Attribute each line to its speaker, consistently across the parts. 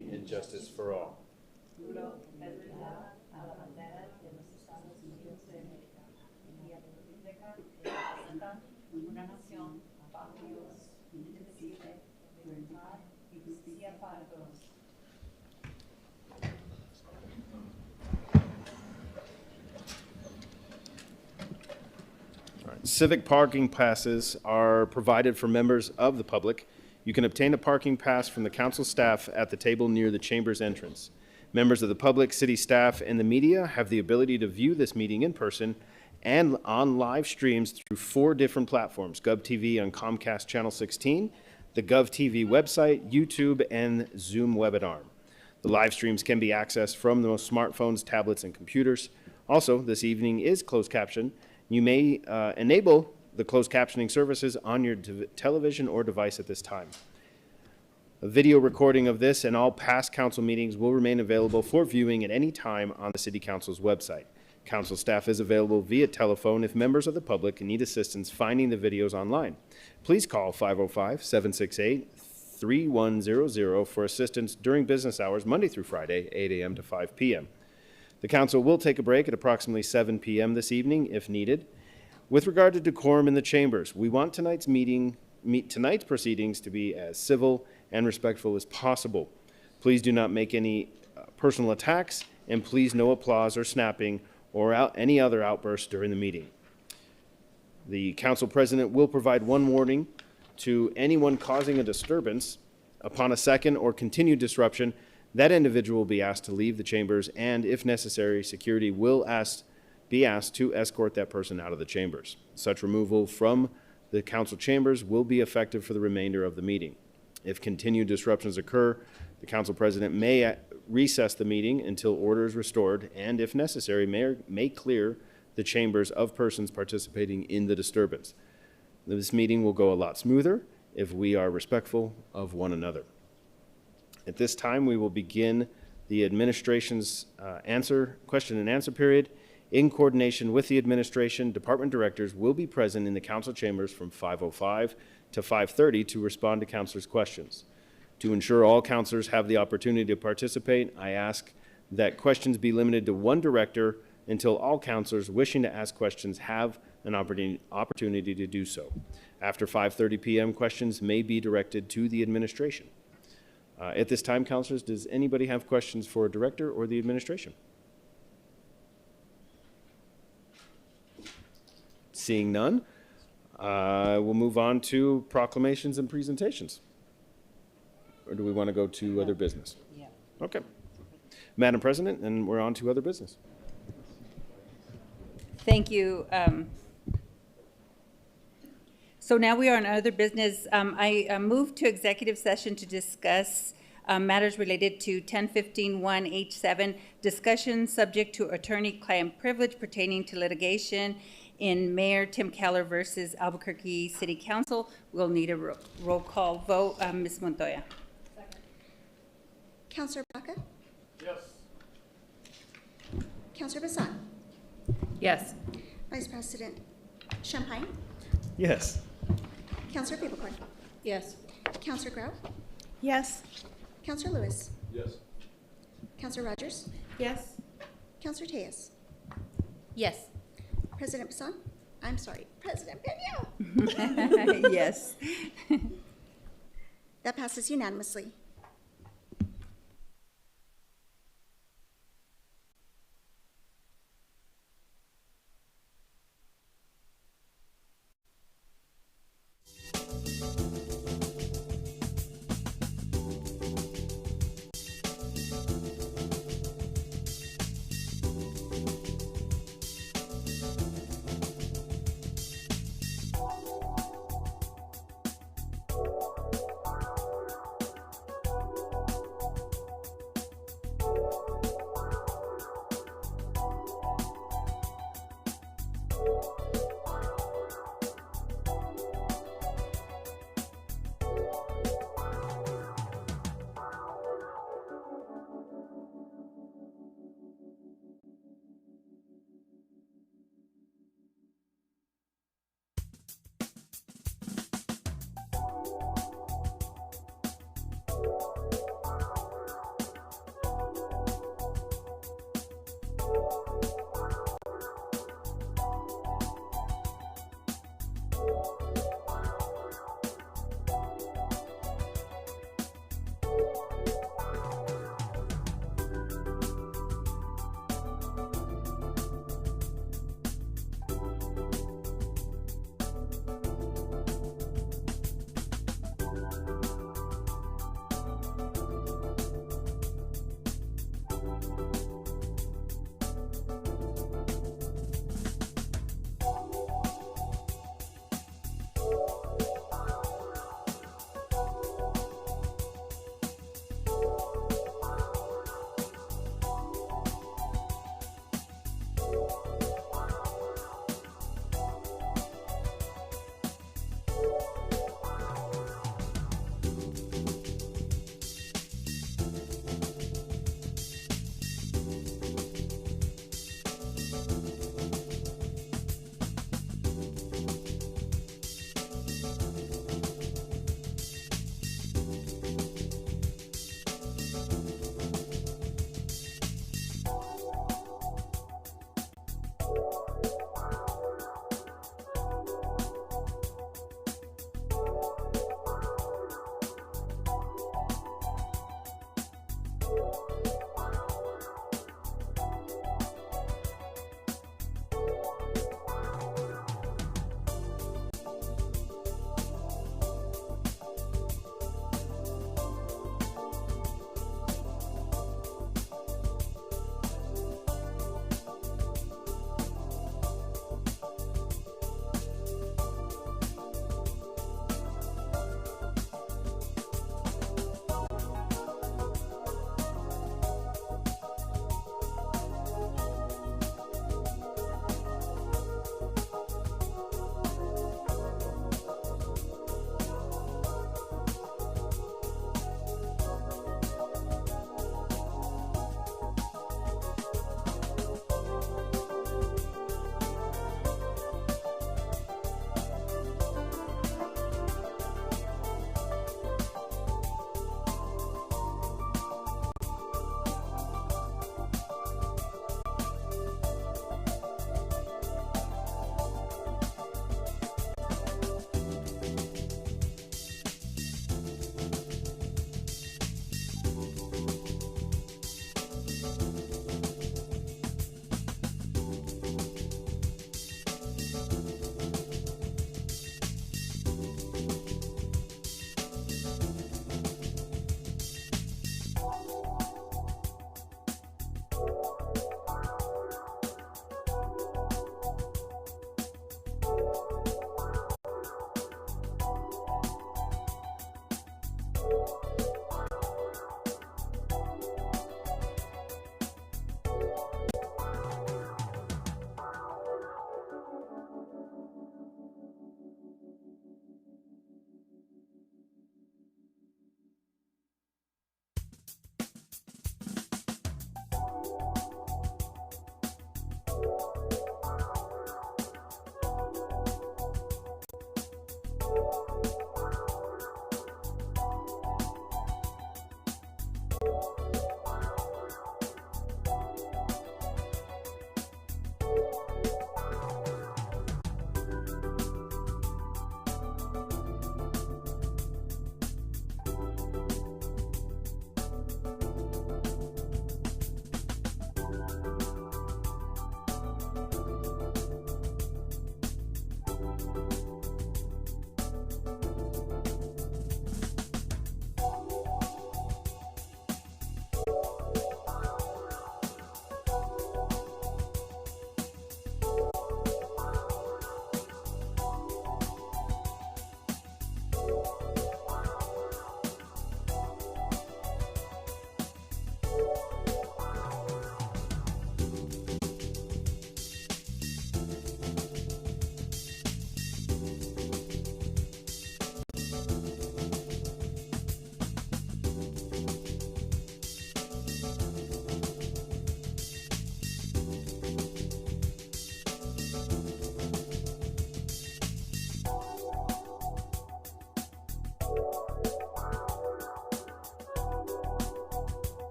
Speaker 1: and justice for all.
Speaker 2: Juro fidelidad a la bandera de los Estados Unidos de América y a la república que representa una nación bajo Dios, indivisible, de libertad y justicia para todos.
Speaker 1: Civic parking passes are provided for members of the public. You can obtain a parking pass from the council staff at the table near the chamber's entrance. Members of the public, city staff, and the media have the ability to view this meeting in person and on live streams through 4 different platforms: GovTV on Comcast Channel 16, the GovTV website, YouTube, and Zoom webinar. The live streams can be accessed from the most smartphones, tablets, and computers. Also, this evening is closed caption. You may enable the closed captioning services on your television or device at this time. A video recording of this and all past council meetings will remain available for viewing at any time on the City Council's website. Council staff is available via telephone if members of the public need assistance finding the videos online. Please call 505-768-3100 for assistance during business hours, Monday through Friday, 8 a.m. to 5 p.m. The council will take a break at approximately 7 p.m. this evening if needed. With regard to decorum in the chambers, we want tonight's proceedings to be as civil and respectful as possible. Please do not make any personal attacks, and please no applause or snapping or any other outbursts during the meeting. The council president will provide one warning to anyone causing a disturbance. Upon a second or continued disruption, that individual will be asked to leave the chambers, and if necessary, security will be asked to escort that person out of the chambers. Such removal from the council chambers will be effective for the remainder of the meeting. If continued disruptions occur, the council president may recess the meeting until order is restored, and if necessary, may clear the chambers of persons participating in the disturbance. This meeting will go a lot smoother if we are respectful of one another. At this time, we will begin the administration's question and answer period. In coordination with the administration, department directors will be present in the council chambers from 5:05 to 5:30 to respond to councilors' questions. To ensure all councilors have the opportunity to participate, I ask that questions be limited to one director until all councilors wishing to ask questions have an opportunity to do so. After 5:30 p.m., questions may be directed to the administration. At this time, councilors, does anybody have questions for a director or the administration? Seeing none, we'll move on to proclamations and presentations. Or do we want to go to other business?
Speaker 2: Yeah.
Speaker 1: Okay. Madam President, and we're on to other business.
Speaker 3: Thank you. So now we are on other business. I moved to executive session to discuss matters related to 1015-1H7, discussion subject to attorney-client privilege pertaining to litigation in Mayor Tim Keller versus Albuquerque City Council. We'll need a roll call vote. Ms. Montoya.
Speaker 4: Second. Councilor Baca?
Speaker 1: Yes.
Speaker 4: Councilor Vincent?
Speaker 3: Yes.
Speaker 4: Vice President Champagne?
Speaker 1: Yes.
Speaker 4: Councilor Fabercorn?
Speaker 3: Yes.
Speaker 4: Councilor Grau?
Speaker 3: Yes.
Speaker 4: Councilor Lewis?
Speaker 1: Yes.
Speaker 4: Councilor Rogers?
Speaker 3: Yes.
Speaker 4: Councilor Tejas?
Speaker 3: Yes.
Speaker 4: President Bassan? I'm sorry, President Peña?
Speaker 3: Yes.
Speaker 4: That passes unanimously.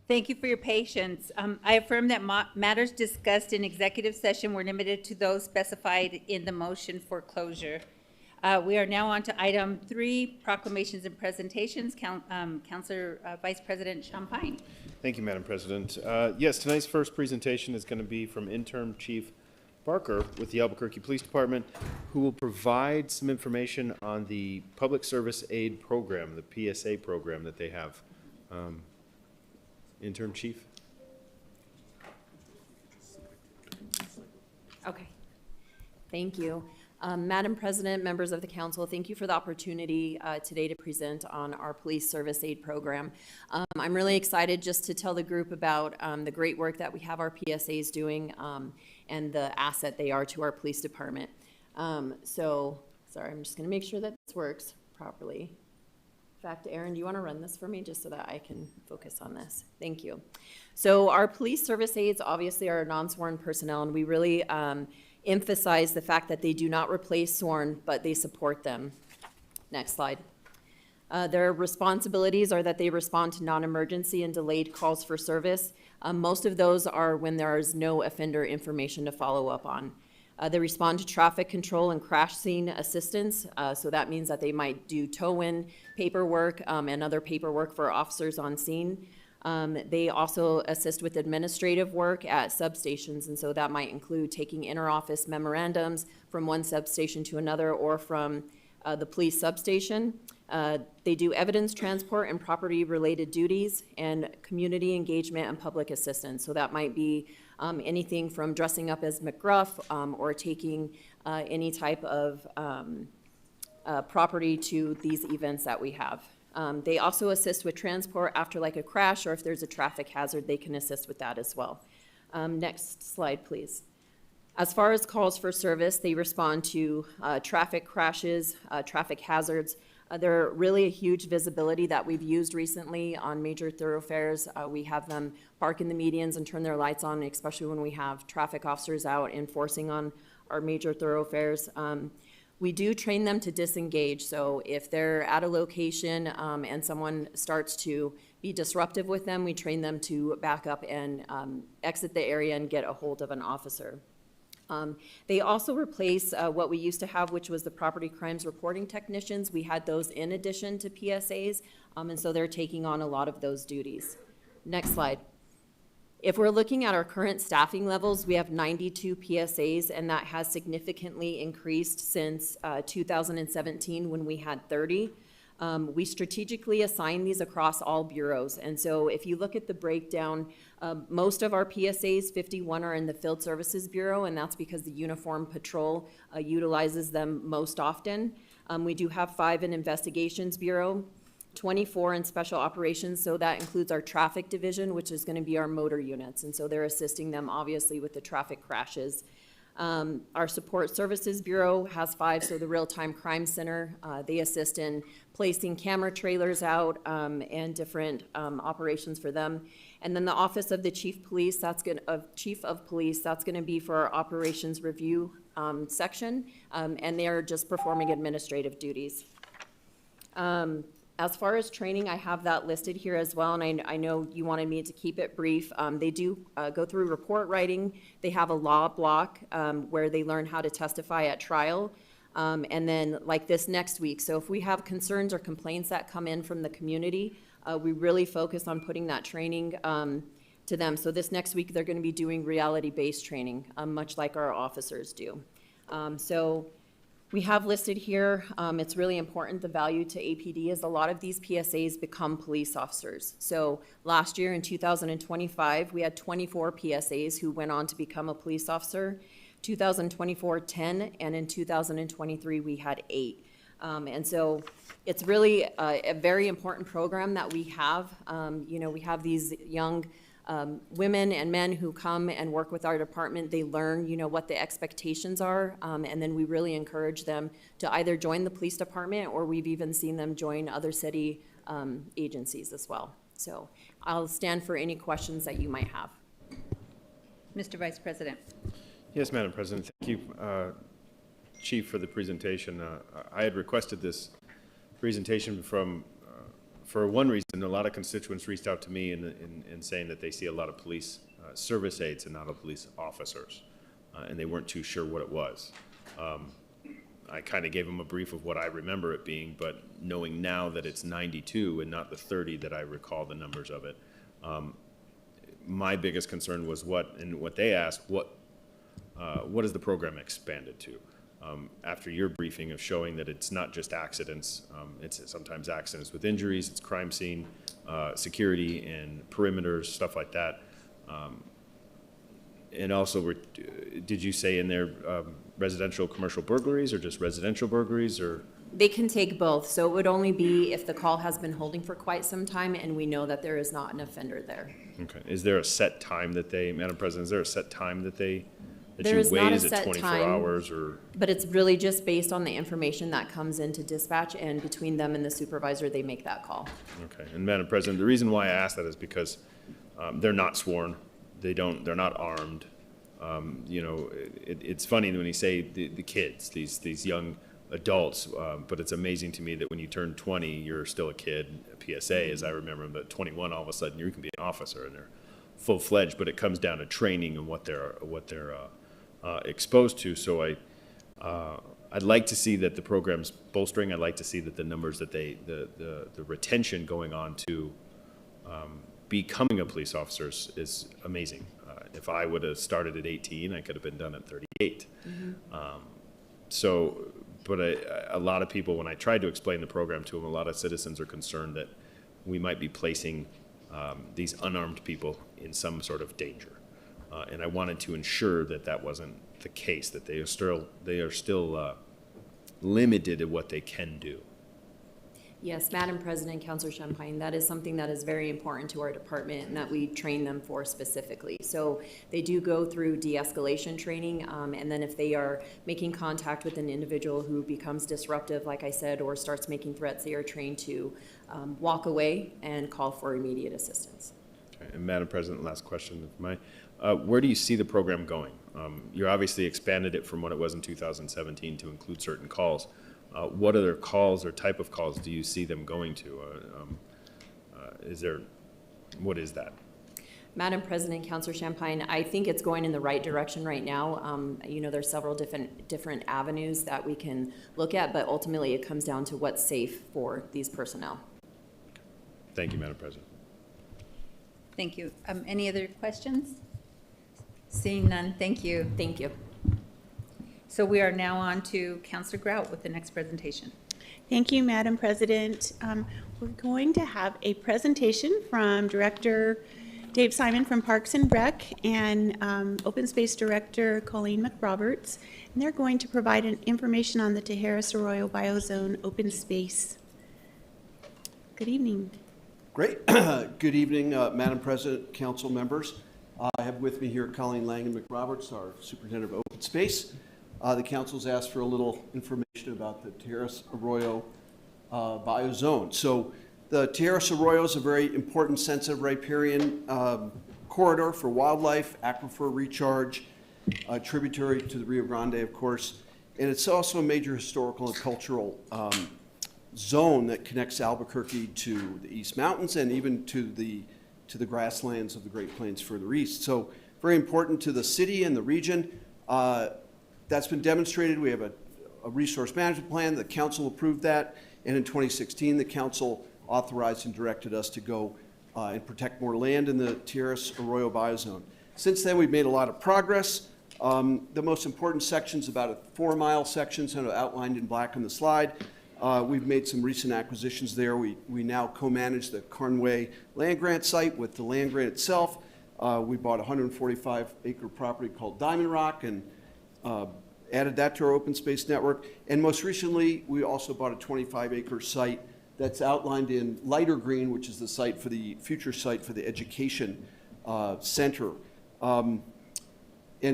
Speaker 3: Thank you for your patience. I affirm that matters discussed in executive session were limited to those specified in the motion for closure. We are now on to item 3, proclamations and presentations. Councilor Vice President Champagne.
Speaker 1: Thank you, Madam President. Yes, tonight's first presentation is going to be from Interim Chief Barker with the Albuquerque Police Department, who will provide some information on the Public Service Aid Program, the PSA program that they have. Interim Chief.
Speaker 5: Okay. Thank you. Madam President, members of the council, thank you for the opportunity today to present on our Police Service Aid Program. I'm really excited just to tell the group about the great work that we have our PSAs doing and the asset they are to our police department. Sorry, I'm just going to make sure that this works properly. In fact, Aaron, do you want to run this for me just so that I can focus on this? Thank you. So our police service aides obviously are non-sworn personnel, and we really emphasize the fact that they do not replace sworn, but they support them. Next slide. Their responsibilities are that they respond to non-emergency and delayed calls for service. Most of those are when there is no offender information to follow up on. They respond to traffic control and crash scene assistance. So that means that they might do tow-in paperwork and other paperwork for officers on scene. They also assist with administrative work at substations, and so that might include taking inter-office memorandums from one substation to another or from the police substation. They do evidence transport and property-related duties and community engagement and public assistance. So that might be anything from dressing up as McGruff or taking any type of property to these events that we have. They also assist with transport after like a crash, or if there's a traffic hazard, they can assist with that as well. Next slide, please. As far as calls for service, they respond to traffic crashes, traffic hazards. They're really a huge visibility that we've used recently on major thoroughfares. We have them park in the medians and turn their lights on, especially when we have traffic officers out enforcing on our major thoroughfares. We do train them to disengage, so if they're at a location and someone starts to be disruptive with them, we train them to back up and exit the area and get a hold of an officer. They also replace what we used to have, which was the property crimes reporting technicians. We had those in addition to PSAs, and so they're taking on a lot of those duties. Next slide. If we're looking at our current staffing levels, we have 92 PSAs, and that has significantly increased since 2017 when we had 30. We strategically assign these across all bureaus, and so if you look at the breakdown, most of our PSAs, 51, are in the Field Services Bureau, and that's because the Uniform Patrol utilizes them most often. We do have 5 in Investigations Bureau, 24 in Special Operations, so that includes our Traffic Division, which is going to be our motor units, and so they're assisting them obviously with the traffic crashes. Our Support Services Bureau has 5, so the Real-Time Crime Center, they assist in placing camera trailers out and different operations for them. And then the Office of the Chief of Police, that's going to be for our Operations Review section, and they are just performing administrative duties. As far as training, I have that listed here as well, and I know you wanted me to keep it brief. They do go through report writing. They have a law block where they learn how to testify at trial. And then like this next week, so if we have concerns or complaints that come in from the community, we really focus on putting that training to them. So this next week, they're going to be doing reality-based training, much like our officers do. So we have listed here, it's really important, the value to APD is a lot of these PSAs become police officers. So last year in 2025, we had 24 PSAs who went on to become a police officer. 2024, 10, and in 2023, we had 8. And so it's really a very important program that we have. We have these young women and men who come and work with our department. They learn, what the expectations are, and then we really encourage them to either join the police department, or we've even seen them join other city agencies as well. So I'll stand for any questions that you might have.
Speaker 3: Mr. Vice President.
Speaker 1: Yes, Madam President. Thank you, Chief, for the presentation. I had requested this presentation from For one reason, a lot of constituents reached out to me in saying that they see a lot of police service aides and not a police officers, and they weren't too sure what it was. I kind of gave them a brief of what I remember it being, but knowing now that it's 92 and not the 30 that I recall the numbers of it, my biggest concern was what they asked, what is the program expanded to? After your briefing of showing that it's not just accidents, it's sometimes accidents with injuries, it's crime scene, security and perimeters, stuff like that. And also, did you say in there residential, commercial burglaries, or just residential burglaries, or?
Speaker 5: They can take both, so it would only be if the call has been holding for quite some time and we know that there is not an offender there.
Speaker 1: Okay. Is there a set time that they, Madam President, is there a set time that they, that
Speaker 5: There
Speaker 1: you
Speaker 5: is
Speaker 1: wait?
Speaker 5: not a
Speaker 1: Is it
Speaker 5: set
Speaker 1: 24
Speaker 5: time.
Speaker 1: hours, or?
Speaker 5: But it's really just based on the information that comes into dispatch, and between them and the supervisor, they make that call.
Speaker 1: Okay. And Madam President, the reason why I ask that is because they're not sworn. They're not armed. You know, it's funny when you say the kids, these young adults, but it's amazing to me that when you turn 20, you're still a kid. PSA, as I remember, but 21, all of a sudden you can be an officer, and they're full-fledged. But it comes down to training and what they're exposed to. So I'd like to see that the program's bolstering. I'd like to see that the numbers that the retention going on to becoming a police officer is amazing. If I would have started at 18, I could have been done at 38. But a lot of people, when I tried to explain the program to them, a lot of citizens are concerned that we might be placing these unarmed people in some sort of danger. And I wanted to ensure that that wasn't the case, that they are still limited in what they can do.
Speaker 5: Yes, Madam President, Councilor Champagne, that is something that is very important to our department and that we train them for specifically. So they do go through de-escalation training, and then if they are making contact with an individual who becomes disruptive, like I said, or starts making threats, they are trained to walk away and call for immediate assistance.
Speaker 1: Okay. And Madam President, last question of mine. Where do you see the program going? You obviously expanded it from what it was in 2017 to include certain calls. What other calls or type of calls do you see them going to? What is that?
Speaker 5: Madam President, Councilor Champagne, I think it's going in the right direction right now. You know, there's several different avenues that we can look at, but ultimately it comes down to what's safe for these personnel.
Speaker 1: Thank you, Madam President.
Speaker 3: Thank you. Any other questions? Seeing none, thank you.
Speaker 5: Thank you.
Speaker 3: So we are now on to Councilor Grout with the next presentation.
Speaker 6: Thank you, Madam President. We're going to have a presentation from Director Dave Simon from Parks and Rec and Open Space Director Colleen McRoberts, and they're going to provide information on the Tijeras Arroyo Biozone Open Space. Good evening.
Speaker 7: Great. Good evening, Madam President, council members. I have with me here Colleen Langan McRoberts, our Superintendent of Open Space. The council's asked for a little information about the Tijeras Arroyo biozone. So the Tijeras Arroyo is a very important sensitive riparian corridor for wildlife, aquifer recharge, tributary to the Rio Grande, of course. And it's also a major historical and cultural zone that connects Albuquerque to the East Mountains and even to the grasslands of the Great Plains further east. So very important to the city and the region. That's been demonstrated. We have a resource management plan. The council approved that. And in 2016, the council authorized and directed us to go and protect more land in the Tijeras Arroyo biozone. Since then, we've made a lot of progress. The most important section's about a 4-mile section, sort of outlined in black on the slide. We've made some recent acquisitions there. We now co-manage the Carnway land grant site with the land grant itself. We bought a 145-acre property called Diamond Rock and added that to our open space network. And most recently, we also bought a 25-acre site that's outlined in lighter green, which is the site for the future site for the education center. And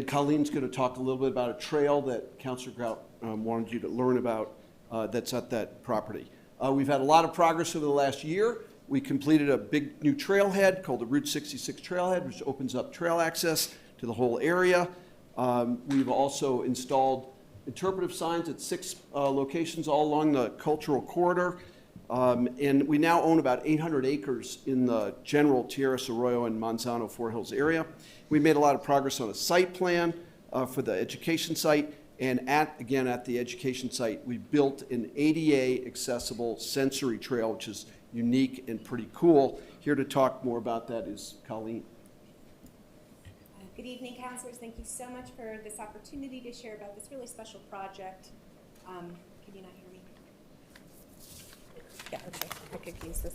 Speaker 7: Colleen's going to talk a little bit about a trail that Councilor Grout wanted you to learn about that's at that property. We've had a lot of progress over the last year. We completed a big new trailhead called the Route 66 trailhead, which opens up trail access to the whole area. We've also installed interpretive signs at 6 locations all along the cultural corridor. And we now own about 800 acres in the general Tierras Arroyo and Manzano Four Hills area. We made a lot of progress on a site plan for the education site. And at the education site, we built an ADA accessible sensory trail, which is unique and pretty cool. Here to talk more about that is Colleen.
Speaker 8: Good evening, councilors. Thank you so much for this opportunity to share about this really special project. Can you not hear me? Yeah, okay. I could use this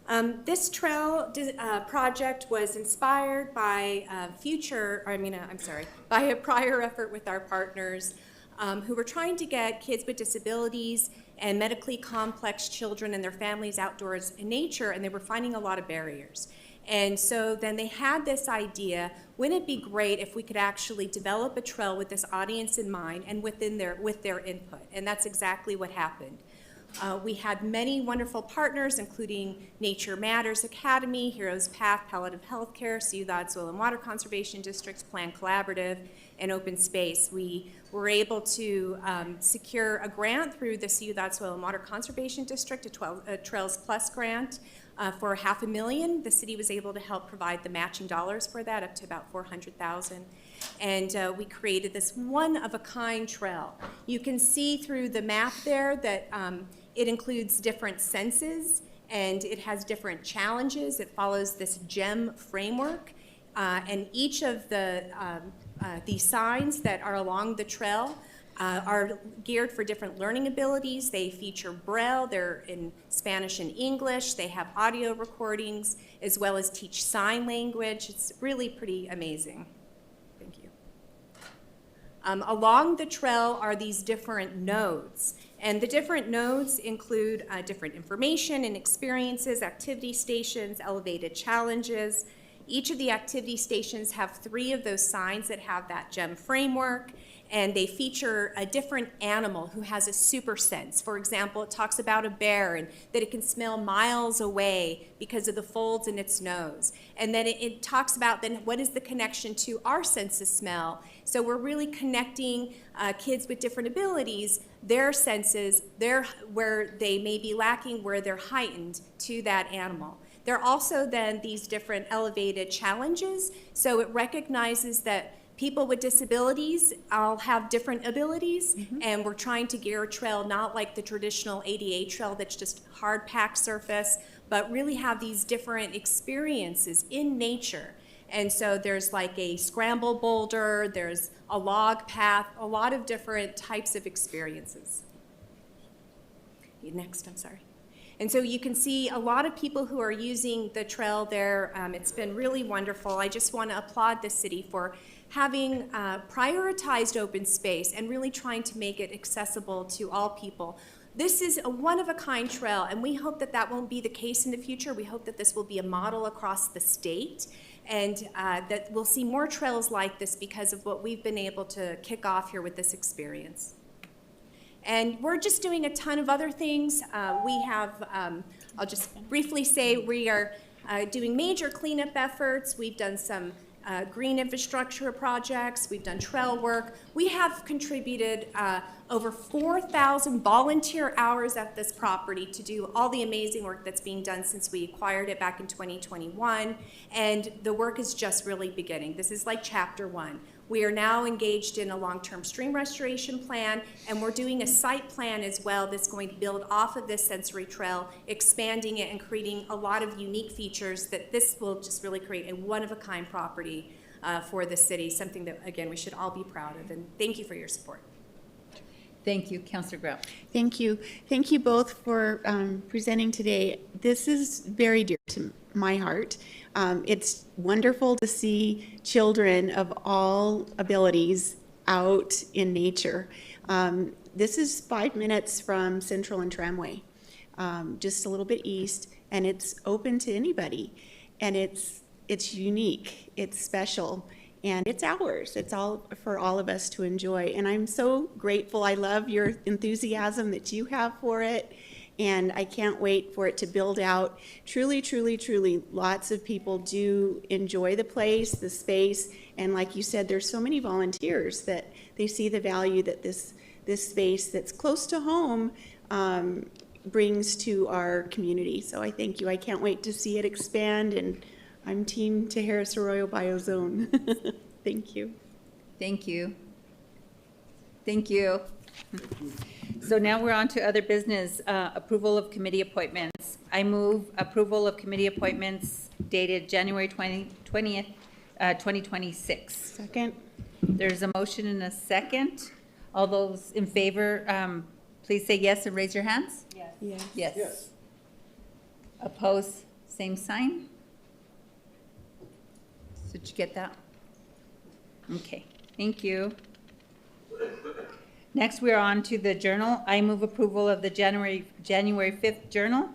Speaker 8: one. This trail project was inspired by by a prior effort with our partners who were trying to get kids with disabilities and medically complex children and their families outdoors in nature, and they were finding a lot of barriers. And so then they had this idea, wouldn't it be great if we could actually develop a trail with this audience in mind and with their input? And that's exactly what happened. We had many wonderful partners, including Nature Matters Academy, Heroes Path, Palliative Healthcare, Ciudad Soil and Water Conservation Districts, Plan Collaborative, and Open Space. We were able to secure a grant through the Ciudad Soil and Water Conservation District, a Trails Plus grant, for $500,000. The city was able to help provide the matching dollars for that, up to about $400,000. And we created this one-of-a-kind trail. You can see through the map there that it includes different senses, and it has different challenges. It follows this GEM framework, and each of these signs that are along the trail are geared for different learning abilities. They feature Braille, they're in Spanish and English, they have audio recordings, as well as teach sign language. It's really pretty amazing. Thank you. Along the trail are these different nodes, and the different nodes include different information and experiences, activity stations, elevated challenges. Each of the activity stations have 3 of those signs that have that GEM framework, and they feature a different animal who has a super sense. For example, it talks about a bear and that it can smell miles away because of the folds in its nose. And then it talks about then what is the connection to our sense of smell. So we're really connecting kids with different abilities, their senses, where they may be lacking, where they're heightened to that animal. There are also then these different elevated challenges. So it recognizes that people with disabilities all have different abilities, and we're trying to gear a trail not like the traditional ADA trail that's just hard packed surface, but really have these different experiences in nature. And so there's like a scramble boulder, there's a log path, a lot of different types of experiences. Next, I'm sorry. And so you can see a lot of people who are using the trail there. It's been really wonderful. I just want to applaud the city for having prioritized open space and really trying to make it accessible to all people. This is a one-of-a-kind trail, and we hope that that won't be the case in the future. We hope that this will be a model across the state, and that we'll see more trails like this because of what we've been able to kick off here with this experience. And we're just doing a ton of other things. We have, I'll just briefly say, we are doing major cleanup efforts. We've done some green infrastructure projects. We've done trail work. We have contributed over 4,000 volunteer hours at this property to do all the amazing work that's being done since we acquired it back in 2021. And the work is just really beginning. This is like chapter 1. We are now engaged in a long-term stream restoration plan, and we're doing a site plan as well that's going to build off of this sensory trail, expanding it and creating a lot of unique features that this will just really create a one-of-a-kind property for the city, something that, again, we should all be proud of. And thank you for your support.
Speaker 3: Thank you. Councilor Grau.
Speaker 6: Thank you. Thank you both for presenting today. This is very dear to my heart. It's wonderful to see children of all abilities out in nature. This is 5 minutes from Central and Tramway, just a little bit east, and it's open to anybody. And it's unique, it's special, and it's ours. It's all for all of us to enjoy. And I'm so grateful. I love your enthusiasm that you have for it. And I can't wait for it to build out. Truly, truly, truly, lots of people do enjoy the place, the space. And like you said, there's so many volunteers that they see the value that this space that's close to home brings to our community. So I thank you. I can't wait to see it expand, and I'm Team Tejeras Arroyo Biozone. Thank you.
Speaker 3: Thank you. Thank you. So now we're on to other business, approval of committee appointments. I move approval of committee appointments dated January 20th, 2026.
Speaker 6: Second.
Speaker 3: There's a motion and a second. All those in favor, please say yes and raise your hands.
Speaker 6: Yes.
Speaker 3: Yes. Oppose, same sign. Did you get that? Okay, thank you. Next, we're on to the journal. I move approval of the January 5th journal.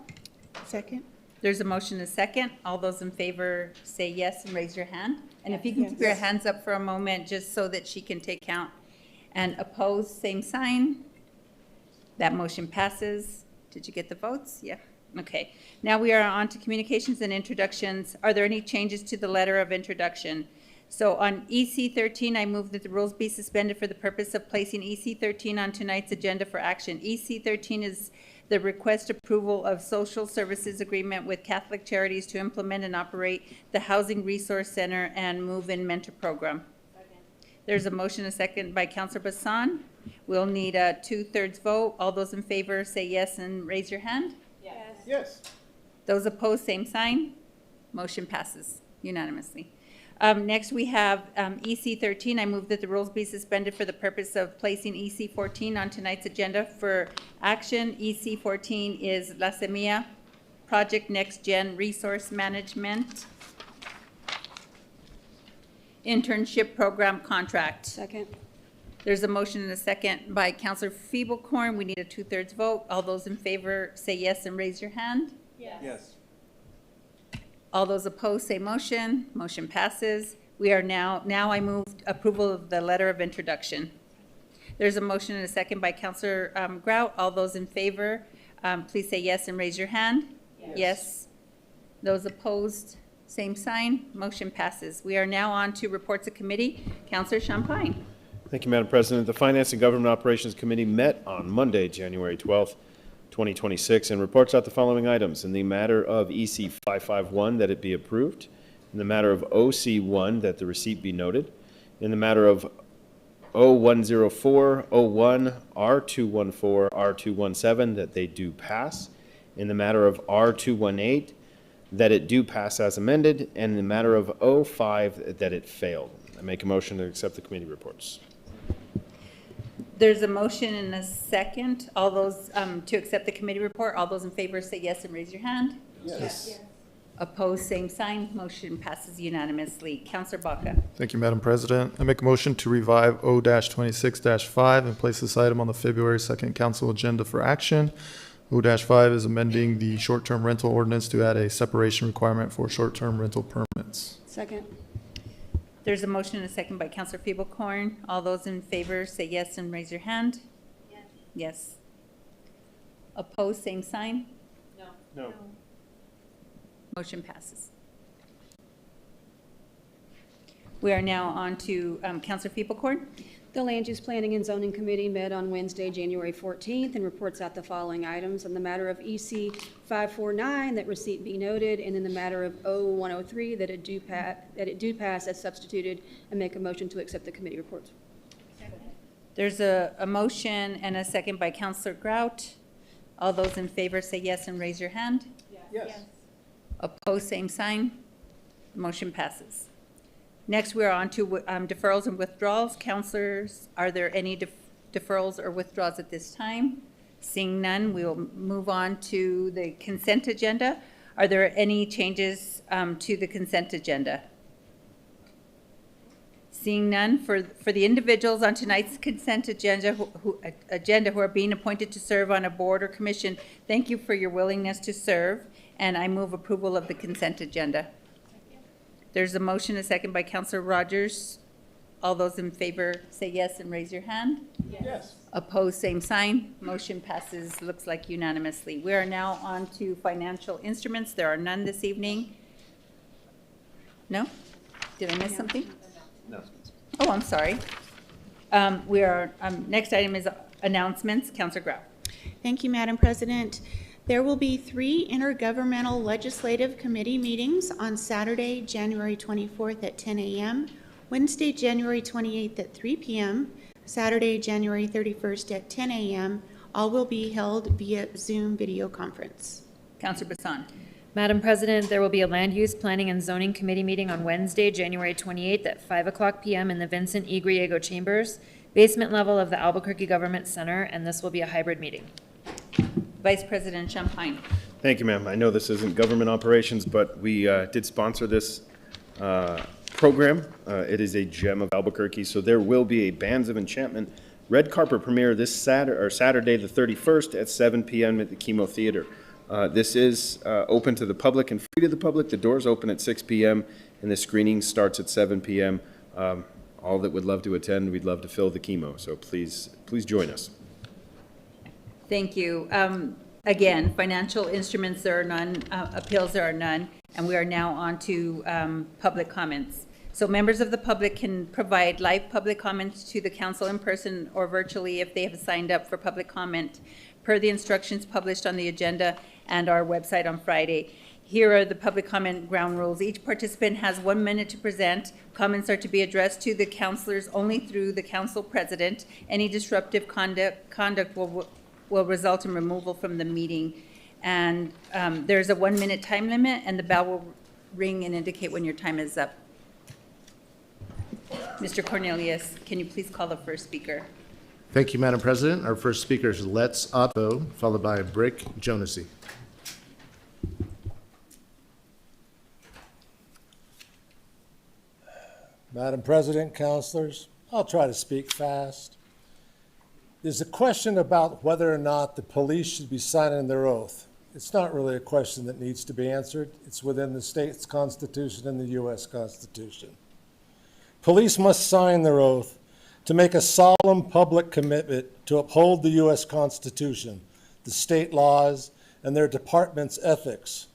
Speaker 6: Second.
Speaker 3: There's a motion and a second. All those in favor say yes and raise your hand. And if you can keep your hands up for a moment, just so that she can take count. And oppose, same sign. That motion passes. Did you get the votes? Yeah. Okay. Now we are on to communications and introductions. Are there any changes to the letter of introduction? So on EC 13, I move that the rules be suspended for the purpose of placing EC 13 on tonight's agenda for action. EC 13 is the request approval of social services agreement with Catholic Charities to implement and operate the Housing Resource Center and Move-In Mentor Program. There's a motion, a second by Councilor Bassan. We'll need a 2/3 vote. All those in favor say yes and raise your hand.
Speaker 1: Yes.
Speaker 3: Those opposed, same sign. Motion passes unanimously. Next, we have EC 13. I move that the rules be suspended for the purpose of placing EC 14 on tonight's agenda for action. EC 14 is La Semilla Project Next Gen Resource Management Internship Program Contract.
Speaker 2: Second.
Speaker 3: There's a motion and a second by Councilor Feeblecorn. We need a 2/3 vote. All those in favor say yes and raise your hand.
Speaker 1: Yes.
Speaker 3: All those opposed say motion. Motion passes. We are now I move approval of the letter of introduction. There's a motion and a second by Councilor Grout. All those in favor, please say yes and raise your hand. Yes. Those opposed, same sign. Motion passes. We are now on to reports of committee. Councilor Champagne.
Speaker 1: Thank you, Madam President. The Finance and Government Operations Committee met on Monday, January 12th, 2026, and reports out the following items. In the matter of EC 551, that it be approved. In the matter of OC1, that the receipt be noted. In the matter of 0104, 01, R214, R217, that they do pass. In the matter of R218, that it do pass as amended. And in the matter of 05, that it failed. I make a motion to accept the committee reports.
Speaker 3: There's a motion and a second. All those to accept the committee report. All those in favor say yes and raise your hand.
Speaker 1: Yes.
Speaker 3: Opposed, same sign. Motion passes unanimously. Councilor Baca.
Speaker 9: Thank you, Madam President. I make a motion to revive O-26-5 and place this item on the February 2nd council agenda for action. O-5 is amending the short-term rental ordinance to add a separation requirement for short-term rental permits.
Speaker 2: Second.
Speaker 3: There's a motion and a second by Councilor Feeblecorn. All those in favor say yes and raise your hand. Yes. Opposed, same sign.
Speaker 1: No.
Speaker 3: Motion passes. We are now on to Councilor Feeblecorn.
Speaker 2: The Land Use Planning and Zoning Committee met on Wednesday, January 14th, and reports out the following items. On the matter of EC 549, that receipt be noted, and in the matter of 0103, that it do pass as substituted, and make a motion to accept the committee reports.
Speaker 3: There's a motion and a second by Councilor Grout. All those in favor say yes and raise your hand.
Speaker 1: Yes.
Speaker 3: Opposed, same sign. Motion passes. Next, we are on to deferrals and withdrawals. Councilors, are there any deferrals or withdrawals at this time? Seeing none, we will move on to the consent agenda. Are there any changes to the consent agenda? Seeing none, for the individuals on tonight's consent agenda who are being appointed to serve on a board or commission, thank you for your willingness to serve, and I move approval of the consent agenda. There's a motion, a second by Councilor Rogers. All those in favor say yes and raise your hand.
Speaker 1: Yes.
Speaker 3: Opposed, same sign. Motion passes, looks like unanimously. We are now on to financial instruments. There are none this evening. No? Did I miss something?
Speaker 1: No.
Speaker 3: Oh, I'm sorry. Next item is announcements. Councilor Grau.
Speaker 6: Thank you, Madam President. There will be 3 intergovernmental legislative committee meetings on Saturday, January 24th at 10 a.m., Wednesday, January 28th at 3 p.m., Saturday, January 31st at 10 a.m. All will be held via Zoom video conference.
Speaker 3: Counselor Bassan.
Speaker 10: Madam President, there will be a Land Use Planning and Zoning Committee meeting on Wednesday, January 28th at 5:00 p.m. in the Vincent E. Griego Chambers, basement level of the Albuquerque Government Center, and this will be a hybrid meeting.
Speaker 3: Vice President Champagne.
Speaker 1: Thank you, ma'am. I know this isn't government operations, but we did sponsor this program. It is a gem of Albuquerque, so there will be a Bands of Enchantment red carpet premiere this Saturday the 31st at 7 p.m. at the Chemo Theater. This is open to the public and free to the public. The doors open at 6 p.m. and the screening starts at 7 p.m. All that would love to attend, we'd love to fill the Chemo, so please join us.
Speaker 3: Thank you. Again, financial instruments, there are none. Appeals, there are none. And we are now on to public comments. So members of the public can provide live public comments to the council in person or virtually if they have signed up for public comment per the instructions published on the agenda and our website on Friday. Here are the public comment ground rules. Each participant has 1 minute to present. Comments are to be addressed to the councilors only through the council president. Any disruptive conduct will result in removal from the meeting. And there's a 1 minute time limit, and the bell will ring and indicate when your time is up. Mr. Cornelius, can you please call the first speaker?
Speaker 11: Thank you, Madam President. Our first speaker is Let's Otto, followed by Brick Jonesy.
Speaker 12: Madam President, councilors, I'll try to speak fast. There's a question about whether or not the police should be signing their oath. It's not really a question that needs to be answered. It's within the state's constitution and the U.S. Constitution. Police must sign their oath to make a solemn public commitment to uphold the U.S. Constitution, the state laws, and their department's ethics,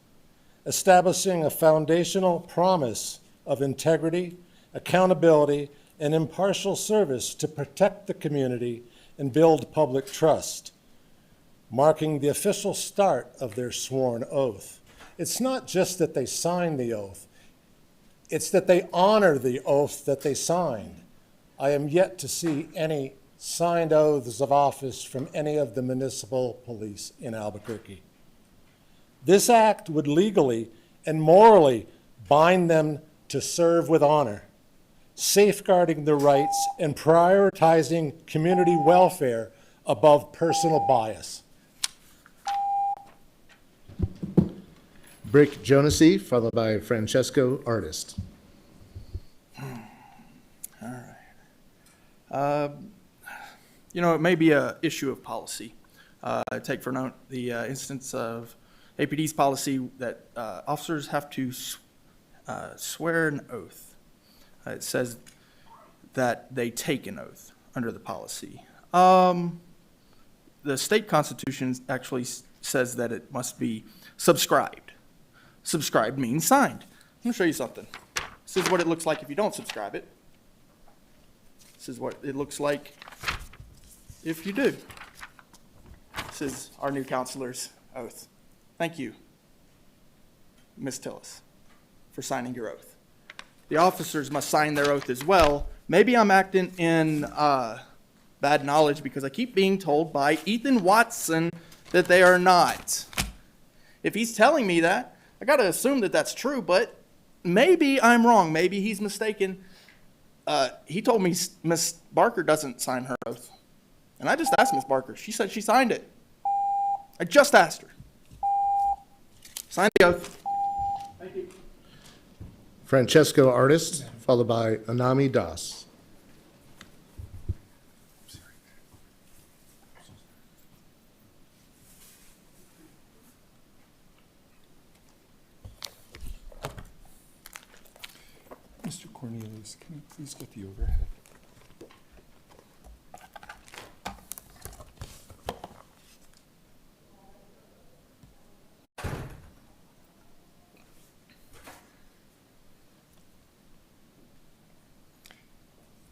Speaker 12: establishing a foundational promise of integrity, accountability, and impartial service to protect the community and build public trust, marking the official start of their sworn oath. It's not just that they sign the oath, it's that they honor the oath that they signed. I am yet to see any signed oaths of office from any of the municipal police in Albuquerque. This act would legally and morally bind them to serve with honor, safeguarding their rights and prioritizing community welfare above personal bias.
Speaker 11: Brick Jonesy, followed by Francesco Artist.
Speaker 13: All right. It may be an issue of policy. Take for note the instance of APD's policy that officers have to swear an oath. It says that they take an oath under the policy. The state constitution actually says that it must be subscribed. Subscribed means signed. I'm going to show you something. This is what it looks like if you don't subscribe it. This is what it looks like if you do. This is our new counselor's oath. Thank you, Ms. Tillis, for signing your oath. The officers must sign their oath as well. Maybe I'm acting in bad knowledge because I keep being told by Ethan Watson that they are not. If he's telling me that, I got to assume that that's true, but maybe I'm wrong. Maybe he's mistaken. He told me Ms. Barker doesn't sign her oath. And I just asked Ms. Barker. She said she signed it. I just asked her. Sign the oath. Thank you.
Speaker 11: Francesco Artist, followed by Anami Das.
Speaker 14: Mr. Cornelius, can you please get the overhead?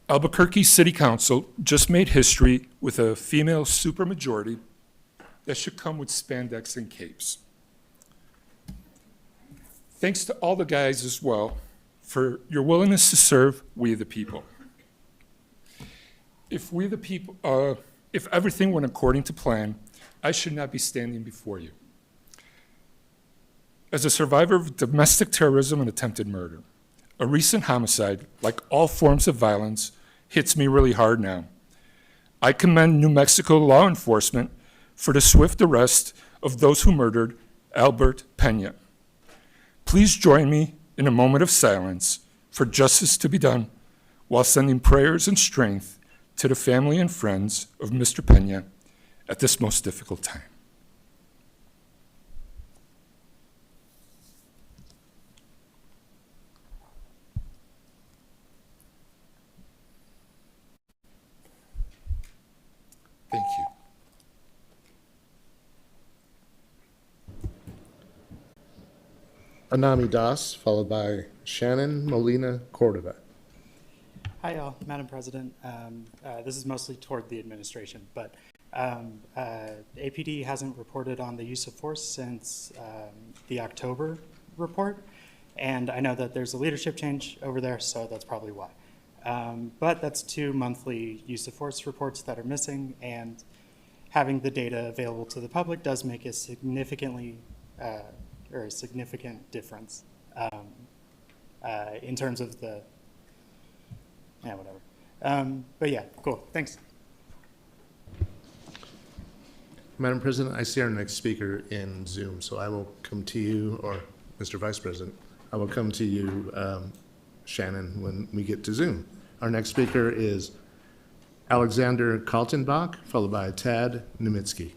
Speaker 15: Albuquerque City Council just made history with a female supermajority
Speaker 14: that should come with spandex and capes. Thanks to all the guys as well for your willingness to serve we the people. If everything went according to plan, I should not be standing before you. As a survivor of domestic terrorism and attempted murder, a recent homicide, like all forms of violence, hits me really hard now. I commend New Mexico law enforcement for the swift arrest of those who murdered Albert Pena. Please join me in a moment of silence for justice to be done while sending prayers and strength to the family and friends of Mr. Pena at this most difficult time. Thank you.
Speaker 11: Anami Das, followed by Shannon Molina Cordova.
Speaker 15: Hi, Madam President. This is mostly toward the administration, but APD hasn't reported on the use of force since the October report, and I know that there's a leadership change over there, so that's probably why. But that's 2 monthly use of force reports that are missing, and having the data available to the public does make a significant difference in terms of the, whatever. But yeah, cool, thanks.
Speaker 11: Madam President, I see our next speaker in Zoom, so I will come to you, or Mr. Vice President, I will come to you, Shannon, when we get to Zoom. Our next speaker is Alexander Kaltenbach, followed by Tad Nemitsky.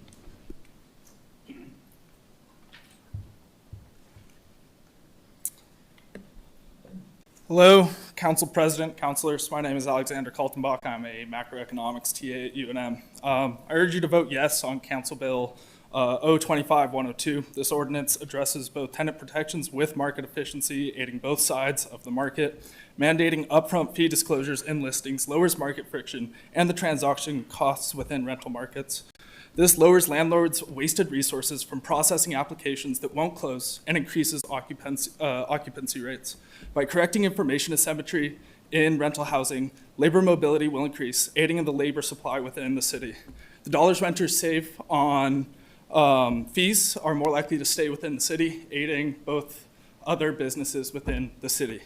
Speaker 13: Hello, Council President, Councilors. My name is Alexander Kaltenbach. I'm a macroeconomics TA at UNM. I urge you to vote yes on Council Bill 025-102. This ordinance addresses both tenant protections with market efficiency, aiding both sides of the market, mandating upfront fee disclosures in listings, lowers market friction, and the transaction costs within rental markets. This lowers landlords' wasted resources from processing applications that won't close and increases occupancy rates. By correcting information asymmetry in rental housing, labor mobility will increase, aiding in the labor supply within the city. The dollars renters save on fees are more likely to stay within the city, aiding both other businesses within the city.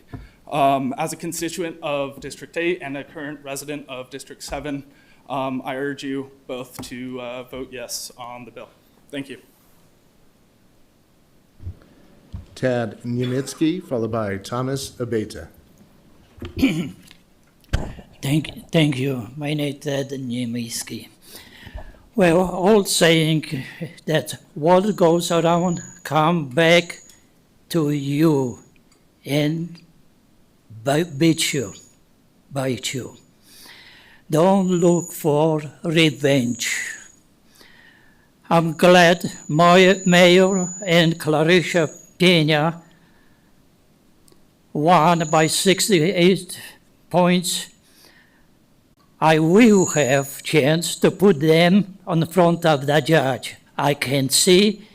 Speaker 13: As a constituent of District 8 and a current resident of District 7, I urge you both to vote yes on the bill. Thank you.
Speaker 11: Tad Nemitsky, followed by Thomas Abeta.
Speaker 16: Thank you. My name is Tad Nemitsky. Well, old saying that what goes around come back to you and bite you. Don't look for revenge. I'm glad Mayor and Clarissa Pena won by 68 points. I will have chance to put them on front of the judge. I can see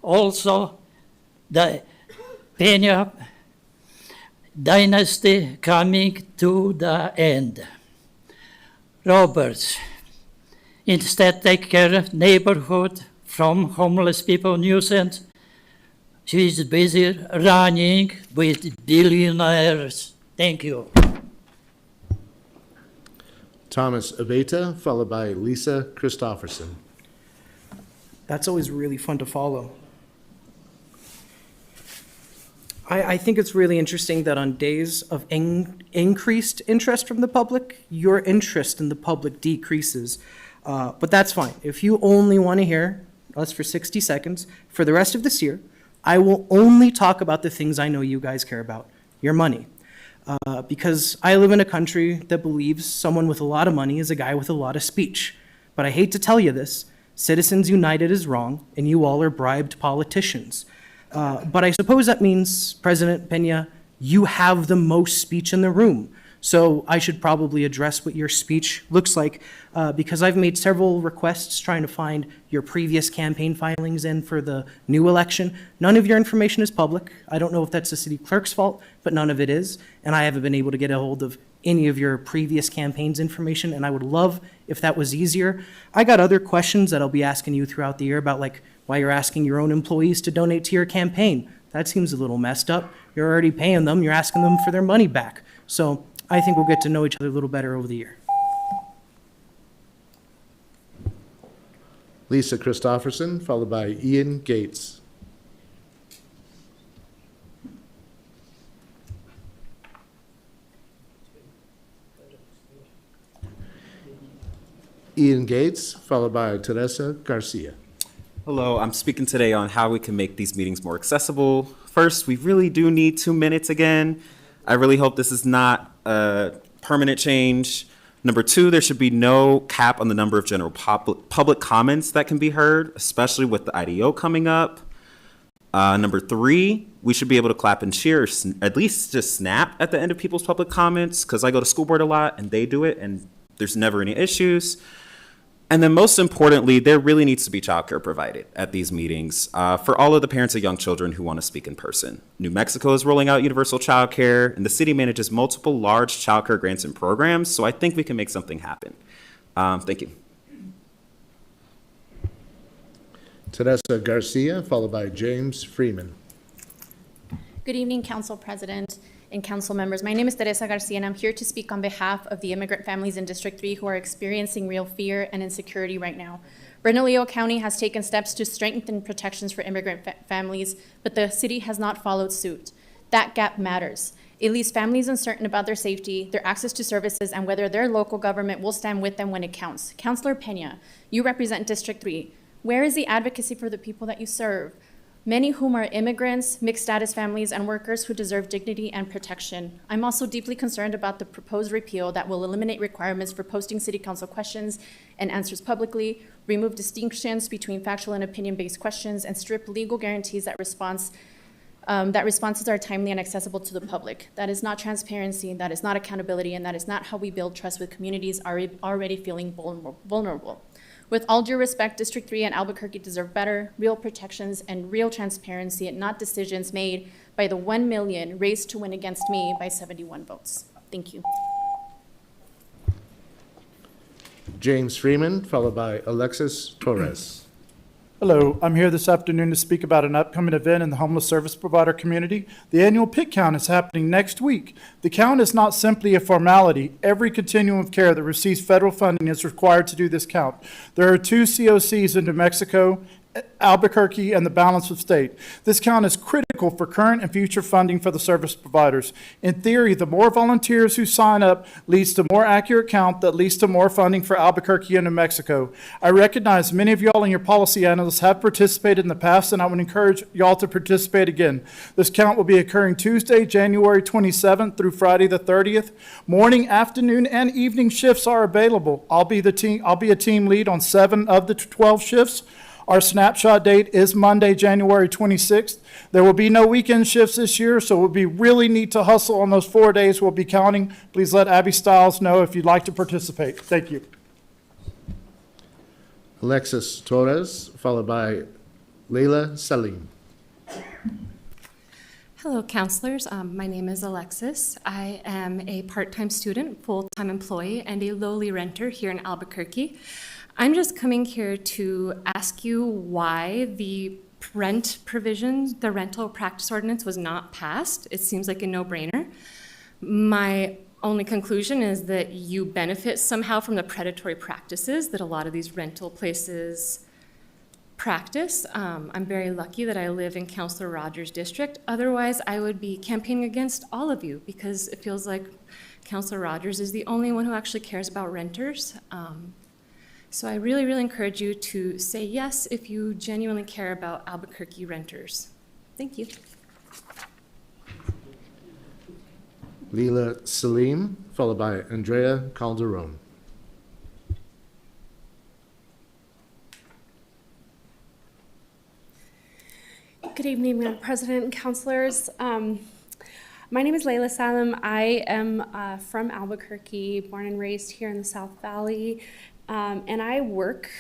Speaker 16: also the Pena dynasty coming to the end. Roberts, instead take care of neighborhood from homeless people nuisance. She's busy running with billionaires. Thank you.
Speaker 11: Thomas Abeta, followed by Lisa Christofferson.
Speaker 17: That's always really fun to follow. I think it's really interesting that on days of increased interest from the public, your interest in the public decreases. But that's fine. If you only want to hear us for 60 seconds, for the rest of this year, I will only talk about the things I know you guys care about, your money. Because I live in a country that believes someone with a lot of money is a guy with a lot of speech. But I hate to tell you this, Citizens United is wrong, and you all are bribed politicians. But I suppose that means, President Pena, you have the most speech in the room. So I should probably address what your speech looks like, because I've made several requests trying to find your previous campaign filings in for the new election. None of your information is public. I don't know if that's the city clerk's fault, but none of it is. And I haven't been able to get a hold of any of your previous campaigns information, and I would love if that was easier. I got other questions that I'll be asking you throughout the year about, like, why you're asking your own employees to donate to your campaign. That seems a little messed up. You're already paying them, you're asking them for their money back. So I think we'll get to know each other a little better over the year.
Speaker 11: Lisa Christopherson, followed by Ian Gates. Ian Gates, followed by Teresa Garcia.
Speaker 18: Hello, I'm speaking today on how we can make these meetings more accessible. First, we really do need 2 minutes again. I really hope this is not a permanent change. Number 2, there should be no cap on the number of general public comments that can be heard, especially with the IDO coming up. Number 3, we should be able to clap and cheer, at least just snap at the end of people's public comments, because I go to school board a lot and they do it and there's never any issues. And then most importantly, there really needs to be childcare provided at these meetings for all of the parents of young children who want to speak in person. New Mexico is rolling out universal childcare, and the city manages multiple large childcare grants and programs, so I think we can make something happen. Thank you.
Speaker 11: Teresa Garcia, followed by James Freeman.
Speaker 19: Good evening, Council President and Council members. My name is Teresa Garcia, and I'm here to speak on behalf of the immigrant families in District 3 who are experiencing real fear and insecurity right now. Bernalillo County has taken steps to strengthen protections for immigrant families, but the city has not followed suit. That gap matters. It leaves families uncertain about their safety, their access to services, and whether their local government will stand with them when it counts. Councilor Pena, you represent District 3. Where is the advocacy for the people that you serve? Many whom are immigrants, mixed status families, and workers who deserve dignity and protection. I'm also deeply concerned about the proposed repeal that will eliminate requirements for posting city council questions and answers publicly, remove distinctions between factual and opinion-based questions, and strip legal guarantees that responses are timely and accessible to the public. That is not transparency, that is not accountability, and that is not how we build trust with communities already feeling vulnerable. With all due respect, District 3 and Albuquerque deserve better, real protections and real transparency, and not decisions made by the 1 million raised to win against me by 71 votes. Thank you.
Speaker 11: James Freeman, followed by Alexis Torres.
Speaker 20: Hello, I'm here this afternoon to speak about an upcoming event in the homeless service provider community. The annual PIC count is happening next week. The count is not simply a formality. Every continuum of care that receives federal funding is required to do this count. There are 2 COCs in New Mexico, Albuquerque, and the balance of state. This count is critical for current and future funding for the service providers. In theory, the more volunteers who sign up leads to more accurate count that leads to more funding for Albuquerque and New Mexico. I recognize many of y'all and your policy analysts have participated in the past, and I would encourage y'all to participate again. This count will be occurring Tuesday, January 27th through Friday the 30th. Morning, afternoon, and evening shifts are available. I'll be a team lead on 7 of the 12 shifts. Our snapshot date is Monday, January 26th. There will be no weekend shifts this year, so it would be really neat to hustle on those 4 days we'll be counting. Please let Abby Stiles know if you'd like to participate. Thank you.
Speaker 11: Alexis Torres, followed by Leila Salim.
Speaker 21: Hello, counselors. My name is Alexis. I am a part-time student, full-time employee, and a lowly renter here in Albuquerque. I'm just coming here to ask you why the rent provision, the rental practice ordinance, was not passed. It seems like a no-brainer. My only conclusion is that you benefit somehow from the predatory practices that a lot of these rental places practice. I'm very lucky that I live in Councilor Rogers' district. Otherwise, I would be campaigning against all of you because it feels like Councilor Rogers is the only one who actually cares about renters. So I really, really encourage you to say yes if you genuinely care about Albuquerque renters. Thank you.
Speaker 11: Leila Salim, followed by Andrea Calderon.
Speaker 22: Good evening, Madam President and councilors.
Speaker 4: My name is Layla Salem. I am from Albuquerque, born and raised here in the South Valley, and I work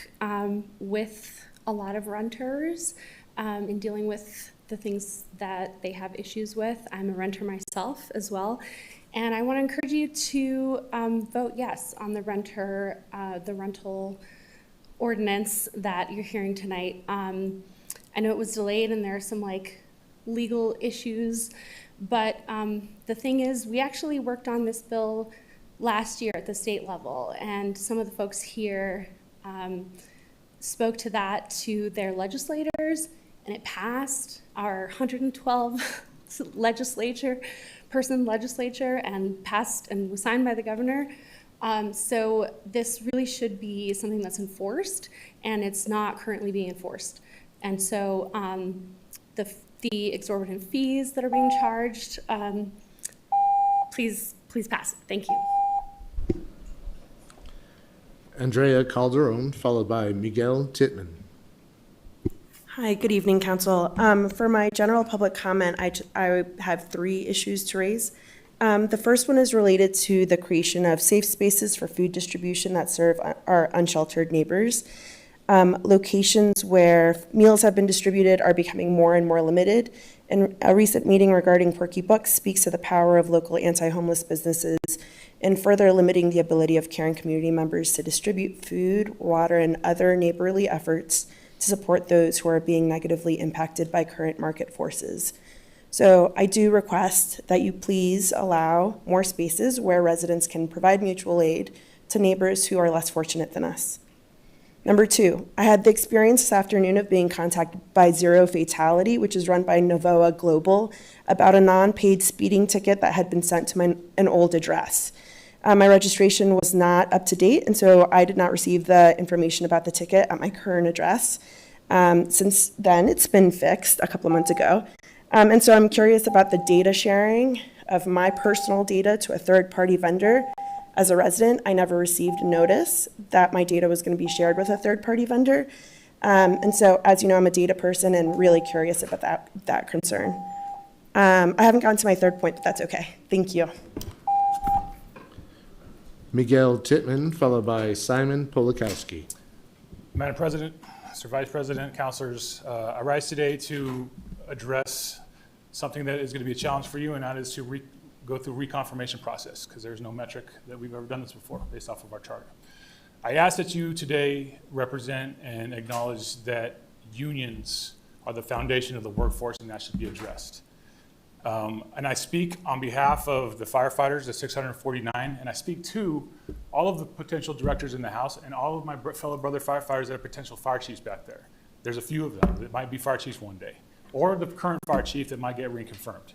Speaker 4: with a lot of renters in dealing with the things that they have issues with. I'm a renter myself as well, and I want to encourage you to vote yes on the rental ordinance that you're hearing tonight. I know it was delayed and there are some legal issues, but the thing is, we actually worked on this bill last year at the state level, and some of the folks here spoke to that to their legislators, and it passed our 112 legislature and passed and was signed by the governor. So this really should be something that's enforced, and it's not currently being enforced. And so the exorbitant fees that are being charged, please pass it. Thank you.
Speaker 11: Andrea Calderon, followed by Miguel Titman.
Speaker 22: Hi, good evening, Council. For my general public comment, I have 3 issues to raise. The first one is related to the creation of safe spaces for food distribution that serve our unsheltered neighbors. Locations where meals have been distributed are becoming more and more limited. And a recent meeting regarding Porky Books speaks to the power of local anti-homeless businesses in further limiting the ability of caring community members to distribute food, water, and other neighborly efforts to support those who are being negatively impacted by current market forces. So I do request that you please allow more spaces where residents can provide mutual aid to neighbors who are less fortunate than us. Number 2, I had the experience this afternoon of being contacted by Zero Fatality, which is run by Novoa Global, about a non-paid speeding ticket that had been sent to an old address. My registration was not up to date, and so I did not receive the information about the ticket at my current address. Since then, it's been fixed a couple of months ago. And so I'm curious about the data sharing of my personal data to a third-party vendor. As a resident, I never received notice that my data was going to be shared with a third-party vendor. And so, as you know, I'm a data person and really curious about that concern. I haven't gotten to my third point, but that's okay. Thank you.
Speaker 11: Miguel Titman, followed by Simon Polakowski.
Speaker 23: Madam President, Mr. Vice President, councilors, I rise today to address something that is going to be a challenge for you, and that is to go through reconfirmation process, because there's no metric that we've ever done this before based off of our charter. I ask that you today represent and acknowledge that unions are the foundation of the workforce, and that should be addressed. And I speak on behalf of the firefighters, the 649, and I speak to all of the potential directors in the House and all of my fellow brother firefighters that are potential fire chiefs back there. There's a few of them that might be fire chiefs one day, or the current fire chief that might get reconfirmed.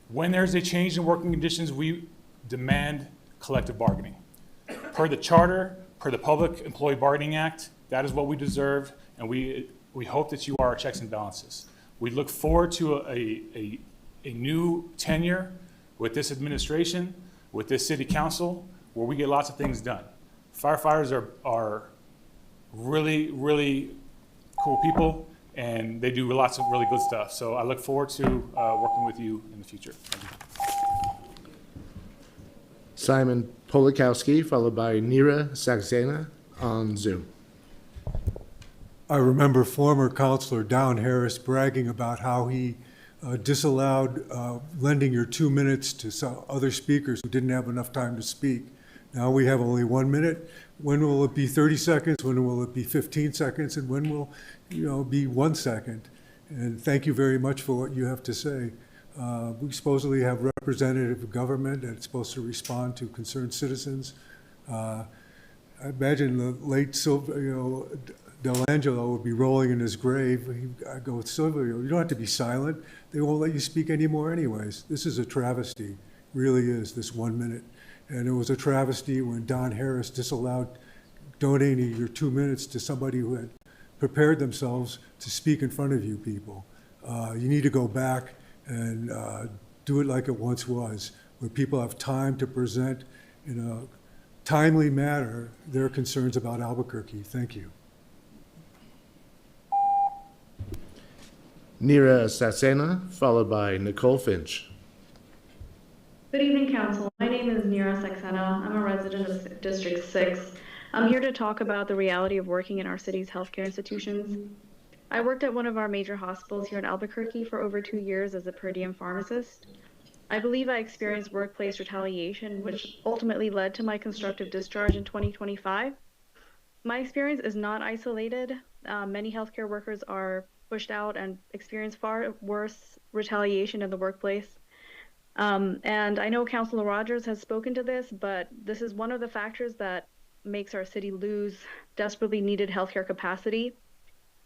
Speaker 23: When there's a change in working conditions, we demand collective bargaining. Per the charter, per the Public Employee Bargaining Act, that is what we deserve, and we hope that you are our checks and balances. We look forward to a new tenure with this administration, with this city council, where we get lots of things done. Firefighters are really, really cool people, and they do lots of really good stuff. So I look forward to working with you in the future. Thank you.
Speaker 11: Simon Polakowski, followed by Nira Saxena on Zoom.
Speaker 24: I remember former Councilor Don Harris bragging about how he disallowed lending your 2 minutes to some other speakers who didn't have enough time to speak. Now we have only 1 minute. When will it be 30 seconds? When will it be 15 seconds? And when will be 1 second? And thank you very much for what you have to say. We supposedly have representative government that's supposed to respond to concerned citizens. I imagine the late Delangelo would be rolling in his grave. I go, Silvio, you don't have to be silent. They won't let you speak anymore anyways. This is a travesty, really is, this 1 minute. And it was a travesty when Don Harris disallowed donating your 2 minutes to somebody who had prepared themselves to speak in front of you people. You need to go back and do it like it once was, where people have time to present in a timely manner their concerns about Albuquerque. Thank you.
Speaker 11: Nira Saxena, followed by Nicole Finch.
Speaker 5: Good evening, Council. My name is Nira Saxena. I'm a resident of District 6. I'm here to talk about the reality of working in our city's healthcare institutions. I worked at one of our major hospitals here in Albuquerque for over 2 years as a per diem pharmacist. I believe I experienced workplace retaliation, which ultimately led to my constructive discharge in 2025. My experience is not isolated. Many healthcare workers are pushed out and experience far worse retaliation in the workplace. And I know Councilor Rogers has spoken to this, but this is one of the factors that makes our city lose desperately needed healthcare capacity.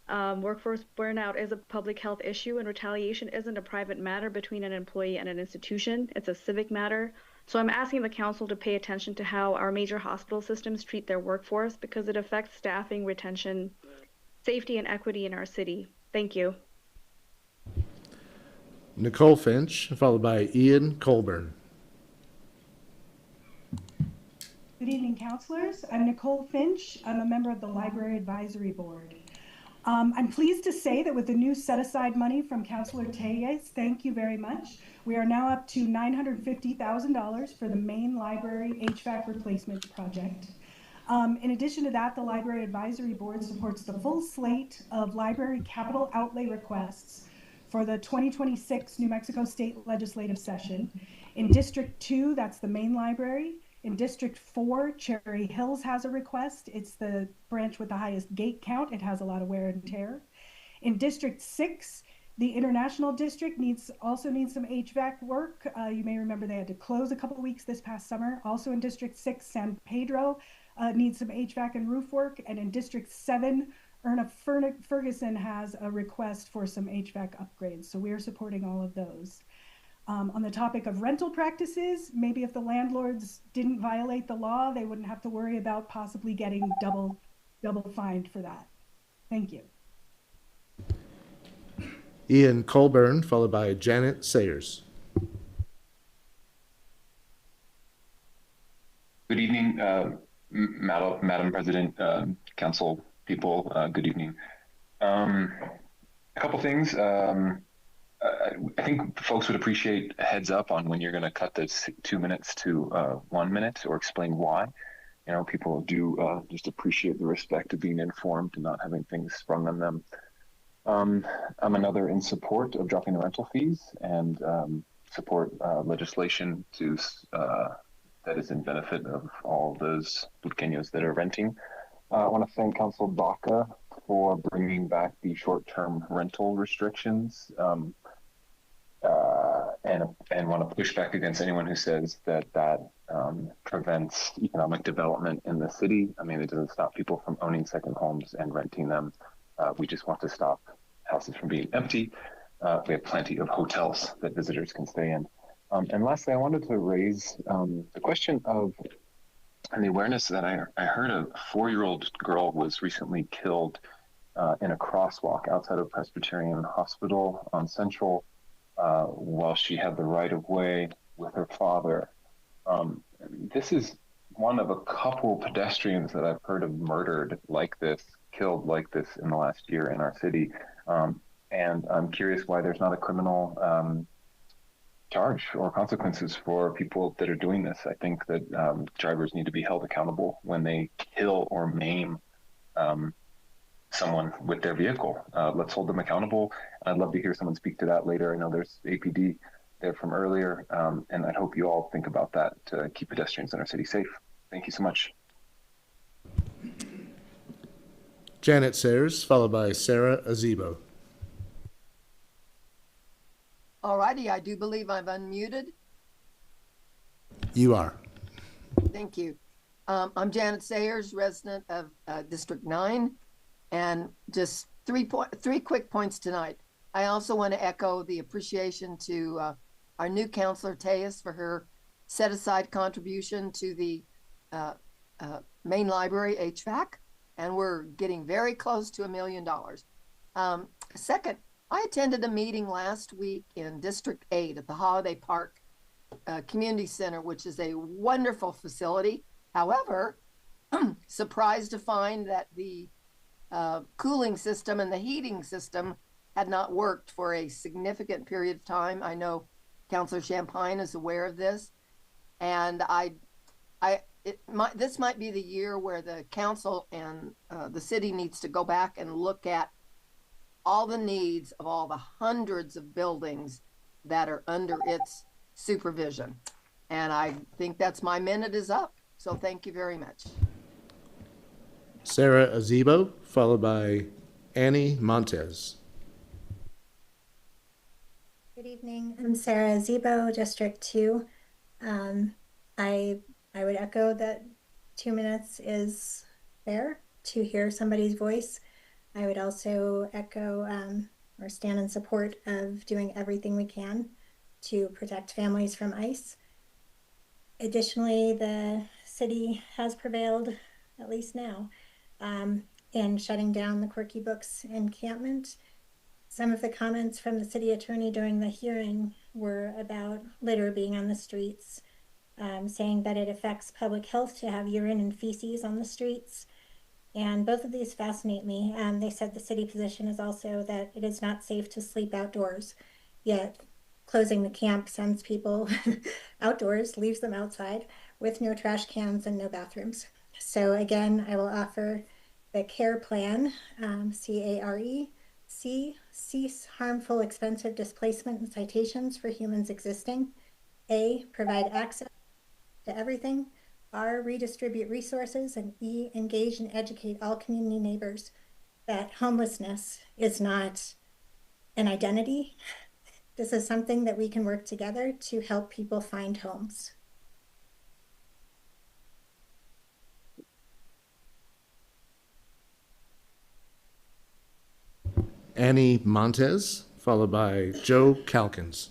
Speaker 5: Workforce burnout is a public health issue, and retaliation isn't a private matter between an employee and an institution. It's a civic matter. So I'm asking the council to pay attention to how our major hospital systems treat their workforce, because it affects staffing, retention, safety, and equity in our city. Thank you.
Speaker 11: Nicole Finch, followed by Ian Colburn.
Speaker 7: Good evening, councilors. I'm Nicole Finch. I'm a member of the Library Advisory Board. I'm pleased to say that with the new set-aside money from Councilor Tellez, thank you very much, we are now up to $950,000 for the main library HVAC replacement project. In addition to that, the Library Advisory Board supports the full slate of library capital outlay requests for the 2026 New Mexico State Legislative Session. In District 2, that's the main library. In District 4, Cherry Hills has a request. It's the branch with the highest gate count. It has a lot of wear and tear. In District 6, the International District also needs some HVAC work. You may remember they had to close a couple of weeks this past summer. Also in District 6, San Pedro needs some HVAC and roof work. And in District 7, Erna Ferguson has a request for some HVAC upgrades, so we are supporting all of those. On the topic of rental practices, maybe if the landlords didn't violate the law, they wouldn't have to worry about possibly getting double fined for that. Thank you.
Speaker 11: Ian Colburn, followed by Janet Sayers.
Speaker 8: Good evening, Madam President, Council people, good evening. A couple things. I think folks would appreciate a heads up on when you're going to cut this 2 minutes to 1 minute, or explain why. You know, people do just appreciate the respect of being informed and not having things sprung on them. I'm another in support of dropping the rental fees, and support legislation to that is in benefit of all those Albuquerqueños that are renting. I want to thank Council Baca for bringing back the short-term rental restrictions, and want to push back against anyone who says that prevents economic development in the city. I mean, it doesn't stop people from owning second homes and renting them. We just want to stop houses from being empty. We have plenty of hotels that visitors can stay in. And lastly, I wanted to raise the question of and the awareness that I heard a 4-year-old girl was recently killed in a crosswalk outside of Presbyterian Hospital on Central while she had the right of way with her father. This is one of a couple pedestrians that I've heard of murdered like this, killed like this in the last year in our city. And I'm curious why there's not a criminal charge or consequences for people that are doing this. I think that drivers need to be held accountable when they kill or maim someone with their vehicle. Let's hold them accountable. I'd love to hear someone speak to that later. I know there's APD there from earlier, and I hope you all think about that to keep pedestrians in our city safe. Thank you so much.
Speaker 11: Janet Sayers, followed by Sarah Azebo.
Speaker 9: All righty, I do believe I'm unmuted.
Speaker 11: You are.
Speaker 9: Thank you. I'm Janet Sayers, resident of District 9, and just three quick points tonight. I also want to echo the appreciation to our new Councilor Tellez for her set-aside contribution to the main library HVAC, and we're getting very close to $1 million. Second, I attended a meeting last week in District 8 at the Holiday Park Community Center, which is a wonderful facility. However, surprised to find that the cooling system and the heating system had not worked for a significant period of time. I know Councilor Champagne is aware of this. And this might be the year where the council and the city needs to go back and look at all the needs of all the hundreds of buildings that are under its supervision. And I think that's my minute is up. So thank you very much.
Speaker 11: Sarah Azebo, followed by Annie Montez.
Speaker 1: Good evening. I'm Sarah Zebo, District 2. I would echo that 2 minutes is fair to hear somebody's voice. I would also echo or stand in support of doing everything we can to protect families from ICE. Additionally, the city has prevailed, at least now, in shutting down the Quirky Books encampment. Some of the comments from the city attorney during the hearing were about litter being on the streets, saying that it affects public health to have urine and feces on the streets. And both of these fascinate me. They said the city position is also that it is not safe to sleep outdoors, yet closing the camp sends people outdoors, leaves them outside with no trash cans and no bathrooms. So again, I will offer the CARE plan, CARE, cease harmful, expensive displacement and citations for humans existing. A, provide access to everything. R, redistribute resources. And E, engage and educate all community neighbors that homelessness is not an identity. This is something that we can work together to help people find homes.
Speaker 11: Annie Montez, followed by Joe Calkins.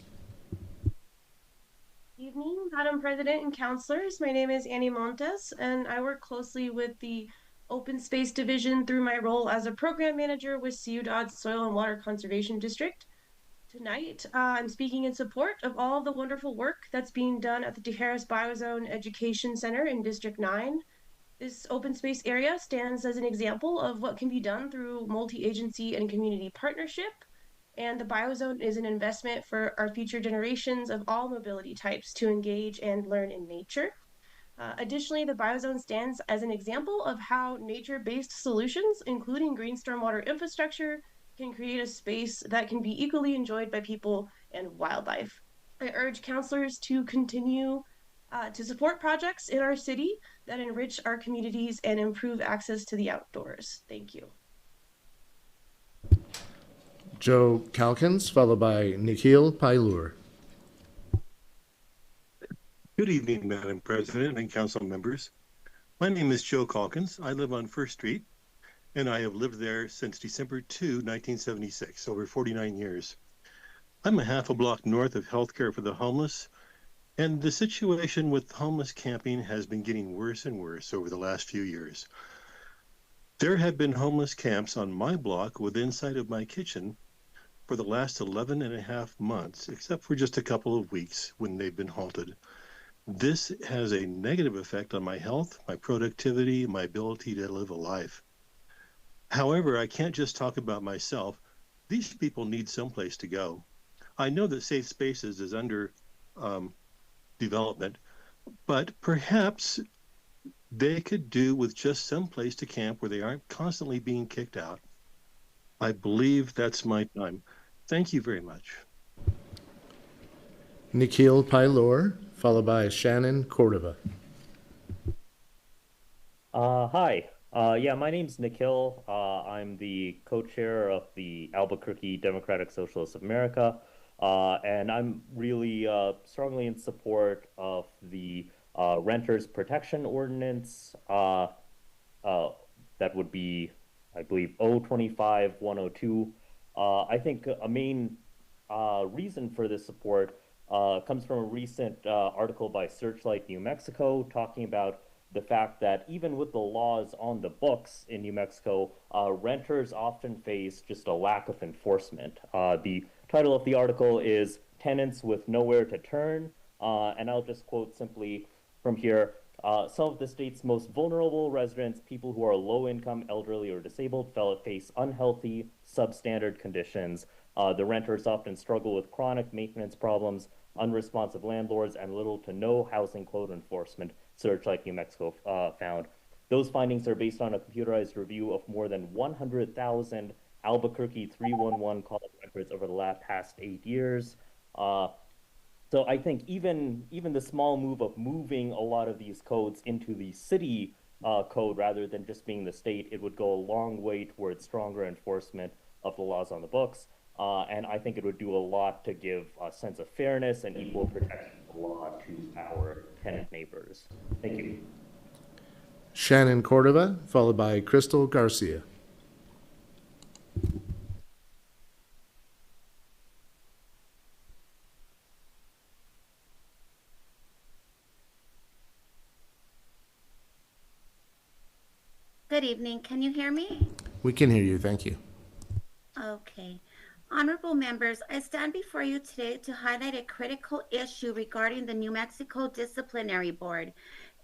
Speaker 2: Evening, Madam President and councilors. My name is Annie Montes, and I work closely with the Open Space Division through my role as a program manager with Ciudad's Soil and Water Conservation District. Tonight, I'm speaking in support of all of the wonderful work that's being done at the Tijeras Biozone Education Center in District 9. This open space area stands as an example of what can be done through multi-agency and community partnership. And the Biozone is an investment for our future generations of all mobility types to engage and learn in nature. Additionally, the Biozone stands as an example of how nature-based solutions, including green stormwater infrastructure, can create a space that can be equally enjoyed by people and wildlife. I urge councilors to continue to support projects in our city that enrich our communities and improve access to the outdoors. Thank you.
Speaker 11: Joe Calkins, followed by Nikhil Pailur.
Speaker 6: Good evening, Madam President and council members. My name is Joe Calkins. I live on First Street, and I have lived there since December 2, 1976, over 49 years. I'm a half a block north of healthcare for the homeless, and the situation with homeless camping has been getting worse and worse over the last few years. There have been homeless camps on my block within sight of my kitchen for the last 11 and a half months, except for just a couple of weeks when they've been halted. This has a negative effect on my health, my productivity, my ability to live a life. However, I can't just talk about myself. These people need someplace to go. I know that Safe Spaces is under development, but perhaps they could do with just some place to camp where they aren't constantly being kicked out. I believe that's my time. Thank you very much.
Speaker 11: Nikhil Pailur, followed by Shannon Cordova.
Speaker 10: Hi. Yeah, my name's Nikhil. I'm the co-chair of the Albuquerque Democratic Socialists of America, and I'm really strongly in support of the Renters Protection Ordinance. That would be, I believe, 025-102. I think a main reason for this support comes from a recent article by Searchlight New Mexico talking about the fact that even with the laws on the books in New Mexico, renters often face just a lack of enforcement. The title of the article is Tenants with Nowhere to Turn, and I'll just quote simply from here. Some of the state's most vulnerable residents, people who are low income, elderly, or disabled, face unhealthy, substandard conditions. The renters often struggle with chronic maintenance problems, unresponsive landlords, and little to no housing code enforcement, Searchlight New Mexico found. Those findings are based on a computerized review of more than 100,000 Albuquerque 311 call records over the past 8 years. So I think even the small move of moving a lot of these codes into the city code rather than just being the state, it would go a long way towards stronger enforcement of the laws on the books. And I think it would do a lot to give a sense of fairness and equal protection of the law to our tenant neighbors. Thank you.
Speaker 11: Shannon Cordova, followed by Crystal Garcia.
Speaker 3: Good evening. Can you hear me?
Speaker 11: We can hear you. Thank you.
Speaker 3: Okay. Honorable members, I stand before you today to highlight a critical issue regarding the New Mexico Disciplinary Board.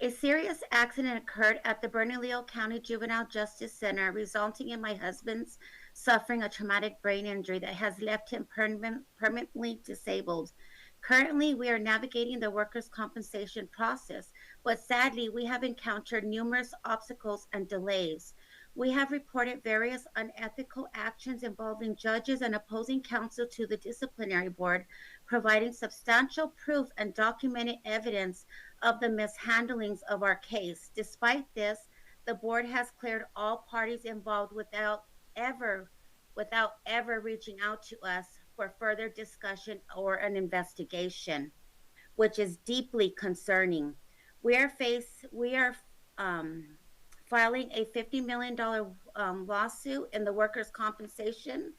Speaker 3: A serious accident occurred at the Bernalillo County Juvenile Justice Center, resulting in my husband's suffering a traumatic brain injury that has left him permanently disabled. Currently, we are navigating the workers' compensation process, but sadly, we have encountered numerous obstacles and delays. We have reported various unethical actions involving judges and opposing counsel to the disciplinary board, providing substantial proof and documented evidence of the mishandlings of our case. Despite this, the board has cleared all parties involved without ever reaching out to us for further discussion or an investigation, which is deeply concerning. We are filing a $50 million lawsuit in the workers' compensation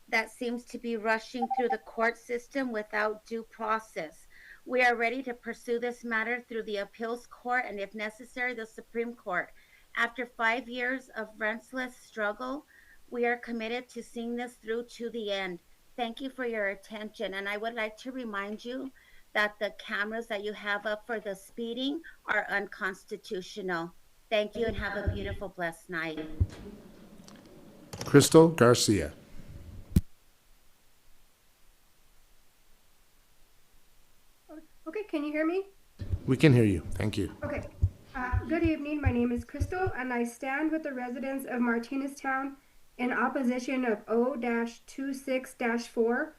Speaker 3: that seems to be rushing through the court system without due process. We are ready to pursue this matter through the appeals court and, if necessary, the Supreme Court. After 5 years of relentless struggle, we are committed to seeing this through to the end. Thank you for your attention, and I would like to remind you that the cameras that you have up for the speeding are unconstitutional. Thank you and have a beautiful, blessed night.
Speaker 11: Crystal Garcia.
Speaker 12: Okay, can you hear me?
Speaker 11: We can hear you. Thank you.
Speaker 12: Okay. Good evening. My name is Crystal, and I stand with the residents of Martineztown in opposition of O-26-4.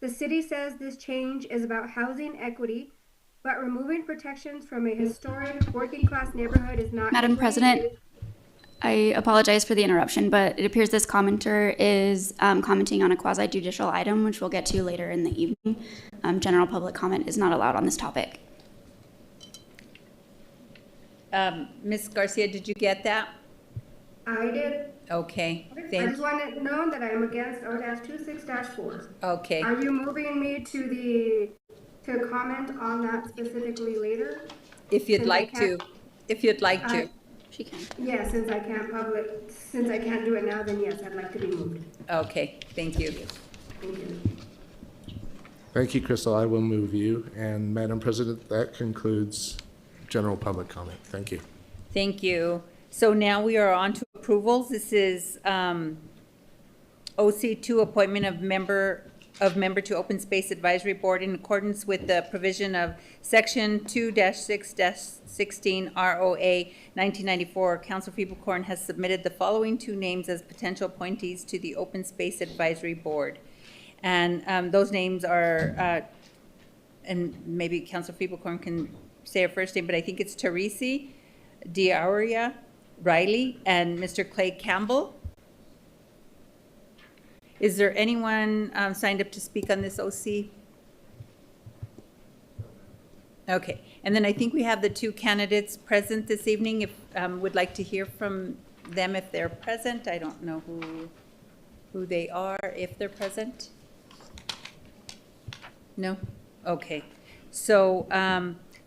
Speaker 12: The city says this change is about housing equity, but removing protections from a historic working-class neighborhood is not.
Speaker 14: Madam President, I apologize for the interruption, but it appears this commenter is commenting on a quasi-judicial item, which we'll get to later in the evening. General public comment is not allowed on this topic.
Speaker 15: Ms. Garcia, did you get that?
Speaker 12: I did.
Speaker 15: Okay,
Speaker 12: I
Speaker 15: thank
Speaker 12: just want it known that I am against O-26-4.
Speaker 15: Okay.
Speaker 12: Are you moving me to comment on that specifically later?
Speaker 15: If you'd like to. If you'd like to.
Speaker 14: She can.
Speaker 12: Yeah, since I can't do it now, then yes, I'd like to be moved.
Speaker 15: Okay, thank you.
Speaker 12: Thank you.
Speaker 11: Thank you, Crystal. I will move you. And Madam President, that concludes general public comment. Thank you.
Speaker 15: Thank you. So now we are on to approvals. This is OC2, appointment of member to Open Space Advisory Board in accordance with the provision of Section 2-6-16 ROA 1994. Council Feeblecorn has submitted the following two names as potential appointees to the Open Space Advisory Board. And those names are, and maybe Council Feeblecorn can say her first name, but I think it's Teresi Diaria Riley and Mr. Clay Campbell. Is there anyone signed up to speak on this OC? Okay, and then I think we have the two candidates present this evening. If would like to hear from them if they're present. I don't know who they are, if they're present. No? Okay. So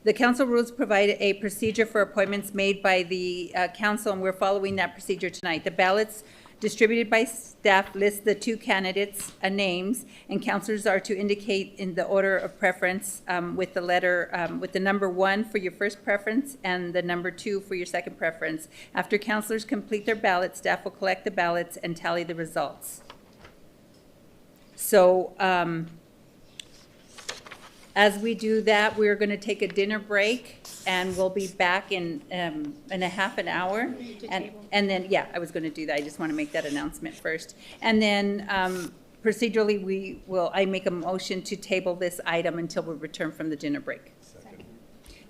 Speaker 15: the council rules provide a procedure for appointments made by the council, and we're following that procedure tonight. The ballots distributed by staff list the two candidates' names, and councilors are to indicate in the order of preference with the letter, with the number 1 for your first preference and the number 2 for your second preference. After councilors complete their ballot, staff will collect the ballots and tally the results. So As we do that, we're going to take a dinner break, and we'll be back in a half an hour. And then, yeah, I was going to do that. I just want to make that announcement first. And then procedurally, I make a motion to table this item until we return from the dinner break. Second.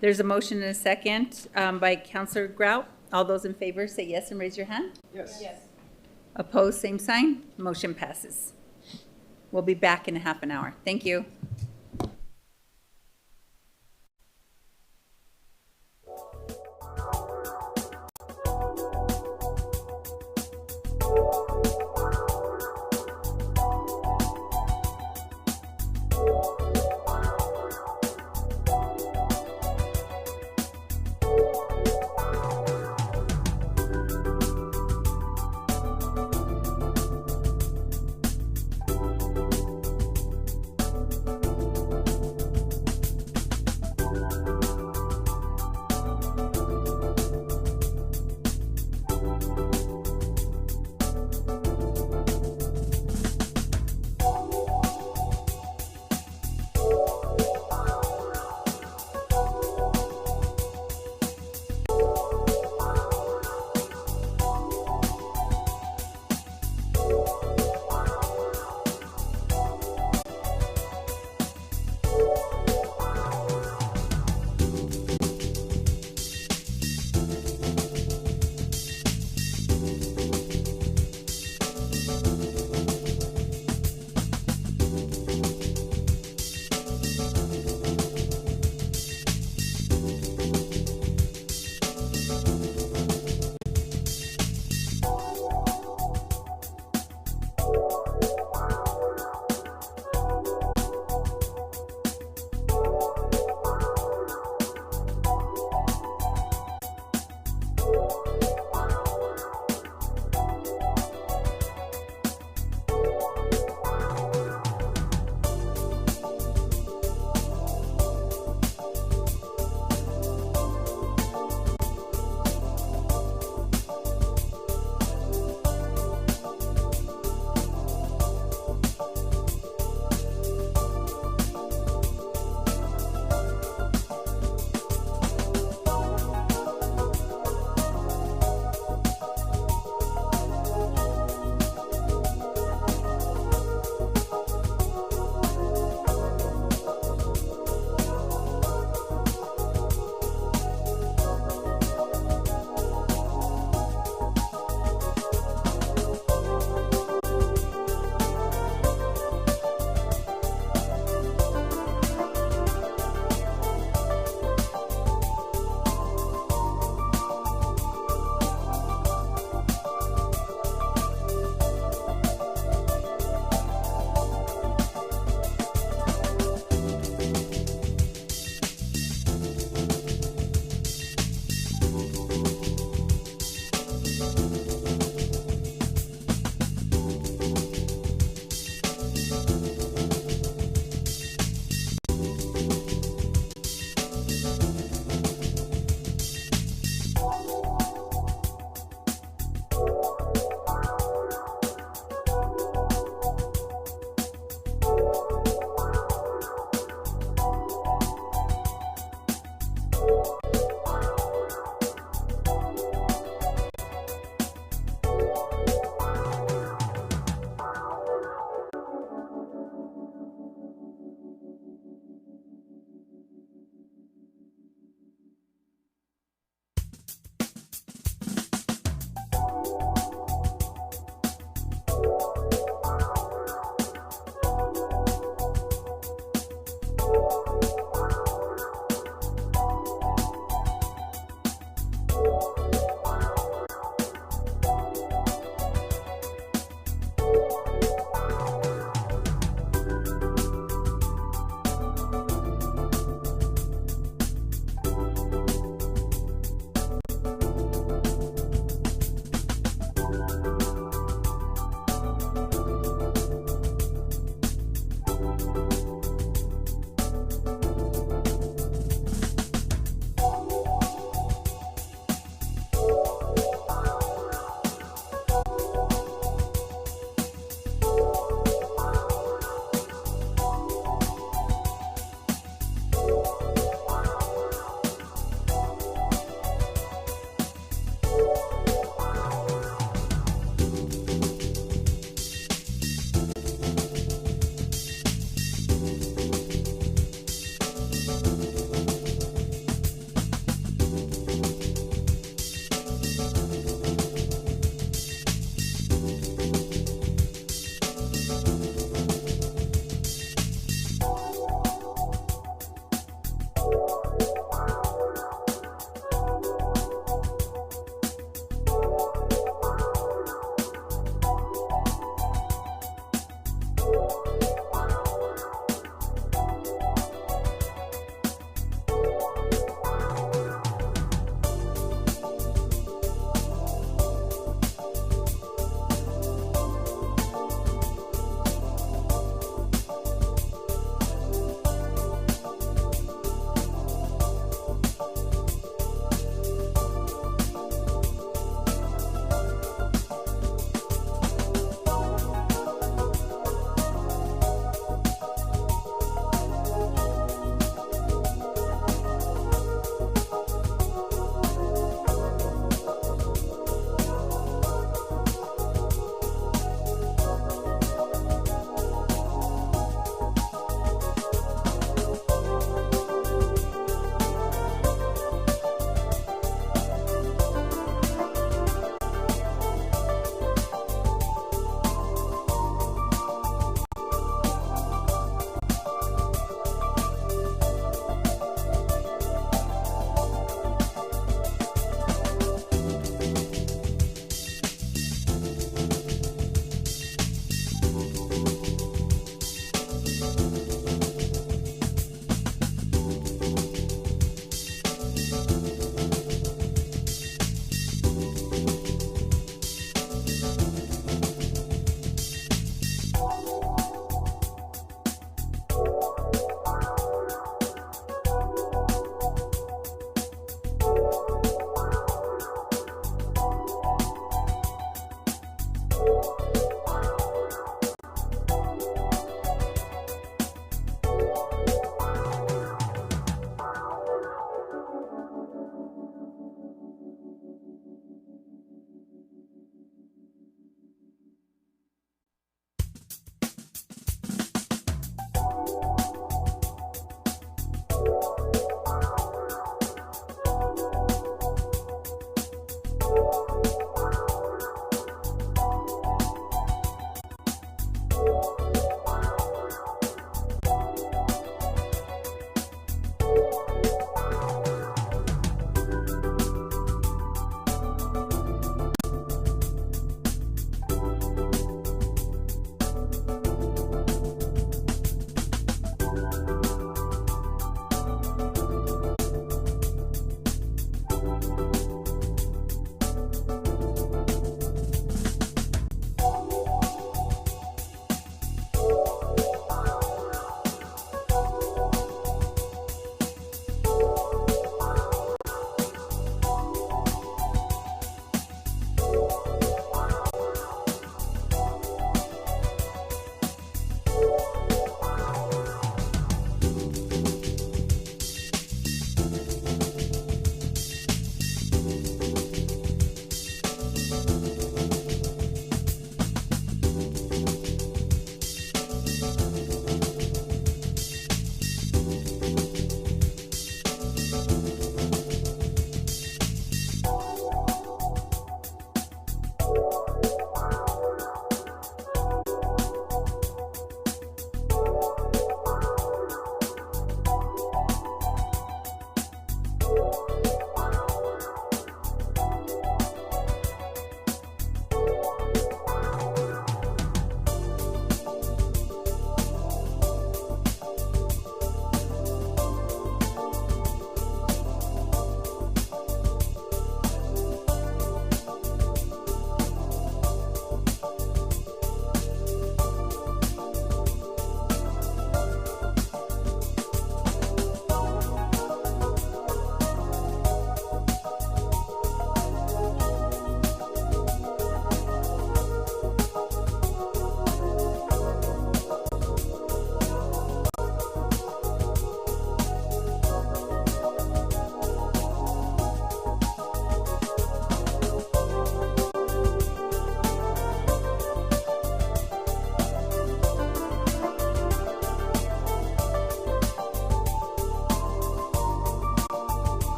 Speaker 15: There's a motion and a second by Councillor Grout. All those in favor say yes and raise your hand.
Speaker 23: Yes.
Speaker 15: Yes. Opposed, same sign. Motion passes. We'll be back in a half an hour. Thank you.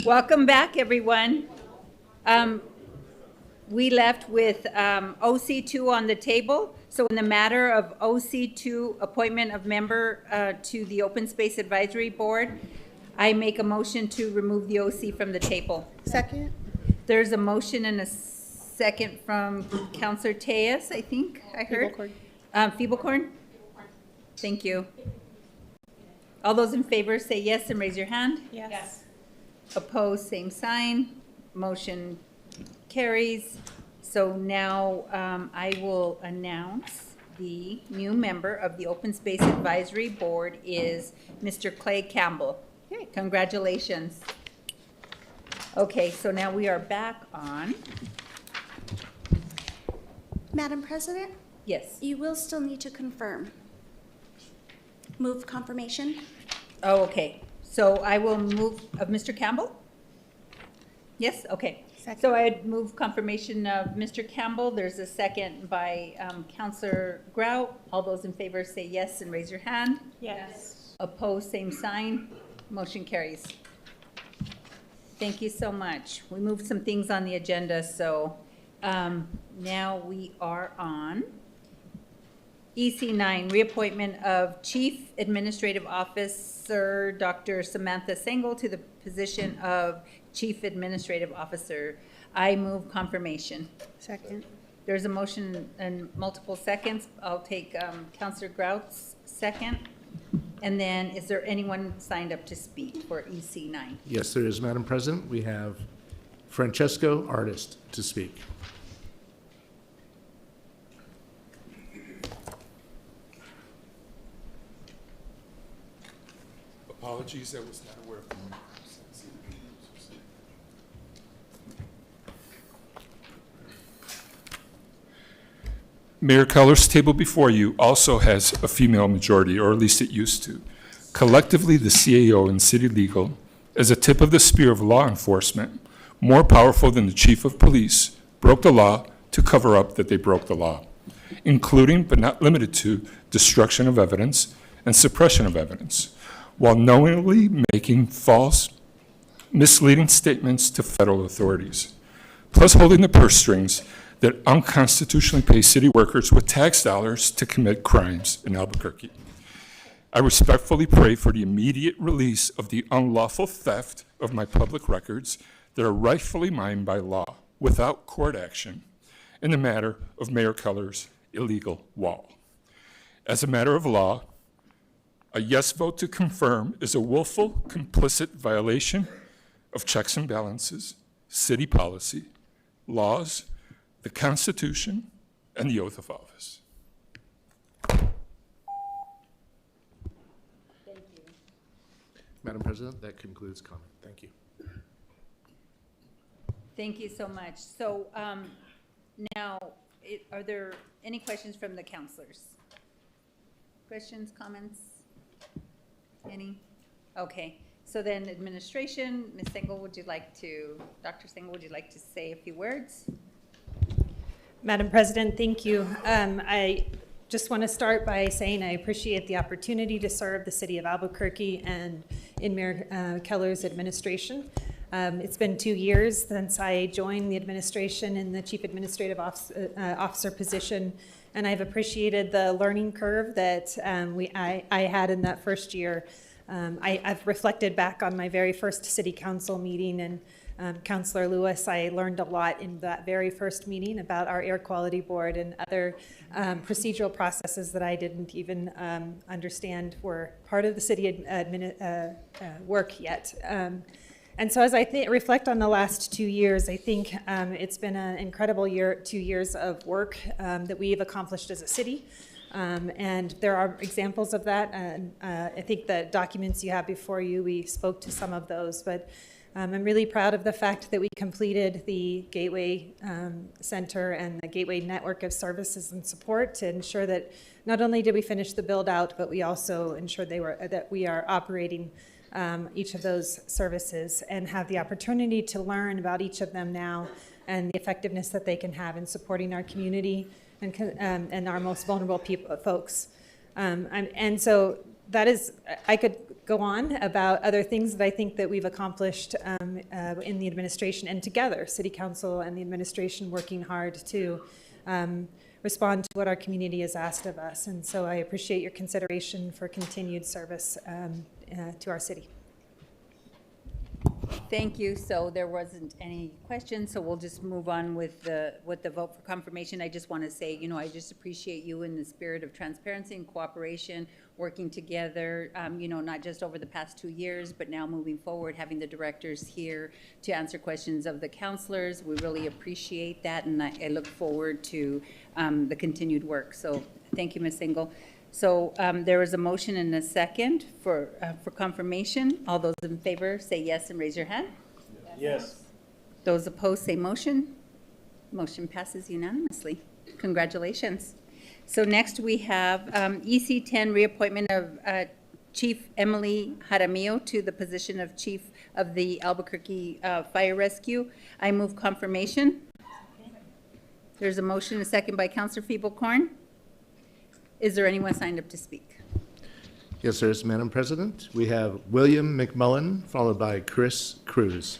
Speaker 15: Welcome back, everyone. We left with OC2 on the table. So in the matter of OC2, appointment of member to the Open Space Advisory Board, I make a motion to remove the OC from the table.
Speaker 13: Second.
Speaker 15: There's a motion and a second from Councillor Tejas, I think I heard. Feeblecorn. Thank you. All those in favor say yes and raise your hand.
Speaker 19: Yes.
Speaker 15: Opposed, same sign. Motion carries. So now I will announce the new member of the Open Space Advisory Board is Mr. Clay Campbell. Okay. Congratulations. Okay, so now we are back on.
Speaker 16: Madam President?
Speaker 15: Yes.
Speaker 16: You will still need to confirm. Move confirmation.
Speaker 15: Oh, okay. So I will move of Mr. Campbell? Yes, okay. So I'd move confirmation of Mr. Campbell. There's a second by Councillor Grout. All those in favor say yes and raise your hand.
Speaker 12: Yes.
Speaker 15: Opposed, same sign. Motion carries. Thank you so much. We moved some things on the agenda, so now we are on EC9, reappointment of Chief Administrative Officer Dr. Samantha Sengel to the position of Chief Administrative Officer. I move confirmation.
Speaker 12: Second.
Speaker 15: There's a motion in multiple seconds. I'll take Councillor Grout's second. And then is there anyone signed up to speak for EC9?
Speaker 11: Yes, there is, Madam President. We have Francesco Artist to speak.
Speaker 13: Apologies, I was not aware of the moment. Mayor Keller's table before you also has a female majority, or at least it used to. Collectively, the CAO and City Legal, as a tip of the spear of law enforcement, more powerful than the chief of police, broke the law to cover up that they broke the law, including but not limited to destruction of evidence and suppression of evidence, while knowingly making false, misleading statements to federal authorities, plus holding the purse strings that unconstitutionally pay city workers with tax dollars to commit crimes in Albuquerque. I respectfully pray for the immediate release of the unlawful theft of my public records that are rightfully mine by law, without court action, in the matter of Mayor Keller's illegal wall. As a matter of law, a yes vote to confirm is a willful, complicit violation of checks and balances, city policy, laws, the Constitution, and the oath of office.
Speaker 11: Thank you. Madam President, that concludes comment. Thank you.
Speaker 15: Thank you so much. So now, are there any questions from the councilors? Questions, comments? Any? Okay. So then administration, Ms. Sengel, Dr. Sengel, would you like to say a few words?
Speaker 17: Madam President, thank you. I just want to start by saying I appreciate the opportunity to serve the city of Albuquerque and in Mayor Keller's administration. It's been 2 years since I joined the administration in the Chief Administrative Officer position, and I've appreciated the learning curve that I had in that first year. I've reflected back on my very first city council meeting, and Councillor Lewis, I learned a lot in that very first meeting about our air quality board and other procedural processes that I didn't even understand were part of the city work yet. And so as I reflect on the last 2 years, I think it's been an incredible 2 years of work that we have accomplished as a city. And there are examples of that. And I think the documents you have before you, we spoke to some of those, but I'm really proud of the fact that we completed the Gateway Center and the Gateway network of services and support to ensure that not only did we finish the build out, but we also ensured that we are operating each of those services and have the opportunity to learn about each of them now and the effectiveness that they can have in supporting our community and our most vulnerable folks. And so that is, I could go on about other things that I think that we've accomplished in the administration and together, City Council and the administration working hard to respond to what our community has asked of us. And so I appreciate your consideration for continued service to our city.
Speaker 15: Thank you. So there wasn't any questions, so we'll just move on with the vote for confirmation. I just want to say, I just appreciate you in the spirit of transparency and cooperation, working together, not just over the past 2 years, but now moving forward, having the directors here to answer questions of the councilors. We really appreciate that, and I look forward to the continued work. So thank you, Ms. Sengel. So there was a motion and a second for confirmation. All those in favor say yes and raise your hand.
Speaker 18: Yes.
Speaker 15: Those opposed say motion. Motion passes unanimously. Congratulations. So next we have EC10, reappointment of Chief Emily Jaramillo to the position of Chief of the Albuquerque Fire Rescue. I move confirmation. There's a motion, a second by Councilor Feeble-Corn. Is there anyone signed up to speak?
Speaker 11: Yes, there is, Madam President. We have William McMullen, followed by Chris Cruz.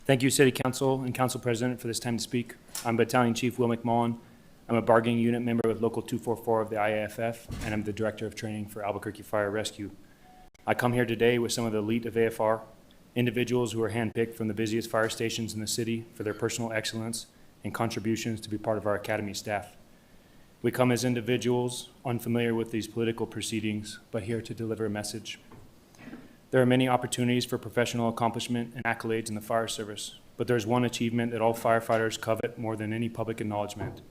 Speaker 4: Thank you, City Council and Council President, for this time to speak. I'm Battalion Chief Will McMullen. I'm a bargaining unit member with Local 244 of the IAFF, and I'm the Director of Training for Albuquerque Fire Rescue. I come here today with some of the elite of AFR, individuals who are handpicked from the busiest fire stations in the city for their personal excellence and contributions to be part of our academy staff. We come as individuals unfamiliar with these political proceedings, but here to deliver a message. There are many opportunities for professional accomplishment and accolades in the fire service, but there's one achievement that all firefighters covet more than any public acknowledgement,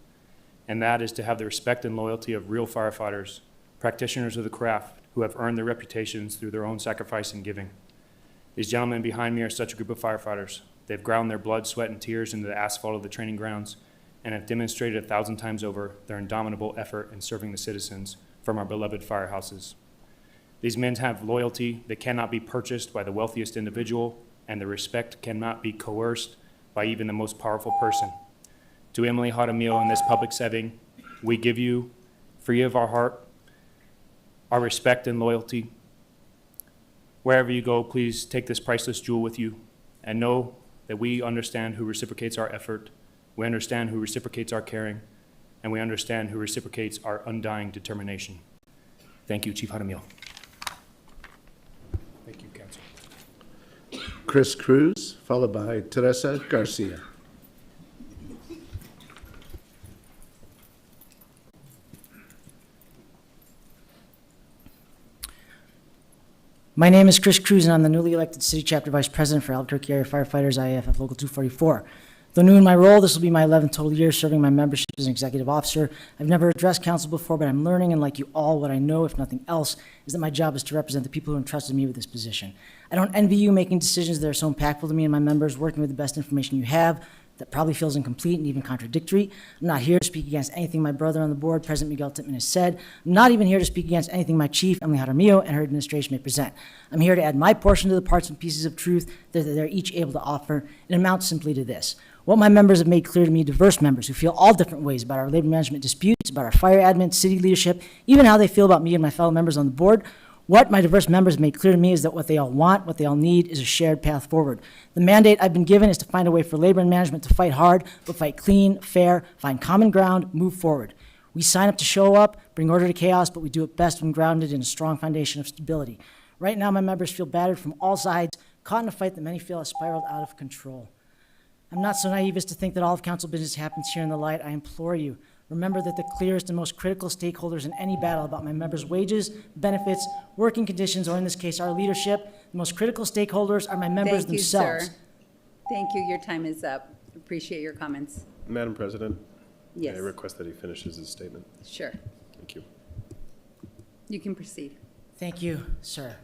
Speaker 4: and that is to have the respect and loyalty of real firefighters, practitioners of the craft who have earned their reputations through their own sacrifice and giving. These gentlemen behind me are such a group of firefighters. They've ground their blood, sweat, and tears into the asphalt of the training grounds and have demonstrated 1,000 times over their indomitable effort in serving the citizens from our beloved firehouses. These men have loyalty that cannot be purchased by the wealthiest individual, and the respect cannot be coerced by even the most powerful person. To Emily Jaramillo in this public setting, we give you, free of our heart, our respect and loyalty. Wherever you go, please take this priceless jewel with you and know that we understand who reciprocates our effort, we understand who reciprocates our caring, and we understand who reciprocates our undying determination. Thank you, Chief Jaramillo. Thank you, Council.
Speaker 11: Chris Cruz, followed by Teresa Garcia.
Speaker 18: My name is Chris Cruz, and I'm the newly elected City Chapter Vice President for Albuquerque Area Firefighters, IAFF Local 244. Though new in my role, this will be my 11th total year serving my membership as an executive officer. I've never addressed council before, but I'm learning, and like you all, what I know, if nothing else, is that my job is to represent the people who entrusted me with this position. I don't envy you making decisions that are so impactful to me and my members, working with the best information you have, that probably feels incomplete and even contradictory. I'm not here to speak against anything my brother on the board, President Miguel Tittman, has said. I'm not even here to speak against anything my chief, Emily Jaramillo, and her administration may present. I'm here to add my portion to the parts and pieces of truth that they're each able to offer. It amounts simply to this. What my members have made clear to me, diverse members who feel all different ways about our labor management disputes, about our fire admin, city leadership, even how they feel about me and my fellow members on the board. What my diverse members have made clear to me is that what they all want, what they all need, is a shared path forward. The mandate I've been given is to find a way for labor and management to fight hard, but fight clean, fair, find common ground, move forward. We sign up to show up, bring order to chaos, but we do it best when grounded in a strong foundation of stability. Right now, my members feel battered from all sides, caught in a fight that many feel has spiraled out of control. I'm not so naive as to think that all of council business happens here in the light. I implore you, remember that the clearest and most critical stakeholders in any battle about my members' wages, benefits, working conditions, or in this case, our leadership, the most critical stakeholders are my members themselves.
Speaker 15: Sir. Thank you. Your time is up. Appreciate your comments.
Speaker 20: Madam President,
Speaker 15: yes.
Speaker 20: I request that he finishes his statement.
Speaker 15: Sure.
Speaker 20: Thank you.
Speaker 15: You can proceed.
Speaker 18: Thank you, sir.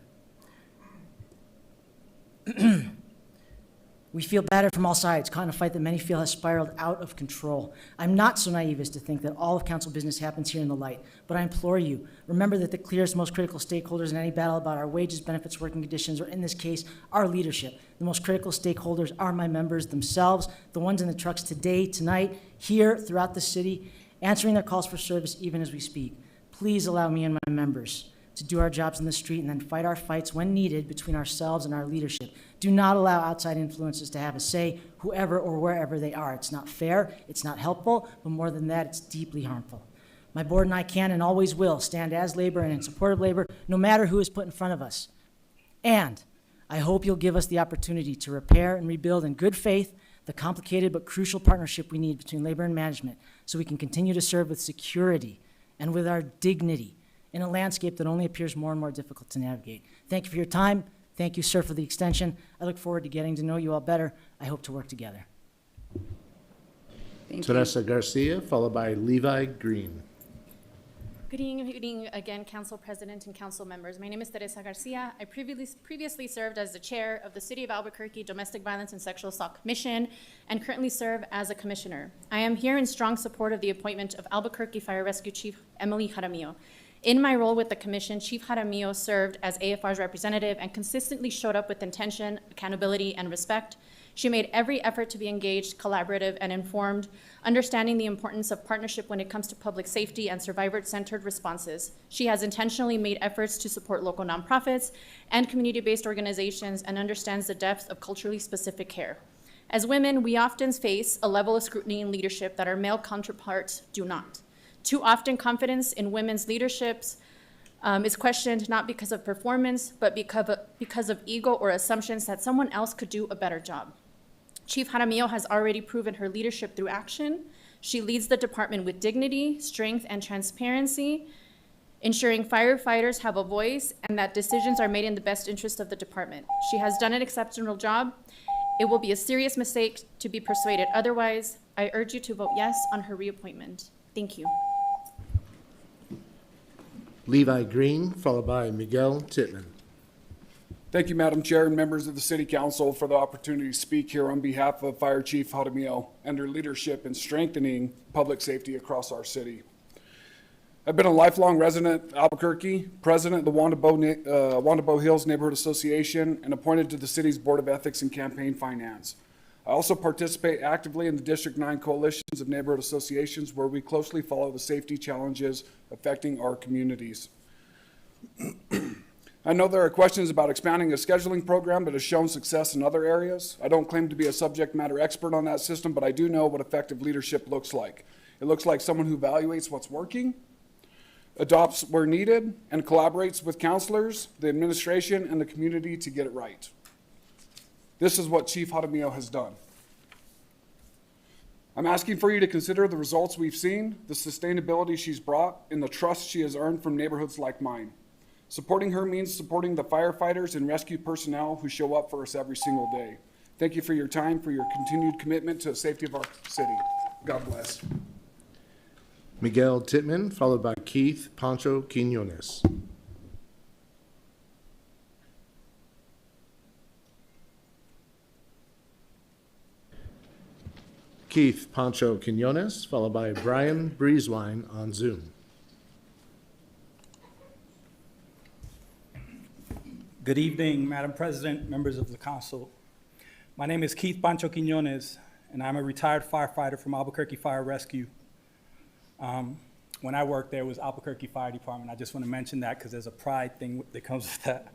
Speaker 18: We feel battered from all sides, caught in a fight that many feel has spiraled out of control. I'm not so naive as to think that all of council business happens here in the light, but I implore you, remember that the clearest, most critical stakeholders in any battle about our wages, benefits, working conditions, or in this case, our leadership, the most critical stakeholders are my members themselves, the ones in the trucks today, tonight, here, throughout the city, answering their calls for service even as we speak. Please allow me and my members to do our jobs in the street and then fight our fights when needed between ourselves and our leadership. Do not allow outside influences to have a say, whoever or wherever they are. It's not fair, it's not helpful, but more than that, it's deeply harmful. My board and I can and always will stand as labor and in support of labor, no matter who is put in front of us. And I hope you'll give us the opportunity to repair and rebuild in good faith the complicated but crucial partnership we need between labor and management so we can continue to serve with security and with our dignity in a landscape that only appears more and more difficult to navigate. Thank you for your time. Thank you, sir, for the extension. I look forward to getting to know you all better. I hope to work together.
Speaker 11: Teresa Garcia, followed by Levi Green.
Speaker 19: Good evening again, Council President and Council members. My name is Teresa Garcia. I previously served as the chair of the City of Albuquerque Domestic Violence and Sexual Assault Commission and currently serve as a commissioner. I am here in strong support of the appointment of Albuquerque Fire Rescue Chief Emily Jaramillo. In my role with the commission, Chief Jaramillo served as AFR's representative and consistently showed up with intention, accountability, and respect. She made every effort to be engaged, collaborative, and informed, understanding the importance of partnership when it comes to public safety and survivor-centered responses. She has intentionally made efforts to support local nonprofits and community-based organizations and understands the depth of culturally specific care. As women, we often face a level of scrutiny in leadership that our male counterparts do not. Too often, confidence in women's leaderships is questioned not because of performance, but because of ego or assumptions that someone else could do a better job. Chief Jaramillo has already proven her leadership through action. She leads the department with dignity, strength, and transparency, ensuring firefighters have a voice and that decisions are made in the best interest of the department. She has done an exceptional job. It will be a serious mistake to be persuaded otherwise. I urge you to vote yes on her reappointment. Thank you.
Speaker 11: Levi Green, followed by Miguel Titman.
Speaker 5: Thank you, Madam Chair and members of the City Council for the opportunity to speak here on behalf of Fire Chief Jaramillo and her leadership in strengthening public safety across our city. I've been a lifelong resident of Albuquerque, president of the Wandabo Hills Neighborhood Association, and appointed to the city's Board of Ethics and Campaign Finance. I also participate actively in the District 9 coalitions of neighborhood associations where we closely follow the safety challenges affecting our communities. I know there are questions about expanding a scheduling program that has shown success in other areas. I don't claim to be a subject matter expert on that system, but I do know what effective leadership looks like. It looks like someone who evaluates what's working, adopts where needed, and collaborates with counselors, the administration, and the community to get it right. This is what Chief Jaramillo has done. I'm asking for you to consider the results we've seen, the sustainability she's brought, and the trust she has earned from neighborhoods like mine. Supporting her means supporting the firefighters and rescue personnel who show up for us every single day. Thank you for your time, for your continued commitment to the safety of our city. God bless.
Speaker 11: Miguel Titman, followed by Keith Pancho Quinones. Keith Pancho Quinones, followed by Brian Breezewine on Zoom.
Speaker 21: Good evening, Madam President, members of the council. My name is Keith Pancho Quinones, and I'm a retired firefighter from Albuquerque Fire Rescue. When I worked there, it was Albuquerque Fire Department. I just want to mention that because there's a pride thing that comes with that.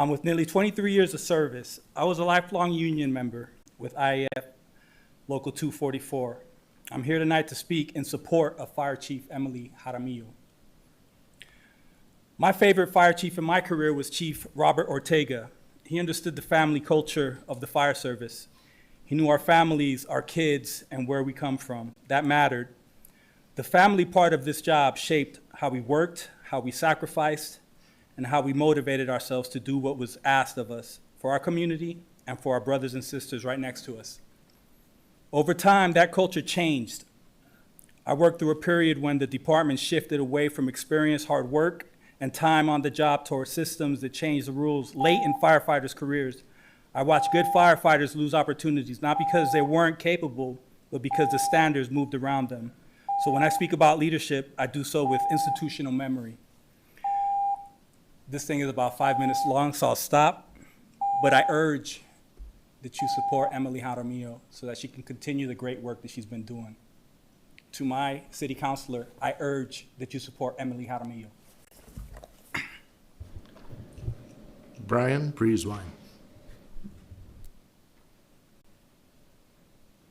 Speaker 21: With nearly 23 years of service, I was a lifelong union member with IAF Local 244. I'm here tonight to speak in support of Fire Chief Emily Jaramillo. My favorite fire chief in my career was Chief Robert Ortega. He understood the family culture of the fire service. He knew our families, our kids, and where we come from. That mattered. The family part of this job shaped how we worked, how we sacrificed, and how we motivated ourselves to do what was asked of us for our community and for our brothers and sisters right next to us. Over time, that culture changed. I worked through a period when the department shifted away from experienced hard work and time on the job toward systems that changed the rules late in firefighters' careers. I watched good firefighters lose opportunities, not because they weren't capable, but because the standards moved around them. So when I speak about leadership, I do so with institutional memory. This thing is about 5 minutes long, so I'll stop. But I urge that you support Emily Jaramillo so that she can continue the great work that she's been doing. To my city councilor, I urge that you support Emily Jaramillo.
Speaker 11: Brian Breezewine.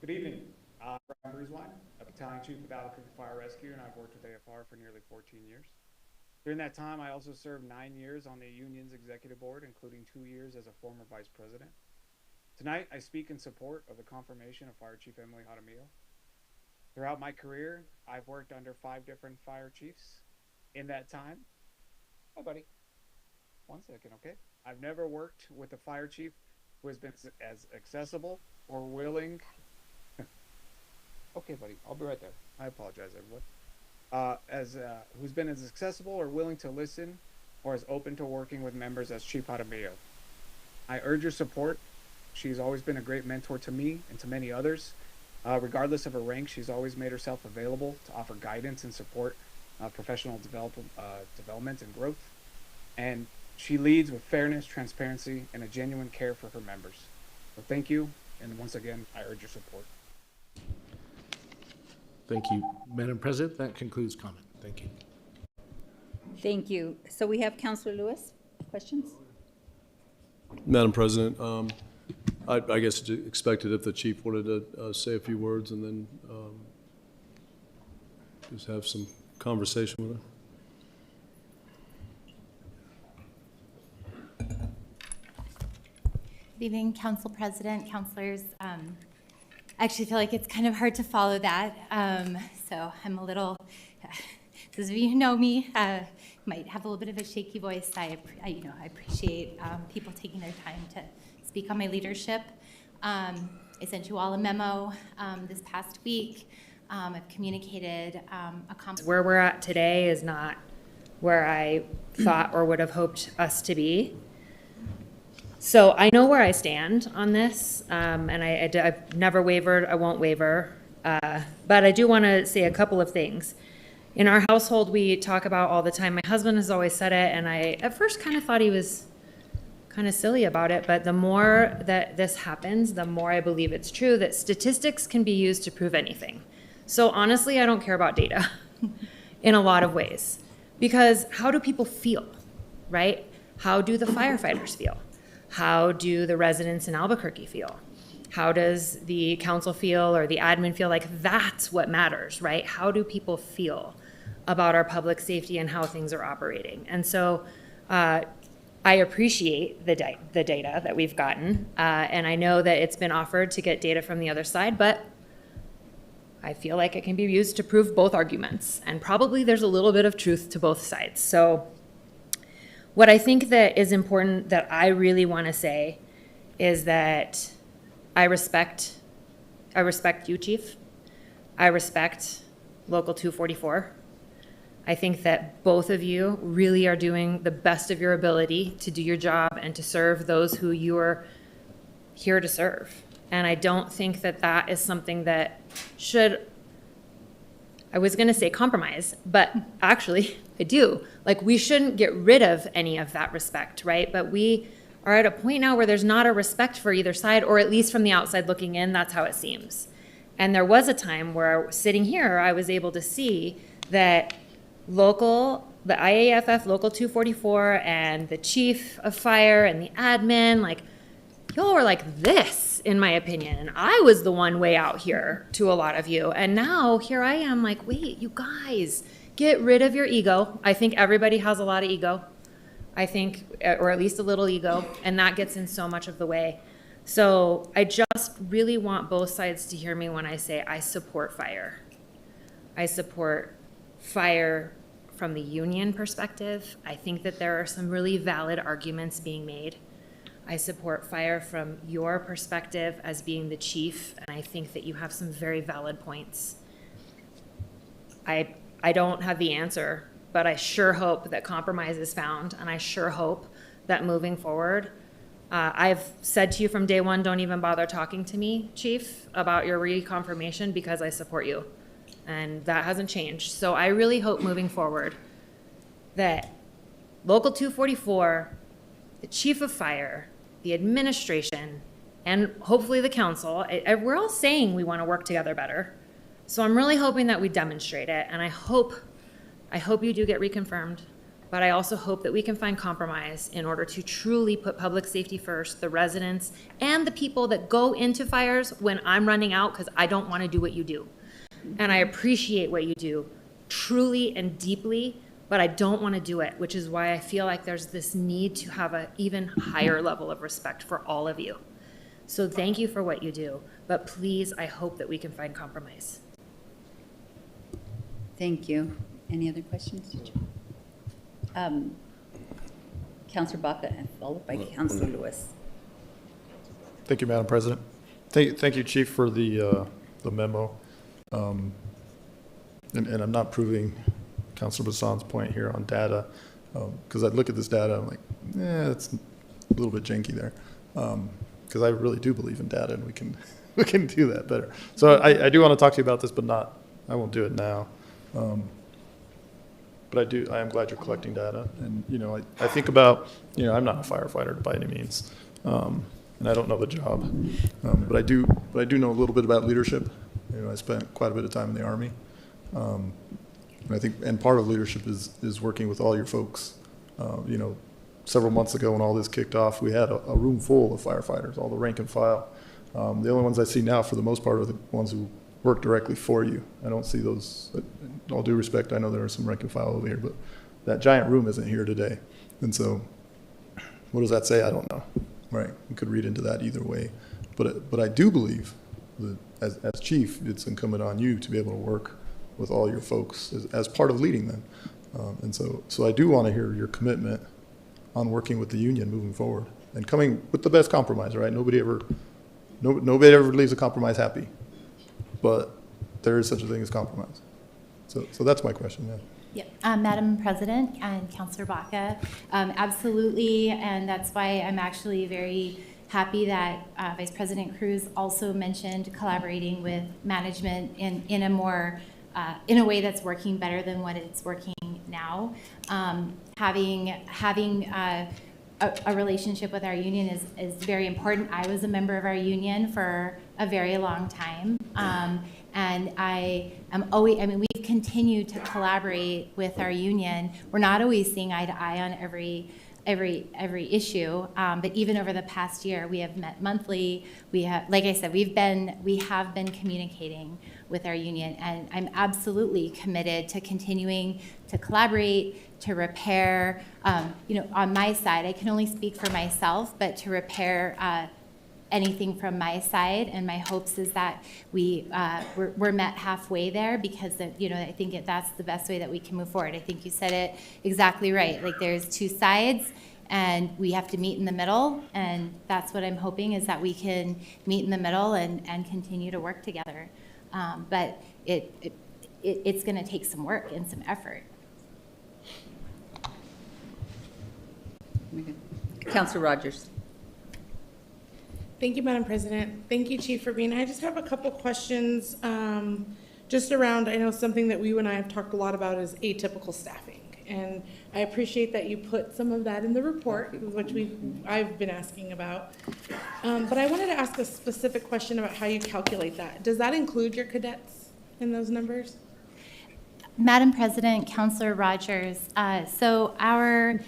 Speaker 22: Good evening. I'm Brian Breezewine, a battalion chief with Albuquerque Fire Rescue, and I've worked with AFR for nearly 14 years. During that time, I also served 9 years on the union's executive board, including 2 years as a former vice president. Tonight, I speak in support of the confirmation of Fire Chief Emily Jaramillo. Throughout my career, I've worked under 5 different fire chiefs. In that time, hi buddy, 1 second, okay? I've never worked with a fire chief who has been as accessible or willing. Okay, buddy, I'll be right there. I apologize, everyone. who's been as accessible or willing to listen or as open to working with members as Chief Jaramillo. I urge your support. She's always been a great mentor to me and to many others. Regardless of her rank, she's always made herself available to offer guidance and support, professional development and growth. And she leads with fairness, transparency, and a genuine care for her members. So thank you, and once again, I urge your support.
Speaker 11: Thank you, Madam President. That concludes comment. Thank you.
Speaker 15: Thank you. So we have Councilor Lewis. Questions?
Speaker 7: Madam President, I guess expected if the chief wanted to say a few words and then just have some conversation with her.
Speaker 8: Good evening, Council President, councilors. I actually feel like it's kind of hard to follow that. So I'm a little, those of you who know me might have a little bit of a shaky voice. I appreciate people taking their time to speak on my leadership. I sent you all a memo this past week. I've communicated
Speaker 9: where we're at today is not where I thought or would have hoped us to be. So I know where I stand on this, and I've never wavered, I won't waver. But I do want to say a couple of things. In our household, we talk about all the time, my husband has always said it, and I at first kind of thought he was kind of silly about it, but the more that this happens, the more I believe it's true that statistics can be used to prove anything. So honestly, I don't care about data in a lot of ways, because how do people feel, right? How do the firefighters feel? How do the residents in Albuquerque feel? How does the council feel or the admin feel? Like, that's what matters, right? How do people feel about our public safety and how things are operating? And so I appreciate the data that we've gotten, and I know that it's been offered to get data from the other side, but I feel like it can be used to prove both arguments, and probably there's a little bit of truth to both sides. So what I think that is important that I really want to say is that I respect you, Chief. I respect Local 244. I think that both of you really are doing the best of your ability to do your job and to serve those who you are here to serve. And I don't think that that is something that should, I was going to say compromise, but actually I do. Like, we shouldn't get rid of any of that respect, right? But we are at a point now where there's not a respect for either side, or at least from the outside looking in, that's how it seems. And there was a time where sitting here, I was able to see that the IAFF Local 244 and the chief of fire and the admin, like, y'all were like this, in my opinion. And I was the one way out here to a lot of you. And now here I am like, wait, you guys, get rid of your ego. I think everybody has a lot of ego. I think, or at least a little ego, and that gets in so much of the way. So I just really want both sides to hear me when I say I support fire. I support fire from the union perspective. I think that there are some really valid arguments being made. I support fire from your perspective as being the chief, and I think that you have some very valid points. I don't have the answer, but I sure hope that compromise is found, and I sure hope that moving forward, I've said to you from day one, don't even bother talking to me, Chief, about your reconfirmation, because I support you, and that hasn't changed. So I really hope moving forward that Local 244, the Chief of Fire, the administration, and hopefully the council, we're all saying we want to work together better. So I'm really hoping that we demonstrate it, and I hope you do get reconfirmed, but I also hope that we can find compromise in order to truly put public safety first, the residents, and the people that go into fires when I'm running out, because I don't want to do what you do. And I appreciate what you do, truly and deeply, but I don't want to do it, which is why I feel like there's this need to have an even higher level of respect for all of you. So thank you for what you do, but please, I hope that we can find compromise.
Speaker 15: Thank you. Any other questions? Councilor Baca, followed by Councilor Lewis.
Speaker 24: Thank you, Madam President. Thank you, Chief, for the memo.
Speaker 11: and I'm not proving Councilor Bassan's point here on data, because I look at this data, I'm like, it's a little bit janky there, because I really do believe in data, and we can do that better. So I do want to talk to you about this, but I won't do it now. But I am glad you're collecting data, and I think about, I'm not a firefighter by any means, and I don't know the job, but I do know a little bit about leadership. I spent quite a bit of time in the Army, and I think, and part of leadership is working with all your folks. Several months ago when all this kicked off, we had a room full of firefighters, all the rank and file. The only ones I see now, for the most part, are the ones who work directly for you. I don't see those. In all due respect, I know there are some rank and file over here, but that giant room isn't here today. And so, what does that say? I don't know. Right? You could read into that either way. But I do believe that as chief, it's incumbent on you to be able to work with all your folks as part of leading them. And so I do want to hear your commitment on working with the union moving forward and coming with the best compromise. Right? Nobody ever leaves a compromise happy, but there is such a thing as compromise. So that's my question. Yeah.
Speaker 8: Yep. Madam President and Councilor Baca, absolutely, and that's why I'm actually very happy that Vice President Cruz also mentioned collaborating with management in a more in a way that's working better than what it's working now. Having a relationship with our union is very important. I was a member of our union for a very long time. And I am always, we've continued to collaborate with our union. We're not always seeing eye to eye on every issue, but even over the past year, we have met monthly. We have, like I said, we have been communicating with our union, and I'm absolutely committed to continuing to collaborate, to repair, on my side, I can only speak for myself, but to repair anything from my side, and my hopes is that we're met halfway there, because I think that's the best way that we can move forward. I think you said it exactly right. Like, there's two sides, and we have to meet in the middle, and that's what I'm hoping, is that we can meet in the middle and continue to work together. But it's going to take some work and some effort.
Speaker 15: Councilor Rogers.
Speaker 1: Thank you, Madam President. Thank you, Chief, for being here. I just have a couple questions just around, I know something that you and I have talked a lot about is atypical staffing. And I appreciate that you put some of that in the report, which I've been asking about. But I wanted to ask a specific question about how you calculate that. Does that include your cadets in those numbers?
Speaker 8: Madam President, Councilor Rogers, so our,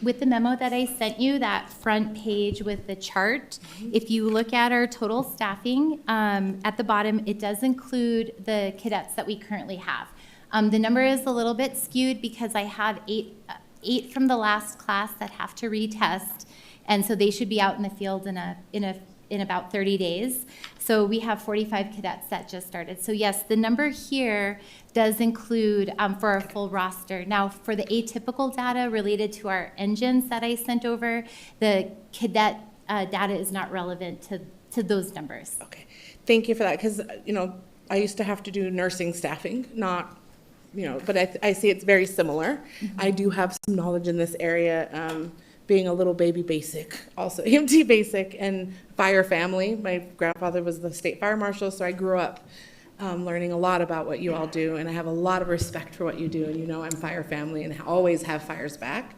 Speaker 8: with the memo that I sent you, that front page with the chart, if you look at our total staffing, at the bottom, it does include the cadets that we currently have. The number is a little bit skewed because I have eight from the last class that have to retest, and so they should be out in the field in about 30 days. So we have 45 cadets that just started. So yes, the number here does include for our full roster. Now, for the atypical data related to our engines that I sent over, the cadet data is not relevant to those numbers.
Speaker 1: Okay, thank you for that, because I used to have to do nursing staffing, not, but I see it's very similar. Mm-hmm. I do have some knowledge in this area, being a little baby basic, also EMT basic, and fire family. My grandfather was the state fire marshal, so I grew up learning a lot about what you all do, and I have a lot of respect for what you do, and I'm fire family and always have fires back.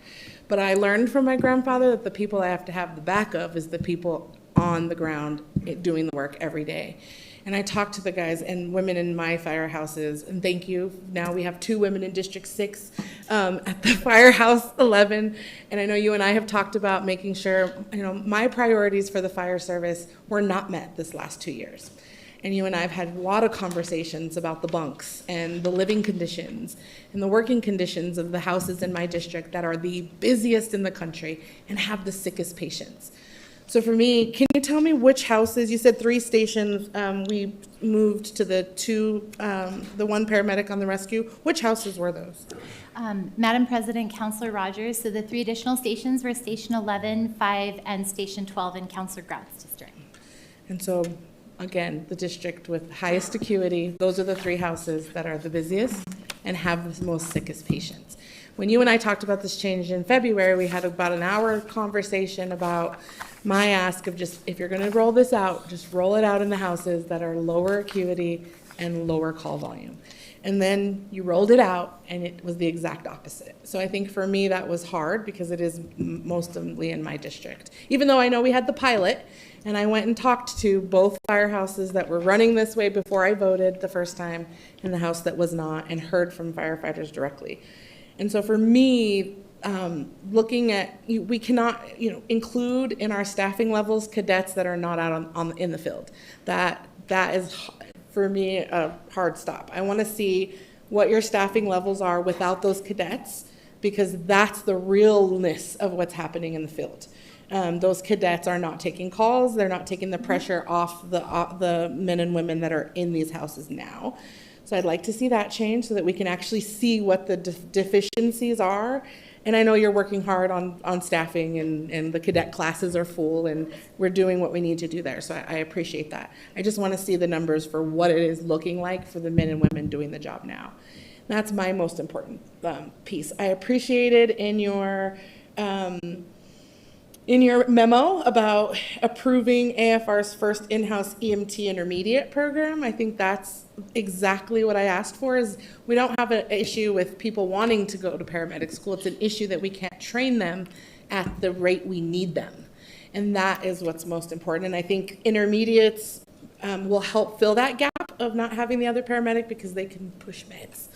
Speaker 1: But I learned from my grandfather that the people I have to have the back of is the people on the ground doing the work every day. And I talked to the guys and women in my firehouses, and thank you. Now we have 2 women in District 6 at the Firehouse 11. And I know you and I have talked about making sure, my priorities for the fire service were not met this last 2 years. And you and I have had a lot of conversations about the bunks and the living conditions and the working conditions of the houses in my district that are the busiest in the country and have the sickest patients. So for me, can you tell me which houses, you said 3 stations, we moved to the 1 paramedic on the rescue. Which houses were those?
Speaker 8: Madam President, Councilor Rogers, so the 3 additional stations were Station 11, 5, and Station 12 in Councilor Grout's district.
Speaker 1: And so again, the district with highest acuity. Those are the 3 houses that are the busiest and have the most sickest patients. When you and I talked about this change in February, we had about an hour conversation about my ask of just, if you're gonna roll this out, just roll it out in the houses that are lower acuity and lower call volume. And then you rolled it out and it was the exact opposite. So I think for me that was hard because it is mostly in my district. Even though I know we had the pilot and I went and talked to both firehouses that were running this way before I voted the first time and the house that was not, and heard from firefighters directly. And so for me, looking at, we cannot, include in our staffing levels cadets that are not out in the field. That is, for me, a hard stop. I want to see what your staffing levels are without those cadets, because that's the realness of what's happening in the field. Those cadets are not taking calls. They're not taking the pressure off the men and women that are in these houses now. So I'd like to see that change so that we can actually see what the deficiencies are. And I know you're working hard on staffing, and the cadet classes are full, and we're doing what we need to do there. So I appreciate that. I just want to see the numbers for what it is looking like for the men and women doing the job now. That's my most important piece. I appreciated in your memo about approving AFR's first in-house EMT intermediate program. I think that's exactly what I asked for. Is we don't have an issue with people wanting to go to paramedic school. It's an issue that we can't train them at the rate we need them. And that is what's most important. And I think intermediates will help fill that gap of not having the other paramedic, because they can push meds,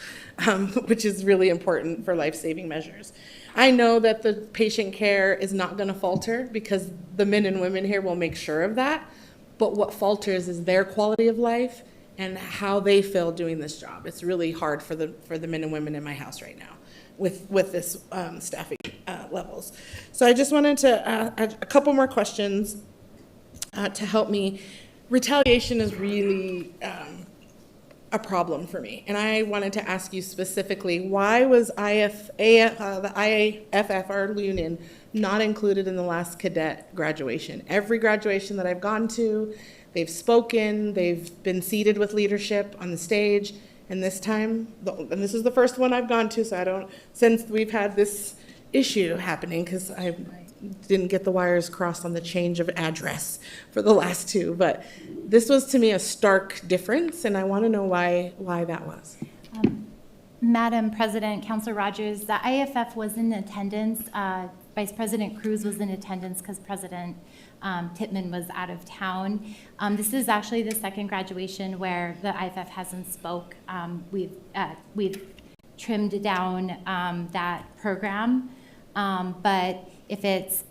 Speaker 1: which is really important for life-saving measures. I know that the patient care is not going to falter, because the men and women here will make sure of that. But what falters is their quality of life and how they feel doing this job. It's really hard for the men and women in my house right now with this staffing levels. So I just wanted to add a couple more questions to help me. Retaliation is really a problem for me. And I wanted to ask you specifically, why was the IAFF, our union, not included in the last cadet graduation? Every graduation that I've gone to, they've spoken, they've been seated with leadership on the stage, and this time, and this is the first one I've gone to, so I don't, since we've had this issue happening, because I didn't get the wires crossed on the change of address for the last 2, but this was to me a stark difference, and I want to know why that was.
Speaker 8: Madam President, Councilor Rogers, the IFF was in attendance. Vice President Cruz was in attendance because President Tittman was out of town. This is actually the second graduation where the IFF hasn't spoke. We've trimmed down that program, but it's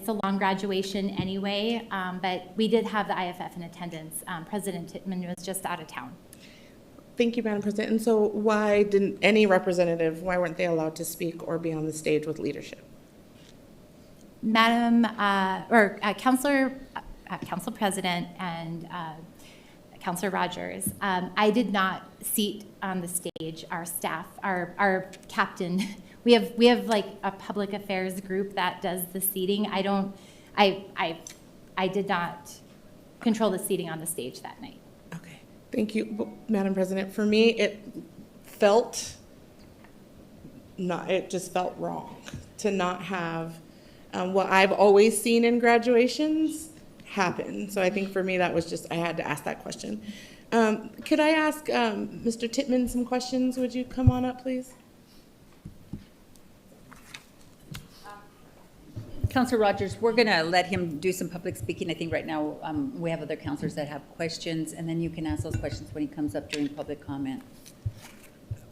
Speaker 8: a long graduation anyway. But we did have the IFF in attendance. President Tittman was just out of town.
Speaker 1: Thank you, Madam President. And so why didn't any representative, why weren't they allowed to speak or be on the stage with leadership?
Speaker 8: Madam, Council President and Councilor Rogers, I did not seat on the stage our staff, our captain. We have like a public affairs group that does the seating. I did not control the seating on the stage that night.
Speaker 1: Okay, thank you, Madam President. For me, it just felt wrong to not have what I've always seen in graduations happen. So I think for me, that was just, I had to ask that question. Could I ask Mr. Tittman some questions? Would you come on up, please?
Speaker 15: Councilor Rogers, we're going to let him do some public speaking. I think right now we have other councilors that have questions, and then you can ask those questions when he comes up during public comment.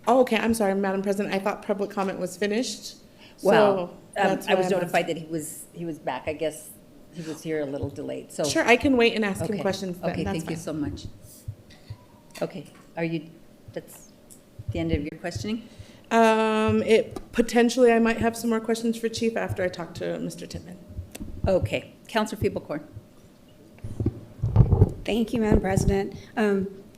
Speaker 1: Oh, okay. I'm sorry, Madam President. I thought public comment was finished.
Speaker 15: Well,
Speaker 1: So
Speaker 15: I was notified that he was back. I guess he was here a little delayed. So
Speaker 1: sure, I can wait and ask him questions then.
Speaker 15: Okay,
Speaker 1: That's
Speaker 15: thank you
Speaker 1: fine.
Speaker 15: so much. Okay, that's the end of your questioning?
Speaker 1: Potentially, I might have some more questions for Chief after I talk to Mr. Tittman.
Speaker 15: Okay, Councilor Feeblecorn.
Speaker 2: Thank you, Madam President.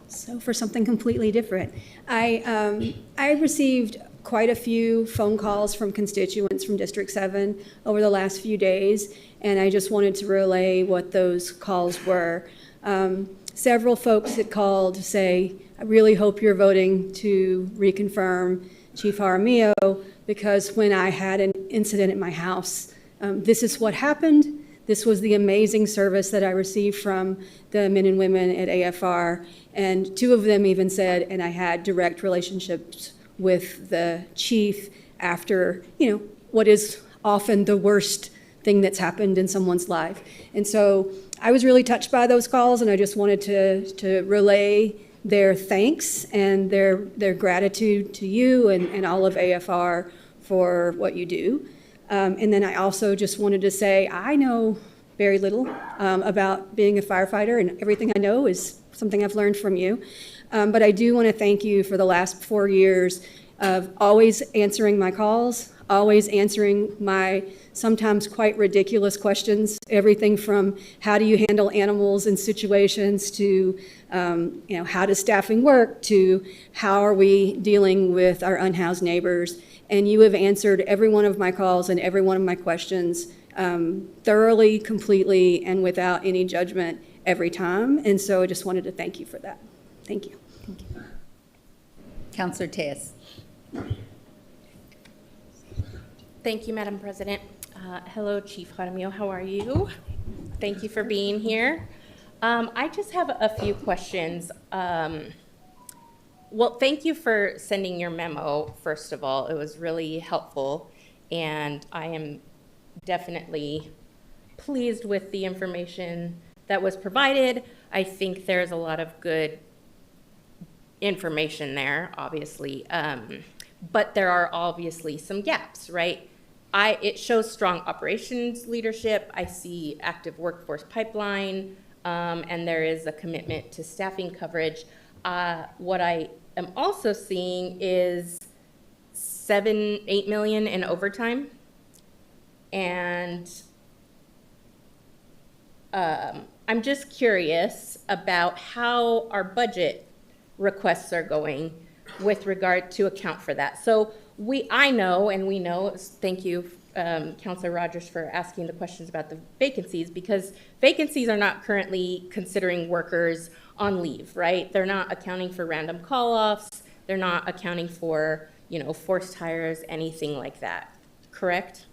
Speaker 2: So for something completely different, I received
Speaker 12: quite a few phone calls from constituents from District 7 over the last few days, and I just wanted to relay what those calls were. Several folks had called to say, I really hope you're voting to reconfirm Chief Jaramillo, because when I had an incident at my house, this is what happened. This was the amazing service that I received from the men and women at AFR. And two of them even said, and I had direct relationships with the chief after, what is often the worst thing that's happened in someone's life. And so I was really touched by those calls, and I just wanted to relay their thanks and their gratitude to you and all of AFR for what you do. And then I also just wanted to say, I know very little about being a firefighter, and everything I know is something I've learned from you. But I do want to thank you for the last 4 years of always answering my calls, always answering my sometimes quite ridiculous questions, everything from how do you handle animals in situations to how does staffing work to how are we dealing with our unhoused neighbors. And you have answered every one of my calls and every one of my questions thoroughly, completely, and without any judgment every time. And so I just wanted to thank you for that. Thank you.
Speaker 15: Thank you. Councillor Tejas.
Speaker 19: Thank you, Madam President. Hello, Chief Jaramillo. How are you? Thank you for being here. I just have a few questions. Well, thank you for sending your memo, first of all. It was really helpful, and I am definitely pleased with the information that was provided. I think there's a lot of good information there, obviously, but there are obviously some gaps, right? It shows strong operations leadership. I see active workforce pipeline, and there is a commitment to staffing coverage. What I am also seeing is 8 million in overtime. And I'm just curious about how our budget requests are going with regard to account for that. So I know, and we know, thank you, Councilor Rogers, for asking the questions about the vacancies, because vacancies are not currently considering workers on leave, right? They're not accounting for random call-offs. They're not accounting for, forced hires, anything like that, correct?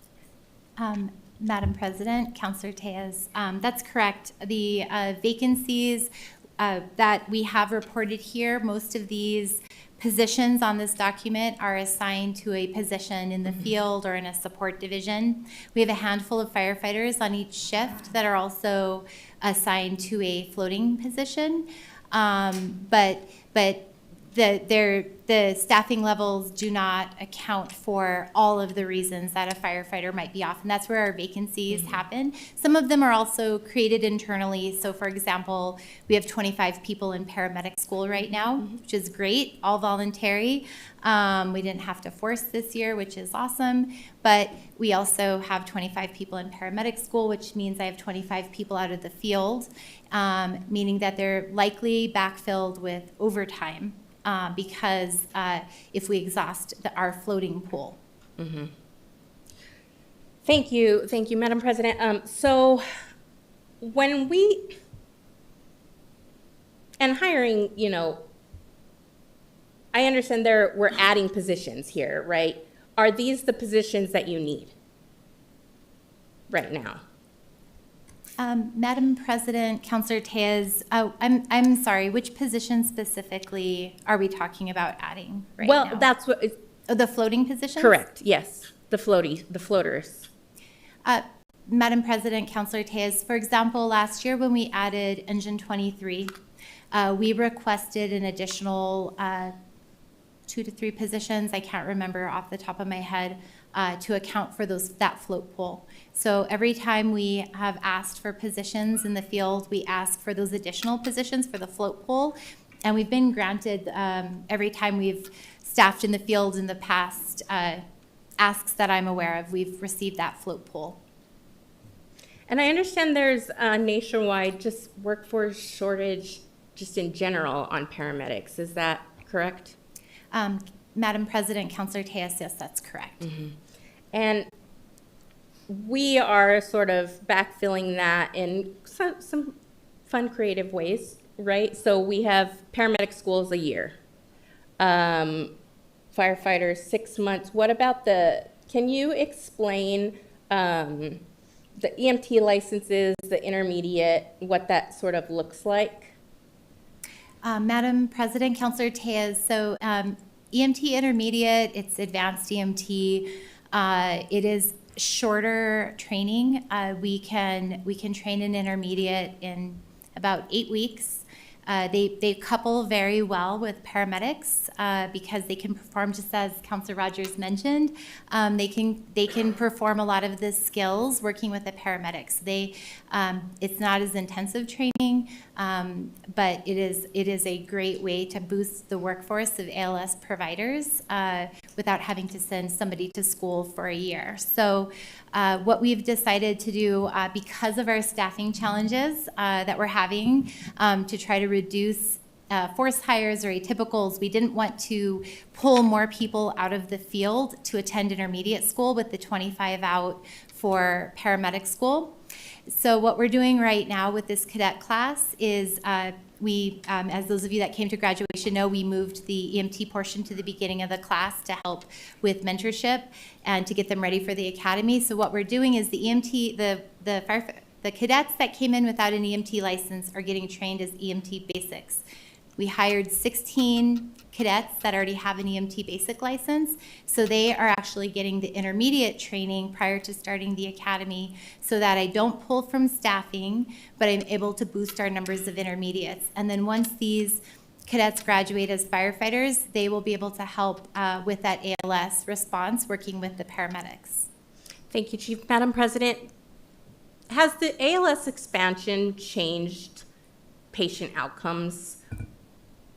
Speaker 8: Madam President, Councilor Tejas, that's correct. The vacancies that we have reported here, most of these positions on this document are assigned to a position in the field or in a support division. We have a handful of firefighters on each shift that are also assigned to a floating position, but the staffing levels do not account for all of the reasons that a firefighter might be off, and that's where our vacancies happen. Some of them are also created internally. So for example, we have 25 people in paramedic school right now, which is great, all voluntary. We didn't have to force this year, which is awesome, but we also have 25 people in paramedic school, which means I have 25 people out of the field, meaning that they're likely backfilled with overtime. Because if we exhaust our floating pool.
Speaker 19: Mm-hmm. Thank you, Madam President. So when and hiring, I understand we're adding positions here, right? Are these the positions that you need right now?
Speaker 8: Madam President, Councilor Tejas, I'm sorry, which position specifically are we talking about adding right now?
Speaker 19: Well, that's what
Speaker 8: the floating positions?
Speaker 19: Correct, yes, the floaters.
Speaker 8: Madam President, Councilor Tejas, for example, last year when we added Engine 23, we requested an additional 2 to 3 positions, I can't remember off the top of my head, to account for that float pool. So every time we have asked for positions in the field, we ask for those additional positions for the float pool. And we've been granted, every time we've staffed in the field in the past, asks that I'm aware of, we've received that float pool.
Speaker 19: And I understand there's a nationwide just workforce shortage just in general on paramedics. Is that correct?
Speaker 8: Madam President, Councilor Tejas, yes, that's correct.
Speaker 2: And we are sort of backfilling that in some fun, creative ways, right? So we have paramedic schools a year, firefighters 6 months. What about can you explain the EMT licenses, the intermediate, what that sort of looks like?
Speaker 8: Madam President, Councilor Tejas, so EMT intermediate, it's advanced EMT. It is shorter training. We can train an intermediate in about 8 weeks. They couple very well with paramedics because they can perform, just as Councilor Rogers mentioned, they can perform a lot of the skills working with the paramedics. It's not as intensive training, but it is a great way to boost the workforce of ALS providers without having to send somebody to school for a year. So what we've decided to do because of our staffing challenges that we're having to try to reduce forced hires or atypicals, we didn't want to pull more people out of the field to attend intermediate school with the 25 out for paramedic school. So what we're doing right now with this cadet class is we, as those of you that came to graduation know, we moved the EMT portion to the beginning of the class to help with mentorship and to get them ready for the academy. So what we're doing is the EMT, the cadets that came in without an EMT license are getting trained as EMT basics. We hired 16 cadets that already have an EMT basic license, so they are actually getting the intermediate training prior to starting the academy so that I don't pull from staffing, but I'm able to boost our numbers of intermediates. And then once these cadets graduate as firefighters, they will be able to help with that ALS response working with the paramedics.
Speaker 2: Thank you, Chief. Madam President, has the ALS expansion changed patient outcomes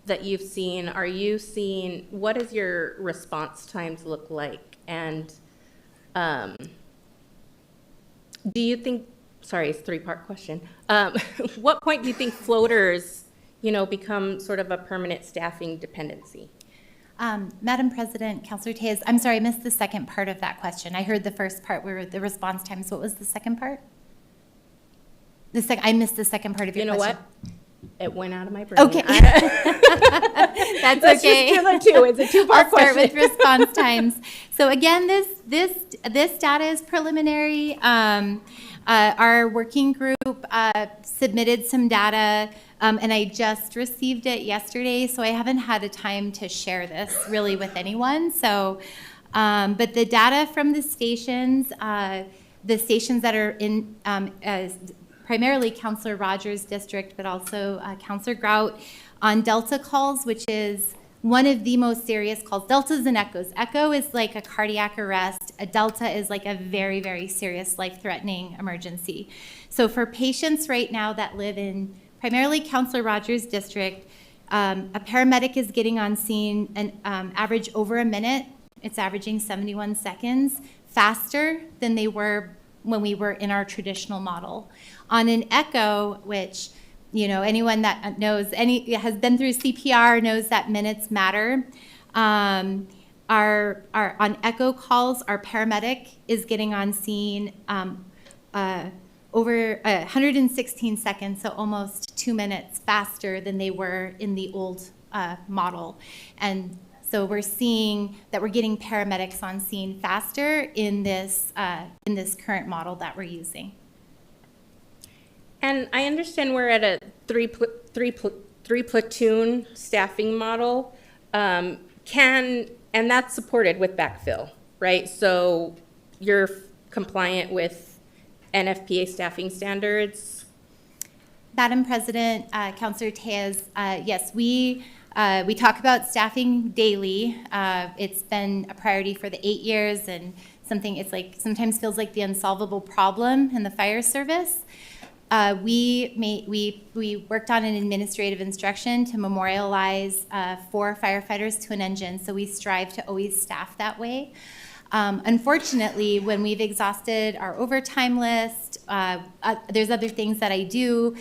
Speaker 2: that you've seen? Are you seeing, what does your response times look like? And do you think, sorry, it's a three-part question. What point do you think floaters, become sort of a permanent staffing dependency?
Speaker 8: Madam President, Councilor Tejas, I'm sorry, I missed the second part of that question. I heard the first part where the response times. What was the second part? I missed the second part of your question.
Speaker 2: You know what? It went out of my brain.
Speaker 8: Okay. That's okay.
Speaker 2: Let's just do the two. It's a two-part question.
Speaker 8: I'll start with response times. So again, this data is preliminary. Our working group submitted some data, and I just received it yesterday, so I haven't had a time to share this really with anyone. So, but the data from the stations that are in primarily Councilor Rogers' district, but also Councilor Grout on Delta calls, which is one of the most serious calls. Deltas and Echoes. Echo is like a cardiac arrest. A Delta is like a very, very serious life-threatening emergency. So for patients right now that live in primarily Councilor Rogers' district, a paramedic is getting on scene an average over a minute. It's averaging 71 seconds faster than they were when we were in our traditional model. On an echo, which, anyone that knows, has been through CPR knows that minutes matter. On echo calls, our paramedic is getting on scene over 116 seconds, so almost 2 minutes faster than they were in the old model. And so we're seeing that we're getting paramedics on scene faster in this current model that we're using.
Speaker 2: And I understand we're at a three platoon staffing model. And that's supported with backfill, right? So you're compliant with NFPA staffing standards?
Speaker 8: Madam President, Councilor Tejas, yes, we talk about staffing daily. It's been a priority for the 8 years, and sometimes feels like the unsolvable problem in the fire service. We worked on an administrative instruction to memorialize 4 firefighters to an engine, so we strive to always staff that way. Unfortunately, when we've exhausted our overtime list, there's other things that I do.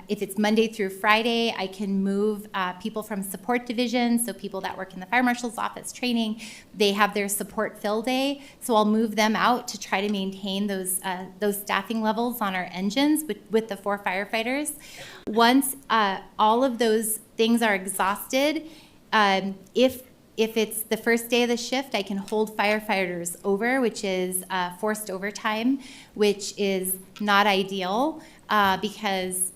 Speaker 8: If it's Monday through Friday, I can move people from support divisions, so people that work in the fire marshal's office training, they have their support fill day. So I'll move them out to try to maintain those staffing levels on our engines with the 4 firefighters. Once all of those things are exhausted, if it's the first day of the shift, I can hold firefighters over, which is forced overtime, which is not ideal because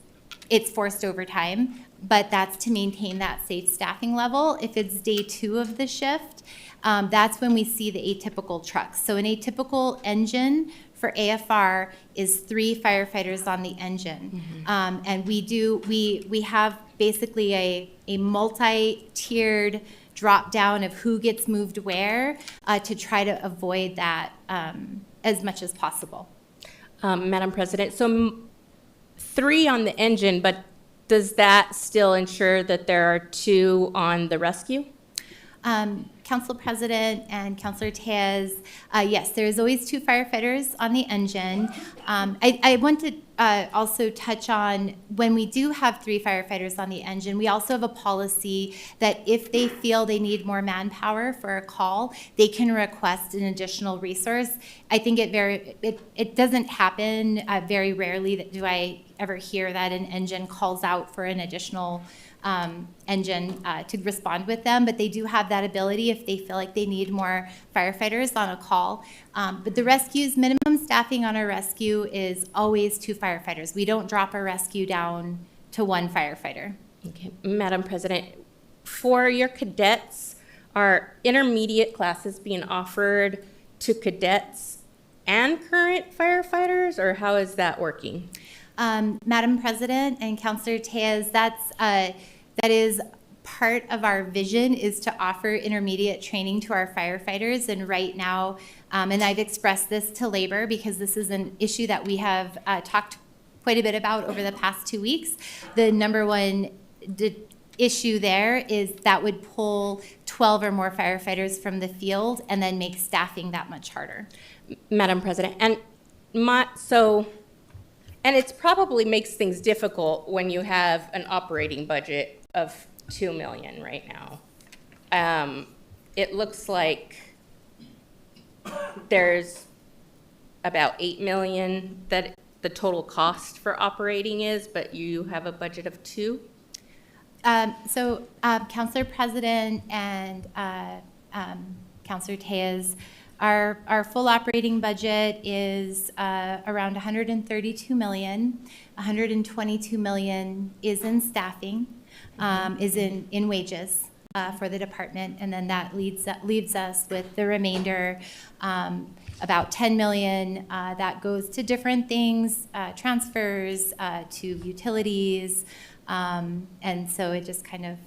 Speaker 8: it's forced overtime, but that's to maintain that safe staffing level. If it's day 2 of the shift, that's when we see the atypical trucks. So an atypical engine for AFR is 3 firefighters on the engine. And we have basically a multi-tiered drop down of who gets moved where to try to avoid that as much as possible.
Speaker 2: Madam President, so 3 on the engine, but does that still ensure that there are 2 on the rescue?
Speaker 8: Council President and Councilor Tejas, yes, there's always 2 firefighters on the engine. I want to also touch on when we do have 3 firefighters on the engine, we also have a policy that if they feel they need more manpower for a call, they can request an additional resource. I think it doesn't happen very rarely that do I ever hear that an engine calls out for an additional engine to respond with them, but they do have that ability if they feel like they need more firefighters on a call. But the rescue's minimum staffing on a rescue is always 2 firefighters. We don't drop a rescue down to 1 firefighter.
Speaker 2: Okay, Madam President, for your cadets, are intermediate classes being offered to cadets and current firefighters, or how is that working?
Speaker 8: Madam President and Councilor Tejas, that is part of our vision, is to offer intermediate training to our firefighters. And right now, and I've expressed this to labor because this is an issue that we have talked quite a bit about over the past 2 weeks. The number one issue there is that would pull 12 or more firefighters from the field and then make staffing that much harder.
Speaker 2: Madam President, and it probably makes things difficult when you have an operating budget of $2 million right now. It looks like there's about $8 million that the total cost for operating is, but you have a budget of $2 million?
Speaker 8: Councilor President and Councilor Tejas, our full operating budget is around $132 million. $122 million is in staffing, is in wages for the department, and then that leaves us with the remainder, about $10 million that goes to different things, transfers to utilities, and so it just kind of,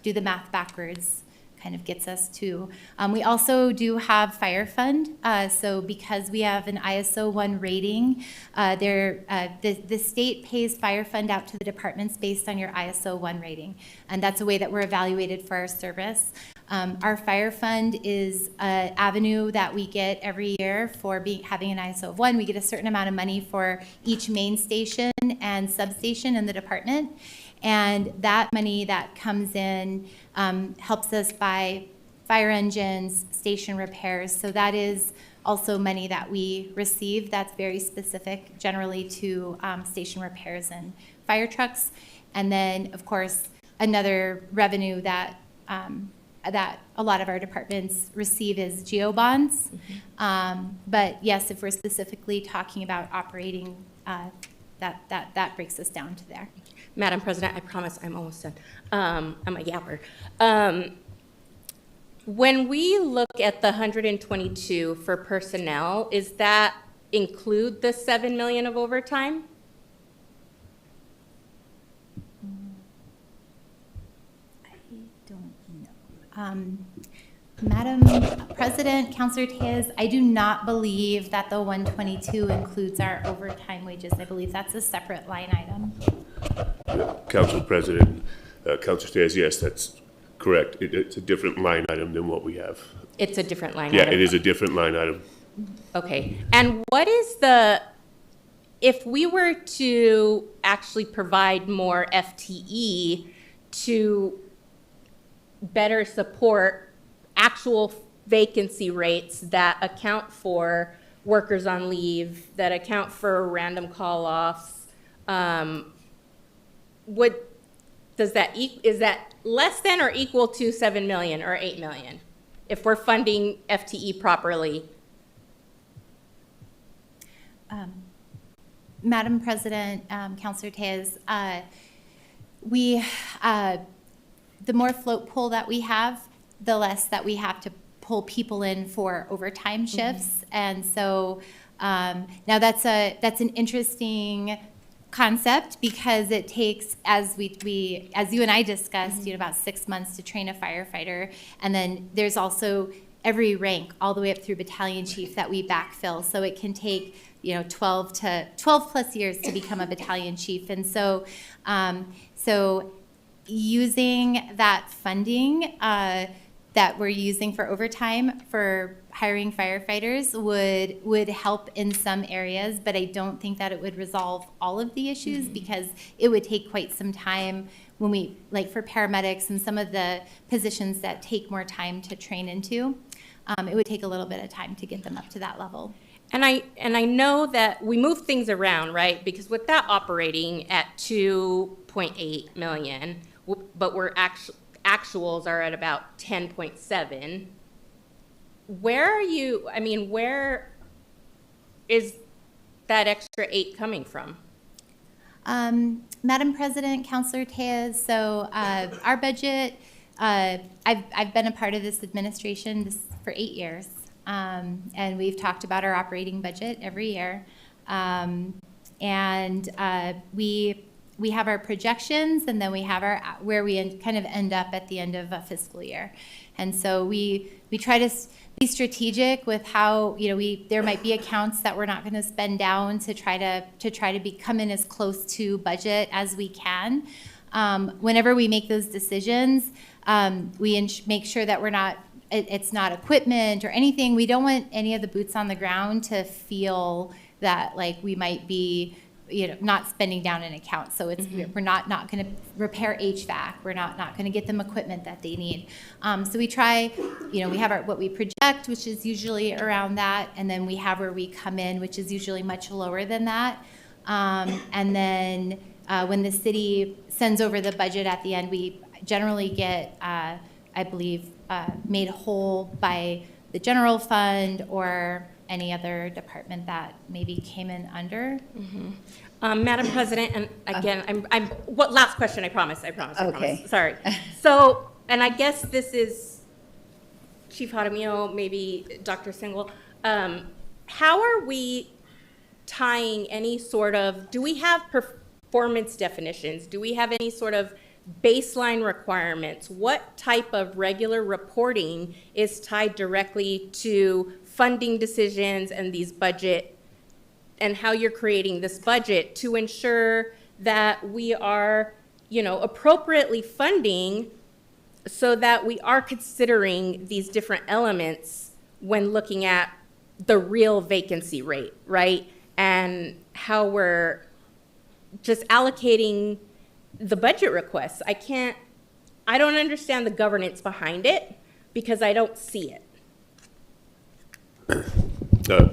Speaker 8: do the math backwards, kind of gets us to. We also do have fire fund. So because we have an ISO 1 rating, the state pays fire fund out to the departments based on your ISO 1 rating. And that's a way that we're evaluated for our service. Our fire fund is an avenue that we get every year for having an ISO of 1. We get a certain amount of money for each main station and substation in the department. And that money that comes in helps us buy fire engines, station repairs. So that is also money that we receive that's very specific generally to station repairs and fire trucks. And then, of course, another revenue that a lot of our departments receive is GEO bonds. But yes, if we're specifically talking about operating, that breaks us down to there.
Speaker 2: Madam President, I promise I'm almost done. I'm a yapper. When we look at the 122 for personnel, is that include the $7 million of overtime?
Speaker 8: I don't know. Madam President, Councilor Tejas, I do not believe that the 122 includes our overtime wages. I believe that's a separate line item.
Speaker 3: Council President, Councilor Tejas, yes, that's correct. It's a different line item than what we have
Speaker 2: It's a different line
Speaker 3: Yeah,
Speaker 2: item.
Speaker 3: it is a different line item.
Speaker 2: Okay, and what is if we were to actually provide more FTE to better support actual vacancy rates that account for workers on leave, that account for random call-offs, is that less than or equal to 7 million or 8 million? If we're funding FTE properly?
Speaker 8: Madam President, Councilor Tejas, the more float pool that we have, the less that we have to pull people in for overtime shifts. And so now that's an interesting concept because it takes, as you and I discussed, about 6 months to train a firefighter. And then there's also every rank all the way up through battalion chief that we backfill. So it can take 12 plus years to become a battalion chief. And so using that funding that we're using for overtime for hiring firefighters would help in some areas, but I don't think that it would resolve all of the issues because it would take quite some time when we, like for paramedics and some of the positions that take more time to train into, it would take a little bit of time to get them up to that level.
Speaker 2: And I know that we move things around, right? Because with that operating at 2.8 million, but we're actuals are at about 10.7. Where is that extra 8 coming from?
Speaker 8: Madam President, Councilor Tejas, so our budget, I've been a part of this administration for 8 years. And we've talked about our operating budget every year. We have our projections, and then we have where we kind of end up at the end of a fiscal year. And so we try to be strategic with how, there might be accounts that we're not going to spend down to try to come in as close to budget as we can. Whenever we make those decisions, we make sure that it's not equipment or anything. We don't want any of the boots on the ground to feel that like we might be, not spending down an account. So it's we're not going to repair HVAC. We're not going to get them equipment that they need. So we try, we have what we project, which is usually around that, and then we have where we come in, which is usually much lower than that. And then when the city sends over the budget at the end, we generally get, I believe, made whole by the general fund or any other department that maybe came in under.
Speaker 2: Madam President, and again, last question, I promise.
Speaker 15: Okay.
Speaker 2: Sorry. So, and I guess this is Chief Jaramillo, maybe Dr. Singal. How are we tying any sort of, do we have performance definitions? Do we have any sort of baseline requirements? What type of regular reporting is tied directly to funding decisions and these budget and how you're creating this budget to ensure that we are, appropriately funding so that we are considering these different elements when looking at the real vacancy rate, right? And how we're just allocating the budget requests. I don't understand the governance behind it because I don't see it.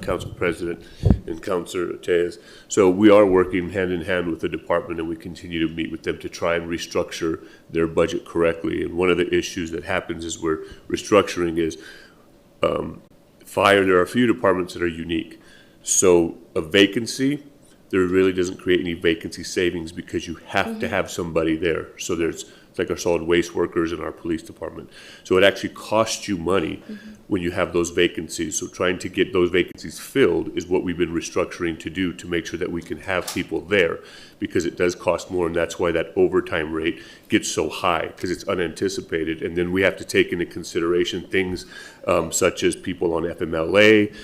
Speaker 3: Council President and Councilor Tejas. So we are working hand in hand with the department, and we continue to meet with them to try and restructure their budget correctly. And one of the issues that happens is we're restructuring is fire. There are a few departments that are unique. So a vacancy, there really doesn't create any vacancy savings because you have to have somebody there. So it's like our solid waste workers in our police department. So it actually costs you money when you have those vacancies. So trying to get those vacancies filled is what we've been restructuring to do to make sure that we can have people there, because it does cost more, and that's why that overtime rate gets so high, because it's unanticipated. And then we have to take into consideration things such as people on FMLA,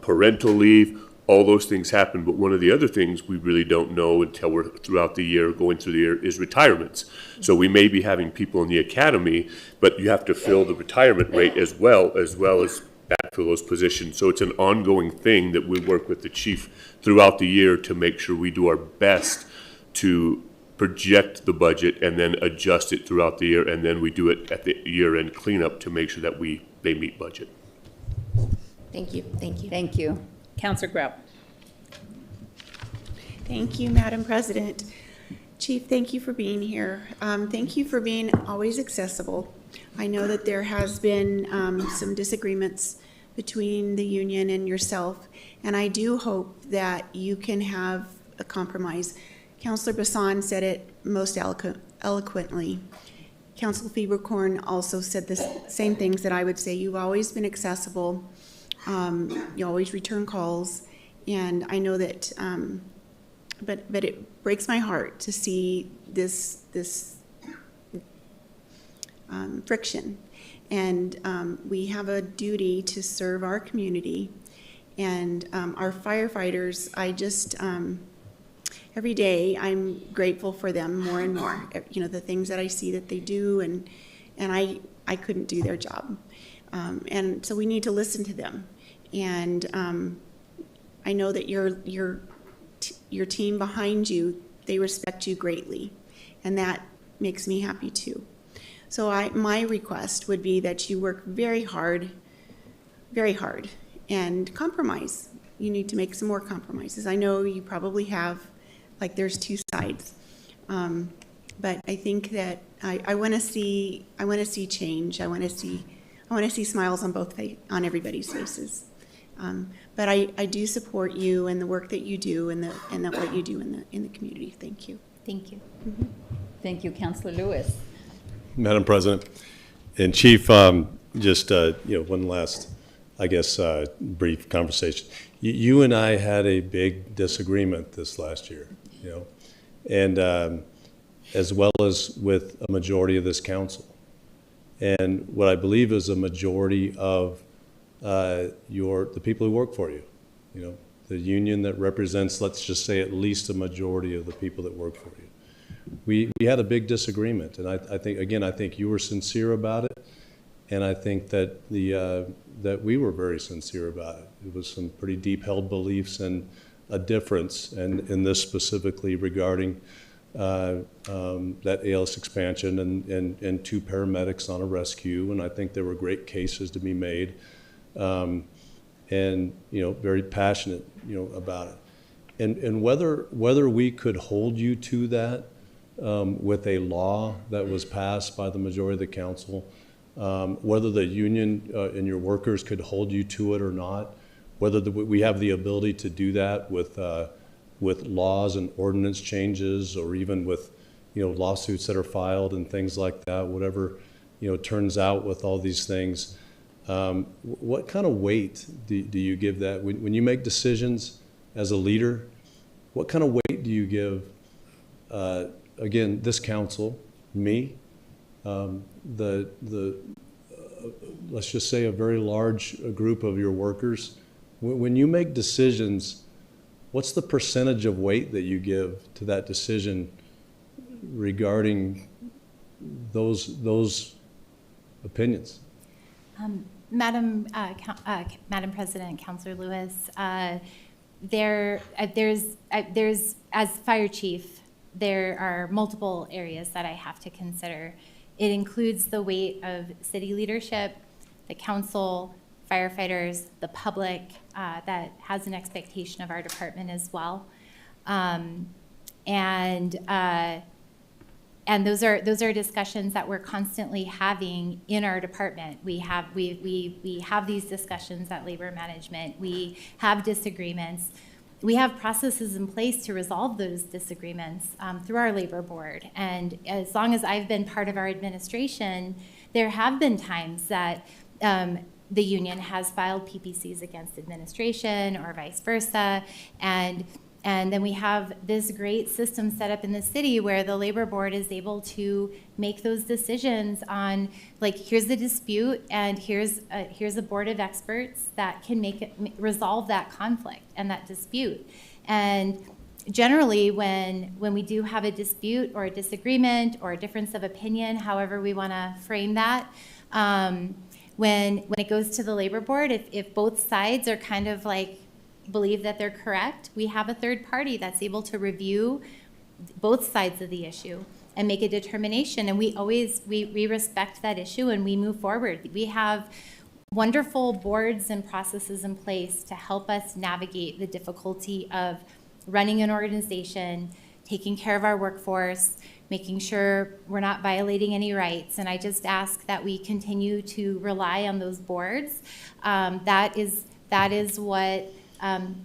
Speaker 3: parental leave, all those things happen, but one of the other things we really don't know until we're throughout the year, going through the year, is retirements. So we may be having people in the academy, but you have to fill the retirement rate as well as backfill those positions. So it's an ongoing thing that we work with the chief throughout the year to make sure we do our best to project the budget and then adjust it throughout the year, and then we do it at the year-end cleanup to make sure that they meet budget.
Speaker 2: Thank you, thank you.
Speaker 15: Thank you. Counselor Grau.
Speaker 16: Thank you, Madam President. Chief, thank you for being here. Thank you for being always accessible. I know that there has been some disagreements between the union and yourself, and I do hope that you can have a compromise. Councilor Bassan said it most eloquently. Councilor Fieberkorn also said the same things that I would say. You've always been accessible. You always return calls, and I know that, but it breaks my heart to see this friction. And we have a duty to serve our community, and our firefighters, I just, every day I'm grateful for them more and more. You know, the things that I see that they do, and I couldn't do their job. And so we need to listen to them. And I know that your team behind you, they respect you greatly, and that makes me happy too. So my request would be that you work very hard, and compromise. You need to make some more compromises. I know you probably have, like, there's two sides, but I think that I want to see change. I want to see smiles on everybody's faces. But I do support you and the work that you do and what you do in the community. Thank you.
Speaker 8: Thank you.
Speaker 15: Mm-hmm. Thank you, Councilor Lewis.
Speaker 7: Madam President and Chief, just one last, I guess, brief conversation. You and I had a big disagreement this last year, and as well as with a majority of this council. And what I believe is a majority of the people who work for you, the union that represents, let's just say, at least a majority of the people that work for you. We had a big disagreement, and I think you were sincere about it, and I think that that we were very sincere about it. It was some pretty deep-held beliefs and a difference, and in this specifically regarding that ALS expansion and 2 paramedics on a rescue, and I think there were great cases to be made, and very passionate about it, and whether we could hold you to that with a law that was passed by the majority of the council, whether the union and your workers could hold you to it or not, whether we have the ability to do that with laws and ordinance changes, or even with lawsuits that are filed and things like that, whatever turns out with all these things. What kind of weight do you give that when you make decisions as a leader? What kind of weight do you give again, this council, me, let's just say a very large group of your workers? When you make decisions, what's the percentage of weight that you give to that decision regarding those opinions?
Speaker 8: Madam President, Councilor Lewis, there's as fire chief, there are multiple areas that I have to consider. It includes the weight of city leadership, the council, firefighters, the public that has an expectation of our department as well, and those are discussions that we're constantly having in our department. We have these discussions at labor management. We have disagreements. We have processes in place to resolve those disagreements through our labor board. And as long as I've been part of our administration, there have been times that the union has filed PPCs against administration or vice versa. And And then we have this great system set up in the city where the labor board is able to make those decisions on, like, here's the dispute and here's a board of experts that can resolve that conflict and that dispute. And generally, when we do have a dispute or a disagreement or a difference of opinion, however we want to frame that, when it goes to the labor board, if both sides are kind of like believe that they're correct, we have a third party that's able to review both sides of the issue and make a determination. And we respect that issue and we move forward. We have wonderful boards and processes in place to help us navigate the difficulty of running an organization, taking care of our workforce, making sure we're not violating any rights. And I just ask that we continue to rely on those boards. That is what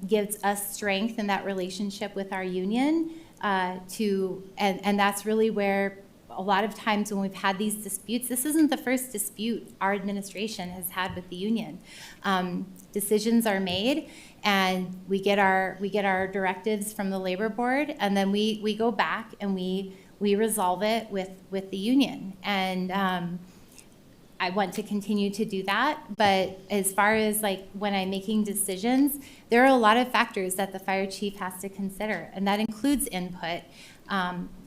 Speaker 8: gives us strength in that relationship with our union. And that's really where a lot of times when we've had these disputes, this isn't the first dispute our administration has had with the union. Decisions are made, and we get our directives from the labor board, and then we go back and we resolve it with the union. And I want to continue to do that. But as far as like when I'm making decisions, there are a lot of factors that the fire chief has to consider, and that includes input.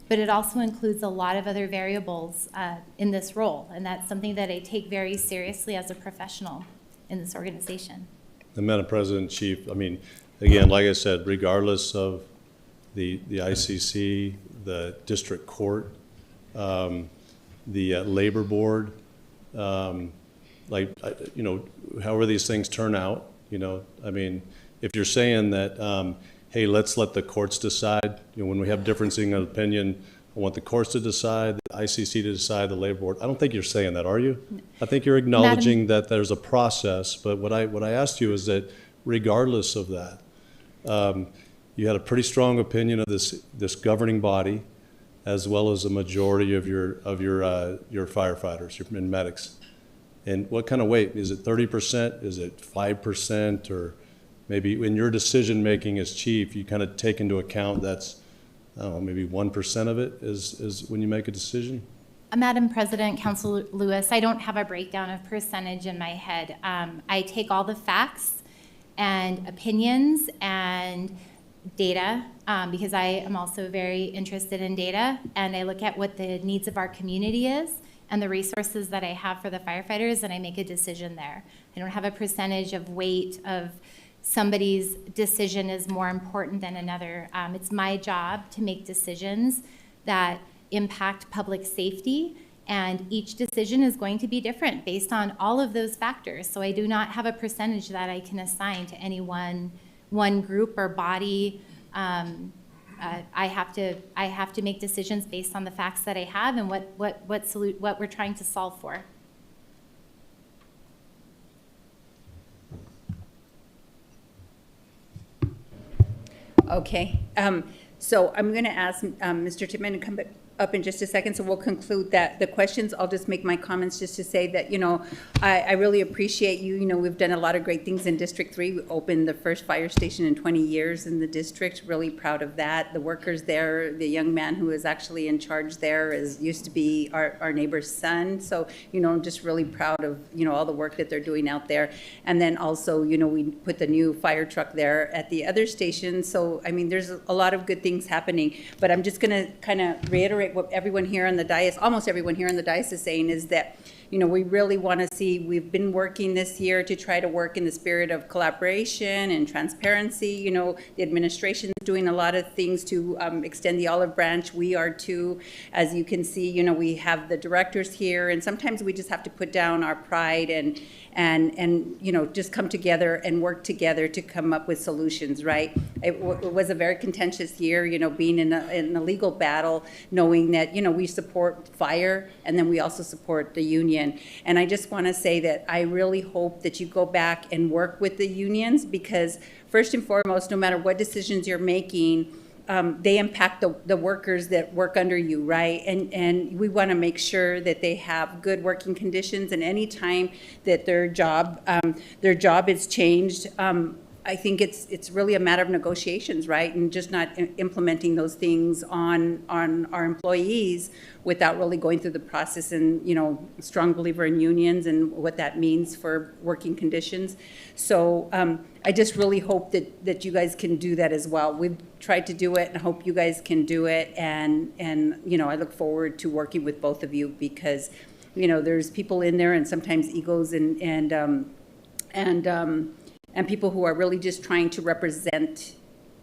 Speaker 8: But it also includes a lot of other variables in this role, and that's something that I take very seriously as a professional in this organization.
Speaker 7: And Madam President, Chief, I mean, again, like I said, regardless of the ICC, the district court, the labor board, however these things turn out, I mean, if you're saying that, hey, let's let the courts decide, when we have differencing of opinion, I want the courts to decide, the ICC to decide, the labor board. I don't think you're saying that, are you? No. I think you're acknowledging that there's a process, but what I asked you is that regardless of that, you had a pretty strong opinion of this governing body, as well as a majority of your firefighters, your medics. And what kind of weight? Is it 30%? Is it 5%? Or maybe in your decision making as chief, you kind of take into account that's, I don't know, maybe 1% of it is when you make a decision?
Speaker 8: Madam President, Councilor Lewis, I don't have a breakdown of percentage in my head. I take all the facts and opinions and data, because I am also very interested in data, and I look at what the needs of our community is and the resources that I have for the firefighters, and I make a decision there. I don't have a percentage of weight of somebody's decision is more important than another. It's my job to make decisions that impact public safety, and each decision is going to be different based on all of those factors. So I do not have a percentage that I can assign to any one group or body. I have to make decisions based on the facts that I have and what we're trying to solve for.
Speaker 15: Okay, so I'm going to ask Mr. Tippman to come up in just a second, so we'll conclude that. The questions, I'll just make my comments just to say that, I really appreciate you. We've done a lot of great things in District 3. We opened the first fire station in 20 years in the district. Really proud of that. The workers there, the young man who is actually in charge there used to be our neighbor's son. So, I'm just really proud of, all the work that they're doing out there. And then also, we put the new fire truck there at the other station. So, I mean, there's a lot of good things happening. But I'm just going to kind of reiterate what everyone here on the dais, almost everyone here on the dais is saying, is that, we really want to see, we've been working this year to try to work in the spirit of collaboration and transparency. The administration is doing a lot of things to extend the olive branch. We are too. As you can see, we have the directors here, and sometimes we just have to put down our pride and just come together and work together to come up with solutions, right? It was a very contentious year, being in a legal battle, knowing that, we support fire, and then we also support the union. And I just want to say that I really hope that you go back and work with the unions, because first and foremost, no matter what decisions you're making, they impact the workers that work under you, right? And we want to make sure that they have good working conditions, and any time that their job is changed, I think it's really a matter of negotiations, right? And just not implementing those things on our employees without really going through the process. And, you know, strong believer in unions and what that means for working conditions. So I just really hope that you guys can do that as well. We've tried to do it and I hope you guys can do it. And you know, I look forward to working with both of you because, you know, there's people in there and sometimes egos and people who are really just trying to represent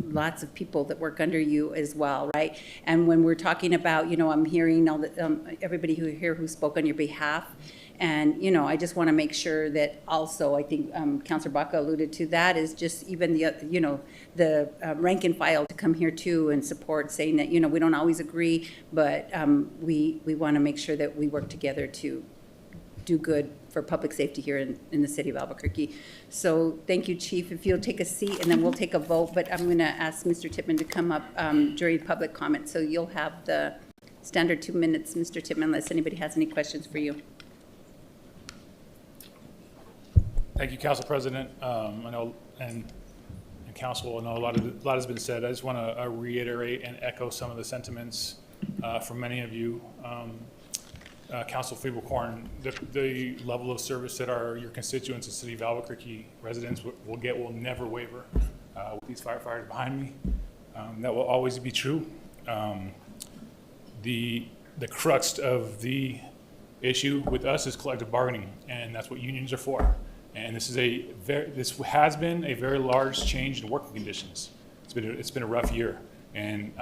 Speaker 15: lots of people that work under you as well, right? And when we're talking about, you know, I'm hearing all the, everybody who spoke on your behalf, and, you know, I just want to make sure that also, I think Councilor Baca alluded to that, is just even the, you know, the rank and file to come here too and support, saying that, you know, we don't always agree, but we want to make sure that we work together to do good for public safety here in the city of Albuquerque. So thank you, Chief. If you'll take a seat and then we'll take a vote, but I'm going to ask Mr. Tippman to come up during public comment. So you'll have the standard 2 minutes, Mr. Tippman, unless anybody has any questions for you.
Speaker 6: Thank you, Council President. I know, and Council, I know a lot has been said. I just want to reiterate and echo some of the sentiments from many of you. Council Friebel-Corn, the level of service that your constituents, the city of Albuquerque residents will get will never waver. With these firefighters behind me, that will always be true. The crux of the issue with us is collective bargaining, and that's what unions are for. And this has been a very large change in working conditions. It's been a rough year, and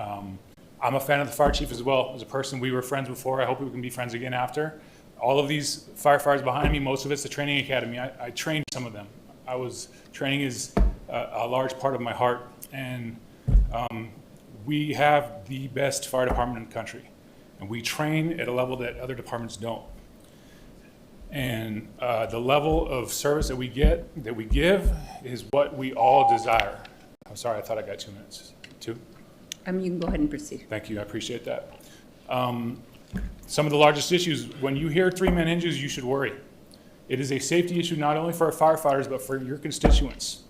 Speaker 6: I'm a fan of the fire chief as well. As a person, we were friends before. I hope we can be friends again after. All of these firefighters behind me, most of it's the training academy. I trained some of them. Training is a large part of my heart, and we have the best fire department in the country, and we train at a level that other departments don't. And the level of service that we give is what we all desire. I'm sorry, I thought I got 2 minutes. 2?
Speaker 15: You can go ahead and proceed.
Speaker 6: Thank you, I appreciate that. Some of the largest issues, when you hear 3-man engines, you should worry. It is a safety issue not only for our firefighters, but for your constituents.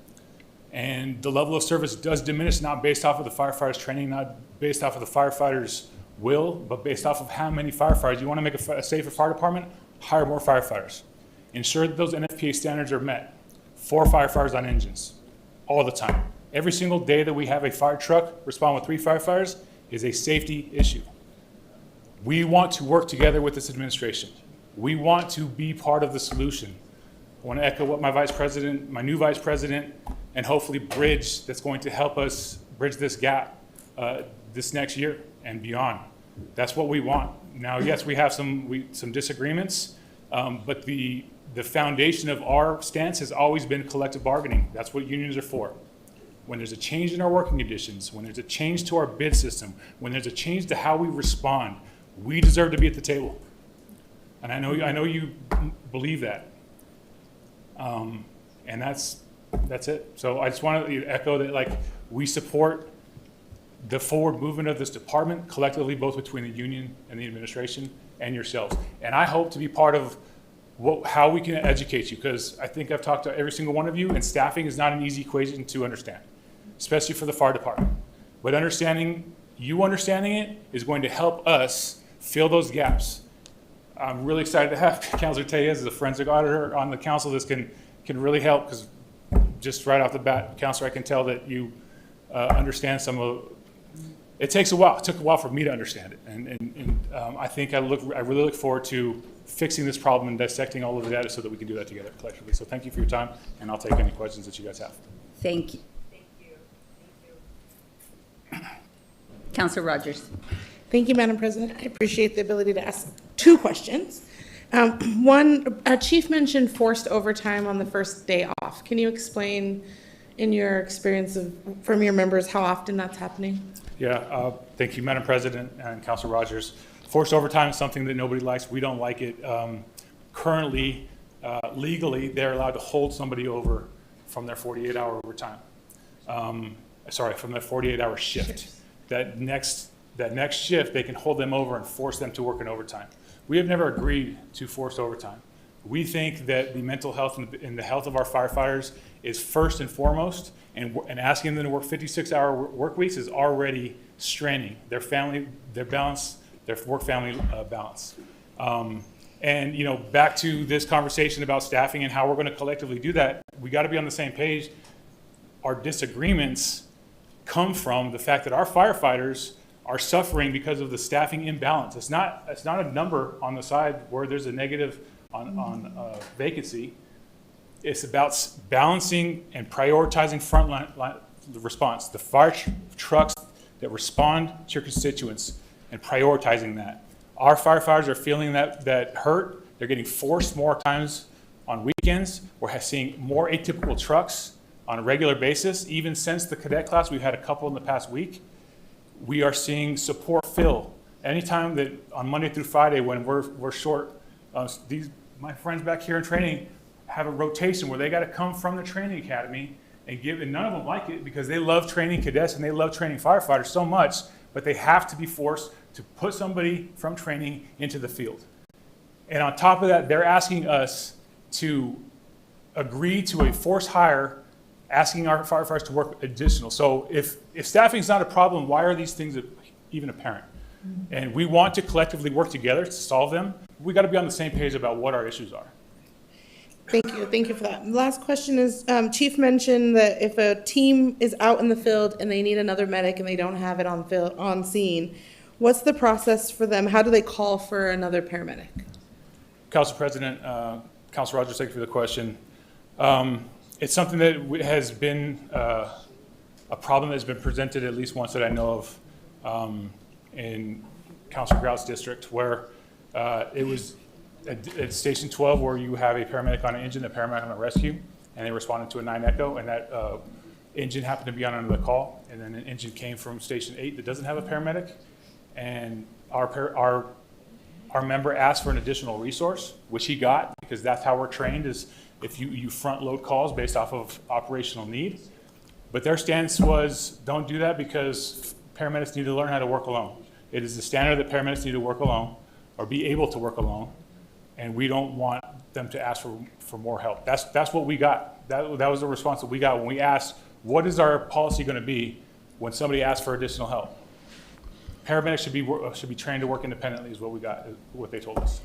Speaker 6: And the level of service does diminish, not based off of the firefighters' training, not based off of the firefighters' will, but based off of how many firefighters. You want to make a safer fire department? Hire more firefighters. Ensure that those NFPA standards are met. 4 firefighters on engines, all the time. Every single day that we have a fire truck respond with 3 firefighters is a safety issue. We want to work together with this administration. We want to be part of the solution. I want to echo what my new vice president, and hopefully Bridge, that's going to help us bridge this gap this next year and beyond. That's what we want. Now, yes, we have some disagreements, but the foundation of our stance has always been collective bargaining. That's what unions are for. When there's a change in our working conditions, when there's a change to our bid system, when there's a change to how we respond, we deserve to be at the table. And I know you believe that. And that's it. So I just want to echo that, like, we support the forward movement of this department collectively, both between the union and the administration and yourselves. And I hope to be part of how we can educate you, because I think I've talked to every single one of you, and staffing is not an easy equation to understand, especially for the fire department. But understanding it is going to help us fill those gaps. I'm really excited to have Councilor Tellez as a forensic auditor on the council. This can really help, because just right off the bat, Councilor, I can tell that you understand some of. It takes a while. It took a while for me to understand it, and I think I really look forward to fixing this problem and dissecting all of the data so that we can do that together collectively. So thank you for your time, and I'll take any questions that you guys have.
Speaker 15: Thank you. Councilor Rogers.
Speaker 1: Thank you, Madam President. I appreciate the ability to ask 2 questions. One, Chief mentioned forced overtime on the first day off. Can you explain, in your experience from your members, how often that's happening?
Speaker 6: Yeah, thank you, Madam President and Councilor Rogers. Forced overtime is something that nobody likes. We don't like it. Currently, legally, they're allowed to hold somebody over from their 48-hour overtime. From their 48-hour shift. That next shift, they can hold them over and force them to work in overtime. We have never agreed to forced overtime. We think that the mental health and the health of our firefighters is first and foremost, and asking them to work 56-hour work weeks is already straining their family, their balance, their work-family balance. And, you know, back to this conversation about staffing and how we're going to collectively do that, we got to be on the same page. Our disagreements come from the fact that our firefighters are suffering because of the staffing imbalance. It's not a number on the side where there's a negative on vacancy. It's about balancing and prioritizing frontline response. The fire trucks that respond to your constituents and prioritizing that. Our firefighters are feeling that hurt. They're getting forced more times on weekends. We're seeing more atypical trucks on a regular basis. Even since the cadet class, we've had a couple in the past week. We are seeing support fill. Anytime that on Monday through Friday when we're short, my friends back here in training have a rotation where they got to come from the training academy and none of them like it because they love training cadets and they love training firefighters so much, but they have to be forced to put somebody from training into the field. And on top of that, they're asking us to agree to a forced hire, asking our firefighters to work additional. So if staffing is not a problem, why are these things even apparent? And we want to collectively work together to solve them. We got to be on the same page about what our issues are.
Speaker 1: Thank you for that. Last question is, Chief mentioned that if a team is out in the field and they need another medic and they don't have it on scene, what's the process for them? How do they call for another paramedic?
Speaker 6: Council President, Council Rogers, thank you for the question. It's something that has been a problem that's been presented at least once that I know of in Councilor Grout's district, where it was at Station 12 where you have a paramedic on an engine, a paramedic on a rescue, and they responded to a 9 Echo, and that engine happened to be on another call, and then an engine came from Station 8 that doesn't have a paramedic, and our member asked for an additional resource, which he got, because that's how we're trained, is if you front load calls based off of operational need. But their stance was, don't do that because paramedics need to learn how to work alone. It is the standard that paramedics need to work alone or be able to work alone, and we don't want them to ask for more help. That's what we got. That was the response that we got when we asked, what is our policy going to be when somebody asks for additional help? Paramedics should be trained to work independently is what we got, what they told us.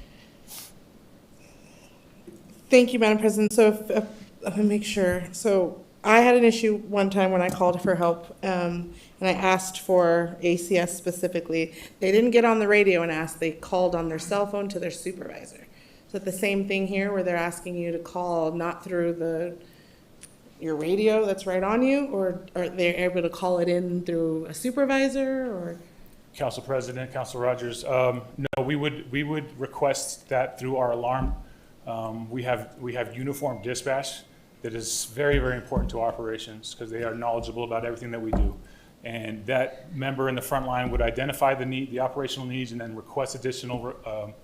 Speaker 1: Thank you, Madam President. So let me make sure. So I had an issue one time when I called for help, and I asked for ACS specifically. They didn't get on the radio and ask. They called on their cell phone to their supervisor. So the same thing here, where they're asking you to call not through your radio that's right on you, or are they able to call it in through a supervisor, or?
Speaker 6: Council President, Council Rogers, no, we would request that through our alarm. We have uniform dispatch that is very, very important to operations because they are knowledgeable about everything that we do. And that member in the front line would identify the operational needs and then request additional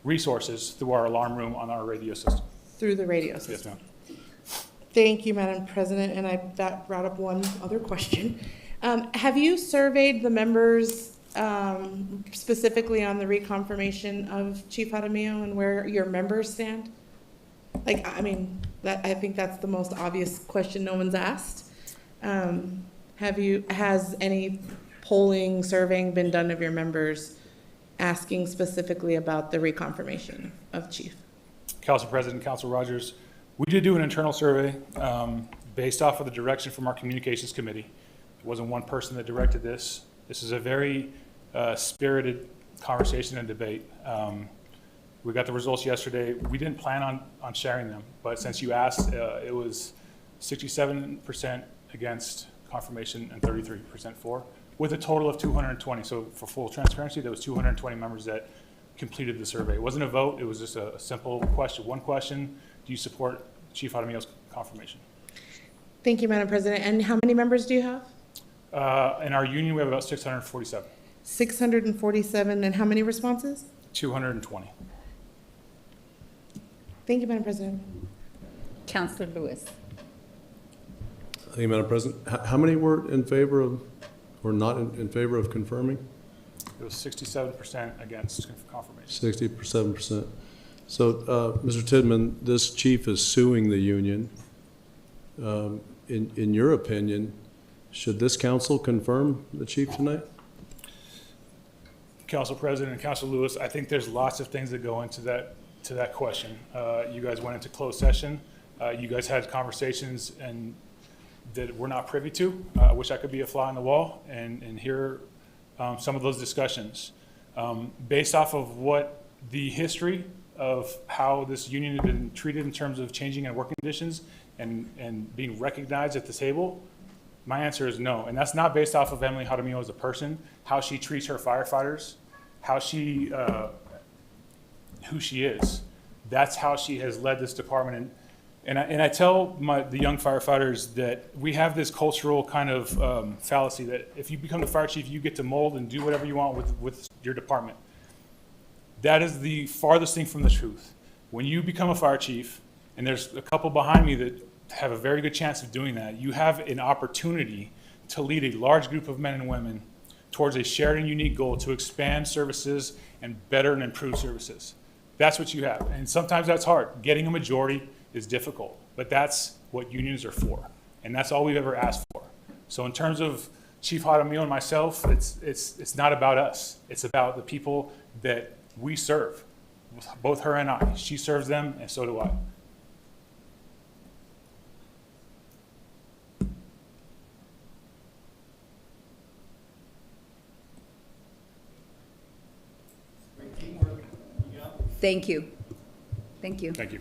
Speaker 6: resources through our alarm room on our radio system.
Speaker 1: Through the radio system?
Speaker 6: Yes, ma'am.
Speaker 1: Thank you, Madam President, and that brought up one other question. Have you surveyed the members specifically on the reconfirmation of Chief Jaramillo and where your members stand? I think that's the most obvious question no one's asked. Has any polling, surveying been done of your members asking specifically about the reconfirmation of Chief?
Speaker 6: Council President, Council Rogers, we did do an internal survey based off of the direction from our communications committee. It wasn't one person that directed this. This is a very spirited conversation and debate. We got the results yesterday. We didn't plan on sharing them, but since you asked, it was 67% against confirmation and 33% for, with a total of 220. So for full transparency, there was 220 members that completed the survey. It wasn't a vote. It was just a simple question. One question: do you support Chief Jaramillo's confirmation?
Speaker 1: Thank you, Madam President. And how many members do you have?
Speaker 6: In our union, we have about 647.
Speaker 1: 647, and how many responses?
Speaker 6: 220.
Speaker 1: Thank you, Madam President.
Speaker 15: Councilor Lewis.
Speaker 7: Thank you, Madam President. How many were in favor of, or not in favor of confirming?
Speaker 6: It was 67% against confirmation.
Speaker 7: 67%. So, Mr. Tidman, this chief is suing the union. In your opinion, should this council confirm the chief tonight?
Speaker 6: Council President and Council Lewis, I think there's lots of things that go into that question. You guys went into closed session. You guys had conversations and that we're not privy to. I wish I could be a fly on the wall and hear some of those discussions. Based off of what the history of how this union had been treated in terms of changing and working conditions and being recognized at the table, my answer is no. And that's not based off of Emily Jaramillo as a person, how she treats her firefighters, how she, who she is. That's how she has led this department. And I tell the young firefighters that we have this cultural kind of fallacy that if you become the fire chief, you get to mold and do whatever you want with your department. That is the farthest thing from the truth. When you become a fire chief, and there's a couple behind me that have a very good chance of doing that, you have an opportunity to lead a large group of men and women towards a shared and unique goal to expand services and better and improve services. That's what you have. And sometimes that's hard. Getting a majority is difficult, but that's what unions are for. And that's all we've ever asked for. So in terms of Chief Jaramillo and myself, it's not about us. It's about the people that we serve, both her and I. She serves them, and so do I.
Speaker 15: Thank you. Thank you.
Speaker 6: Thank you.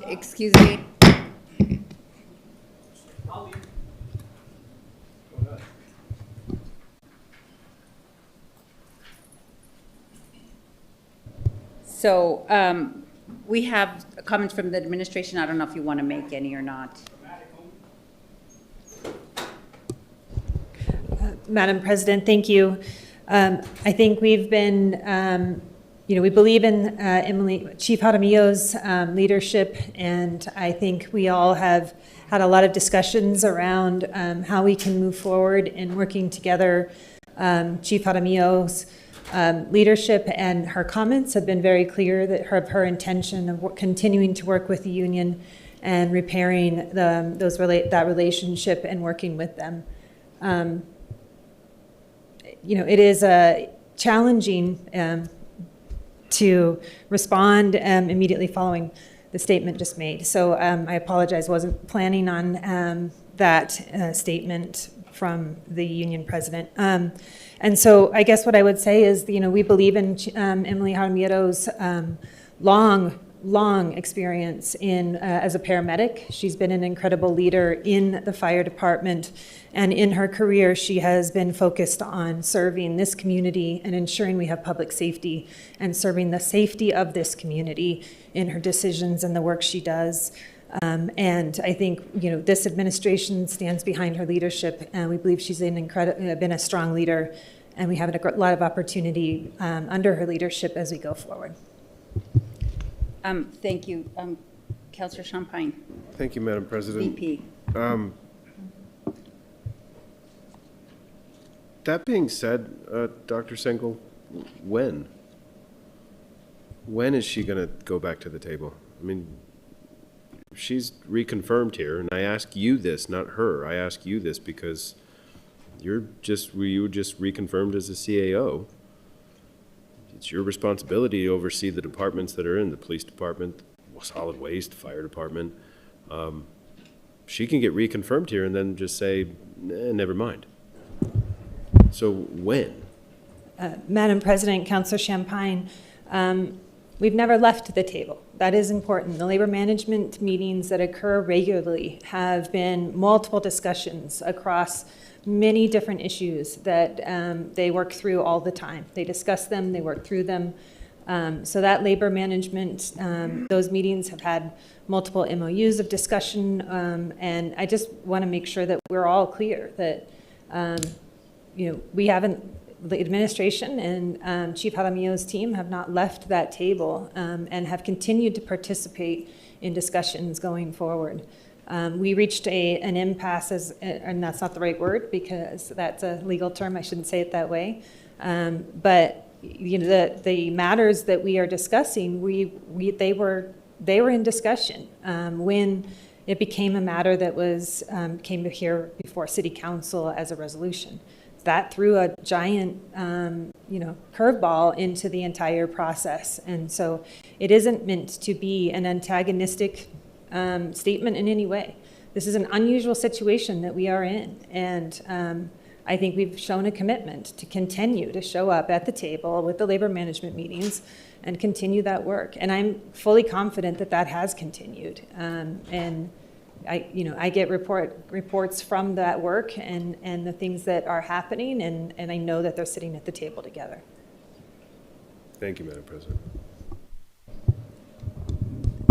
Speaker 15: Excuse me. So we have comments from the administration. I don't know if you want to make any or not.
Speaker 17: Madam President, thank you. I think we've been, we believe in Chief Jaramillo's leadership, and I think we all have had a lot of discussions around how we can move forward in working together. Chief Jaramillo's leadership and her comments have been very clear that her intention of continuing to work with the union and repairing that relationship and working with them. It is challenging to respond immediately following the statement just made. So I apologize, wasn't planning on that statement from the union president. And so I guess what I would say is, we believe in Emily Jaramillo's long experience as a paramedic. She's been an incredible leader in the fire department, and in her career she has been focused on serving this community and ensuring we have public safety and serving the safety of this community in her decisions and the work she does. And I think this administration stands behind her leadership, and we believe she's been a strong leader, and we have a lot of opportunity under her leadership as we go forward.
Speaker 15: Thank you. Councilor Champagne.
Speaker 20: Thank you, Madam President.
Speaker 15: VP.
Speaker 20: That being said, Dr. Sengel, when is she going to go back to the table? I mean, she's reconfirmed here, and I ask you this, not her. I ask you this because you were just reconfirmed as a CAO. It's your responsibility to oversee the departments that are in the police department, solid waste, fire department. She can get reconfirmed here and then just say, never mind. So when?
Speaker 17: Madam President, Councilor Champagne, we've never left the table. That is important. The labor management meetings that occur regularly have been multiple discussions across many different issues that they work through all the time. They discuss them, they work through them. So that labor management, those meetings have had multiple MOUs of discussion, and I just want to make sure that we're all clear that we haven't, the administration and Chief Jaramillo's team have not left that table and have continued to participate in discussions going forward. We reached an impasse, and that's not the right word because that's a legal term, I shouldn't say it that way, but the matters that we are discussing, they were in discussion when it became a matter that was came here before City Council as a resolution. That threw a giant, curveball into the entire process. And so it isn't meant to be an antagonistic statement in any way. This is an unusual situation that we are in. And I think we've shown a commitment to continue to show up at the table with the labor management meetings and continue that work. And I'm fully confident that that has continued. And I get reports from that work and the things that are happening, and I know that they're sitting at the table together.
Speaker 20: Thank you, Madam President.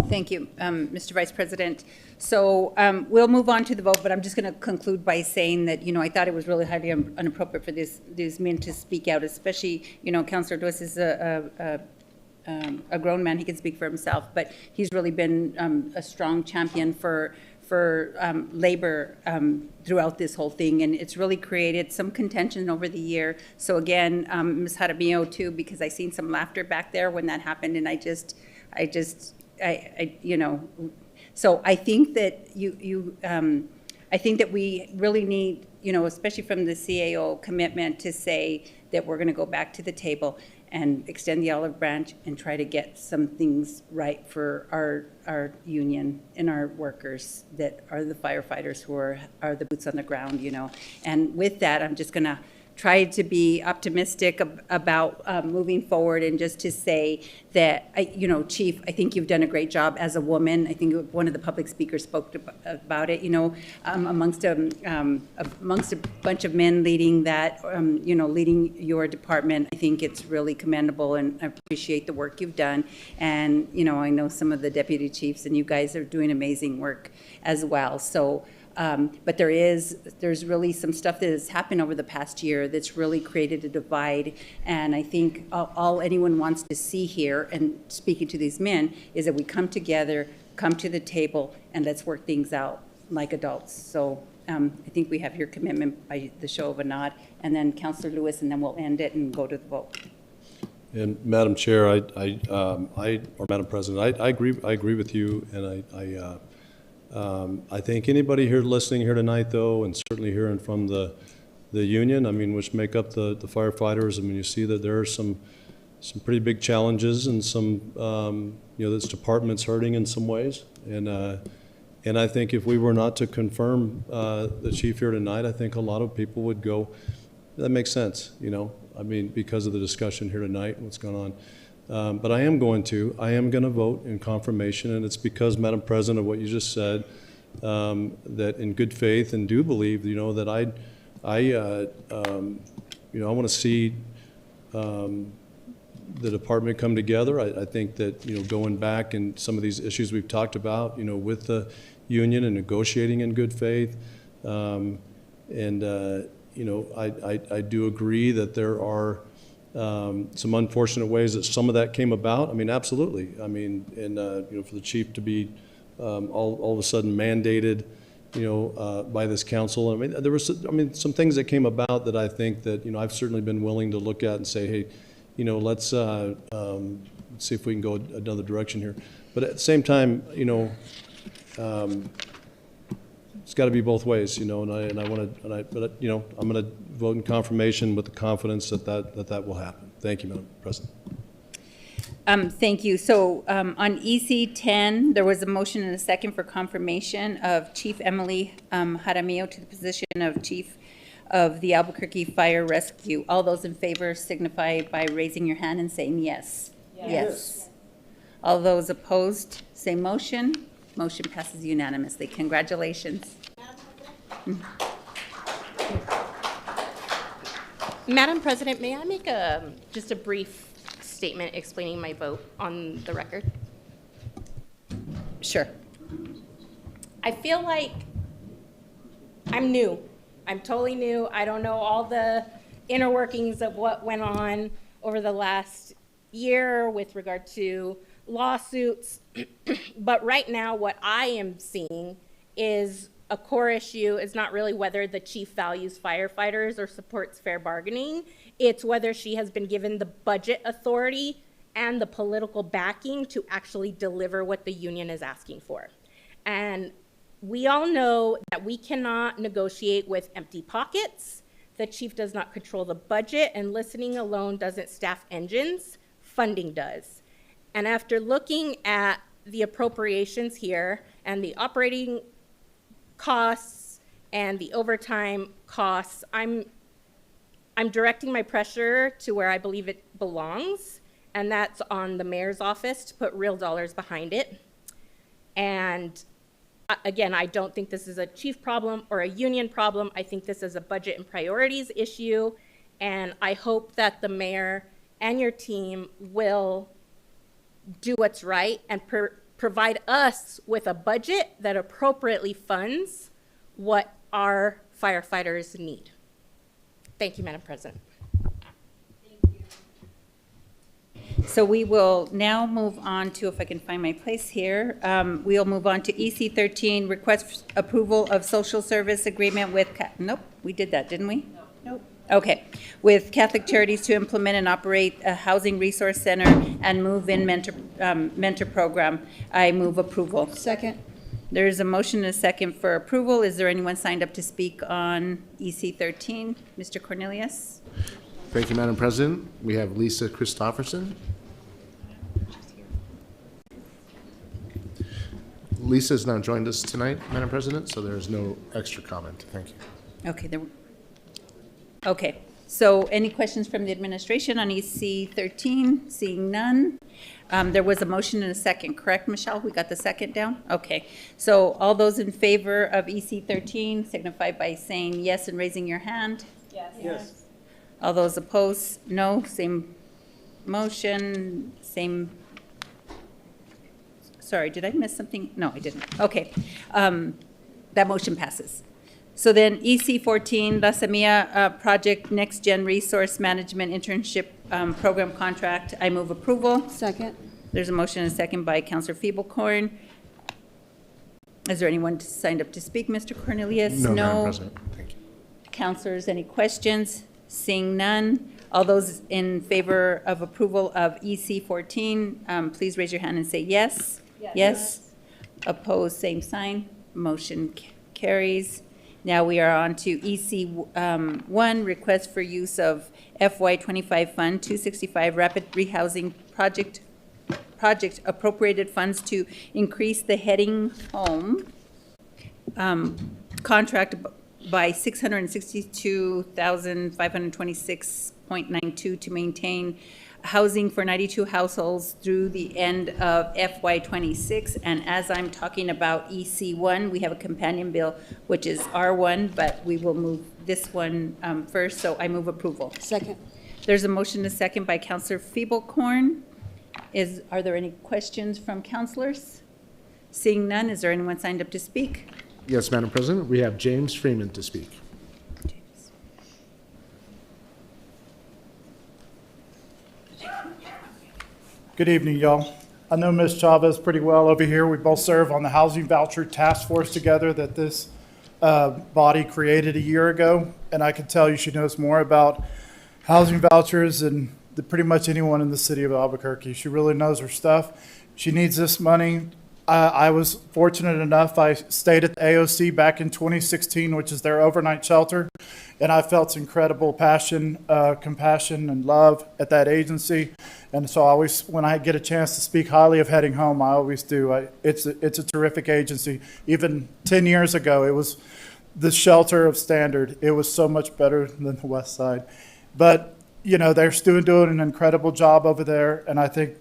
Speaker 15: Thank you, Mr. Vice President. So we'll move on to the vote, but I'm just going to conclude by saying that, I thought it was really highly inappropriate for these men to speak out, especially, Councilor Lewis is a grown man. He can speak for himself, but he's really been a strong champion for labor throughout this whole thing, and it's really created some contention over the year. So again, Ms. Jaramillo too, because I seen some laughter back there when that happened, and so I think that I think that we really need, especially from the CAO commitment, to say that we're going to go back to the table and extend the olive branch and try to get some things right for our union and our workers that are the firefighters who are the boots on the ground, And with that, I'm just going to try to be optimistic about moving forward, and just to say that, Chief, I think you've done a great job as a woman. I think one of the public speakers spoke about it, amongst a bunch of men leading that, leading your department. I think it's really commendable, and I appreciate the work you've done. And, I know some of the deputy chiefs, and you guys are doing amazing work as well. So, but there's really some stuff that has happened over the past year that's really created a divide. And I think all anyone wants to see here, and speaking to these men, is that we come together, come to the table, and let's work things out like adults. So I think we have your commitment by the show of a nod. And then Councilor Lewis, and then we'll end it and go to the vote.
Speaker 7: And Madam Chair, or Madam President, I agree with you, and I think anybody here listening here tonight, though, and certainly hearing from the union, which make up the firefighters, you see that there are some pretty big challenges, and some, this department's hurting in some ways. And I think if we were not to confirm the chief here tonight, I think a lot of people would go, that makes sense, because of the discussion here tonight and what's going on. But I am going to vote in confirmation, and it's because, Madam President, of what you just said, that in good faith, and do believe, that I want to see the department come together. I think that, going back and some of these issues we've talked about, with the union and negotiating in good faith, I do agree that there are some unfortunate ways that some of that came about. Absolutely. For the chief to be all of a sudden mandated, by this council. There were some things that came about that I think that, I've certainly been willing to look at and say, hey, let's see if we can go another direction here. But at the same time, it's got to be both ways, and I'm going to vote in confirmation with the confidence that will happen. Thank you, Madam President.
Speaker 15: Thank you. So on EC 10, there was a motion and a second for confirmation of Chief Emily Jaramillo to the position of Chief of the Albuquerque Fire Rescue. All those in favor signify by raising your hand and saying yes. Yes. All those opposed, same motion. Motion passes unanimously. Congratulations.
Speaker 2: Madam President, may I make just a brief statement explaining my vote on the record?
Speaker 15: Sure.
Speaker 2: I feel like I'm new. I'm totally new. I don't know all the inner workings of what went on over the last year with regard to lawsuits. But right now, what I am seeing is a core issue is not really whether the chief values firefighters or supports fair bargaining. It's whether she has been given the budget authority and the political backing to actually deliver what the union is asking for. And we all know that we cannot negotiate with empty pockets. The chief does not control the budget, and listening alone doesn't staff engines. Funding does. And after looking at the appropriations here and the operating costs and the overtime costs, I'm directing my pressure to where I believe it belongs, and that's on the mayor's office to put real dollars behind it. And again, I don't think this is a chief problem or a union problem. I think this is a budget and priorities issue, and I hope that the mayor and your team will do what's right and provide us with a budget that appropriately funds what our firefighters need. Thank you, Madam President.
Speaker 15: So we will now move on to, if I can find my place here, we'll move on to EC 13, request approval of social service agreement with, nope, we did that, didn't we? Nope. Okay, with Catholic Charities to implement and operate a housing resource center and move-in mentor program. I move approval.
Speaker 12: Second.
Speaker 15: There is a motion and a second for approval. Is there anyone signed up to speak on EC 13? Mr. Cornelius?
Speaker 11: Thank you, Madam President. We have Lisa Christopherson. Lisa has not joined us tonight, Madam President, so there is no extra comment. Thank you.
Speaker 15: Okay, okay. So any questions from the administration on EC 13? Seeing none. There was a motion and a second, correct, Michelle? We got the second down? Okay. So all those in favor of EC 13 signify by saying yes and raising your hand.
Speaker 12: Yes.
Speaker 15: Yes. All those opposed, no. Same motion, same. Sorry, did I miss something? No, I didn't. Okay. That motion passes. So then EC 14, La Semilla Project Next Gen Resource Management Internship Program Contract. I move approval.
Speaker 12: Second.
Speaker 15: There's a motion and a second by Councilor Feeblecorn. Is there anyone signed up to speak, Mr. Cornelius?
Speaker 11: No, Madam President. Thank you.
Speaker 15: Councilors, any questions? Seeing none. All those in favor of approval of EC 14, please raise your hand and say yes.
Speaker 12: Yes.
Speaker 15: Yes. Opposed, same sign. Motion carries. Now we are on to EC 1, request for use of FY25 Fund 265 Rapid Rehousing Project appropriated funds to increase the heading home contract by $662,526.92 to maintain housing for 92 households through the end of FY26. And as I'm talking about EC1, we have a companion bill, which is R1, but we will move this one first, so I move approval.
Speaker 12: Second.
Speaker 15: There's a motion to second by Councilor Feeblecorn. Are there any questions from councilors? Seeing none, is there anyone signed up to speak?
Speaker 11: Yes, Madam President. We have James Freeman to speak.
Speaker 10: Good evening, y'all. I know Ms. Chavez pretty well over here. We both serve on the Housing Voucher Task Force together that this body created a year ago, and I can tell you she knows more about housing vouchers than pretty much anyone in the city of Albuquerque. She really knows her stuff. She needs this money. I was fortunate enough, I stayed at the AOC back in 2016, which is their overnight shelter, and I felt incredible passion, compassion, and love at that agency. And so I always, when I get a chance to speak highly of Heading Home, I always do. It's a terrific agency. Even 10 years ago, it was the shelter of standard. It was so much better than the West Side. But you know, they're still doing an incredible job over there, and I think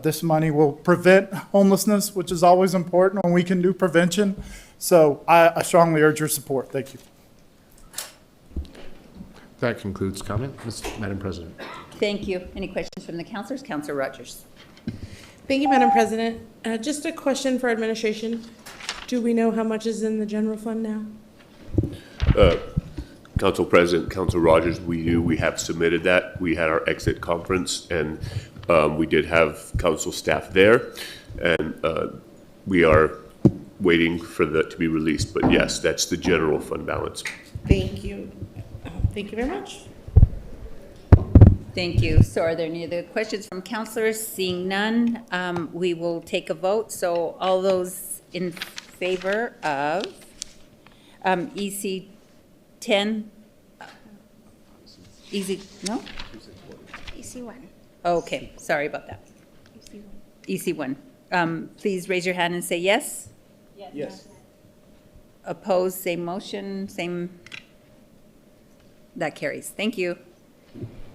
Speaker 10: this money will prevent homelessness, which is always important when we can do prevention. So I strongly urge your support. Thank you.
Speaker 11: That concludes comment. Madam President.
Speaker 15: Thank you. Any questions from the councilors? Councilor Rogers.
Speaker 1: Thank you, Madam President. Just a question for administration. Do we know how much is in the general fund now?
Speaker 3: Council President, Council Rogers, we have submitted that. We had our exit conference, and we did have council staff there, and we are waiting for that to be released. But yes, that's the general fund balance.
Speaker 1: Thank you. Thank you very much.
Speaker 15: Thank you. So are there any other questions from counselors? Seeing none, we will take a vote. So all those in favor of EC 10, no?
Speaker 19: EC1.
Speaker 15: Okay, sorry about that. EC1. Please raise your hand and say yes.
Speaker 11: Yes.
Speaker 15: Opposed, same motion, same. That carries. Thank you.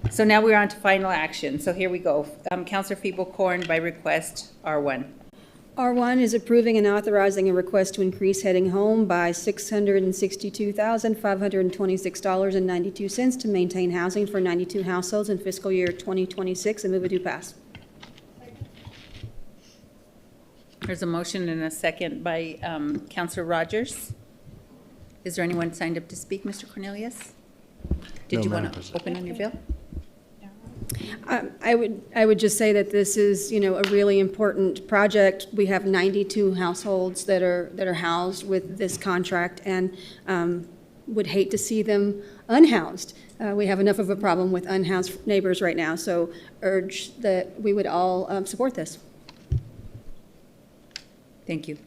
Speaker 15: So now we're on to final action. So here we go. Councilor Feeble-Corn by request R1.
Speaker 12: R1 is approving and authorizing a request to increase heading home by $662,526.92 to maintain housing for 92 households in fiscal year 2026. I move it to pass.
Speaker 15: There's a motion and a second by Councilor Rogers. Is there anyone signed up to speak, Mr. Cornelius? Did
Speaker 11: No,
Speaker 15: you
Speaker 11: Madam
Speaker 15: want to
Speaker 11: President.
Speaker 15: open on your bill?
Speaker 12: I would just say that this is, you know, a really important project. We have 92 households that are housed with this contract, and would hate to see them unhoused. We have enough of a problem with unhoused neighbors right now, so urge that we would all support this.
Speaker 15: Thank you.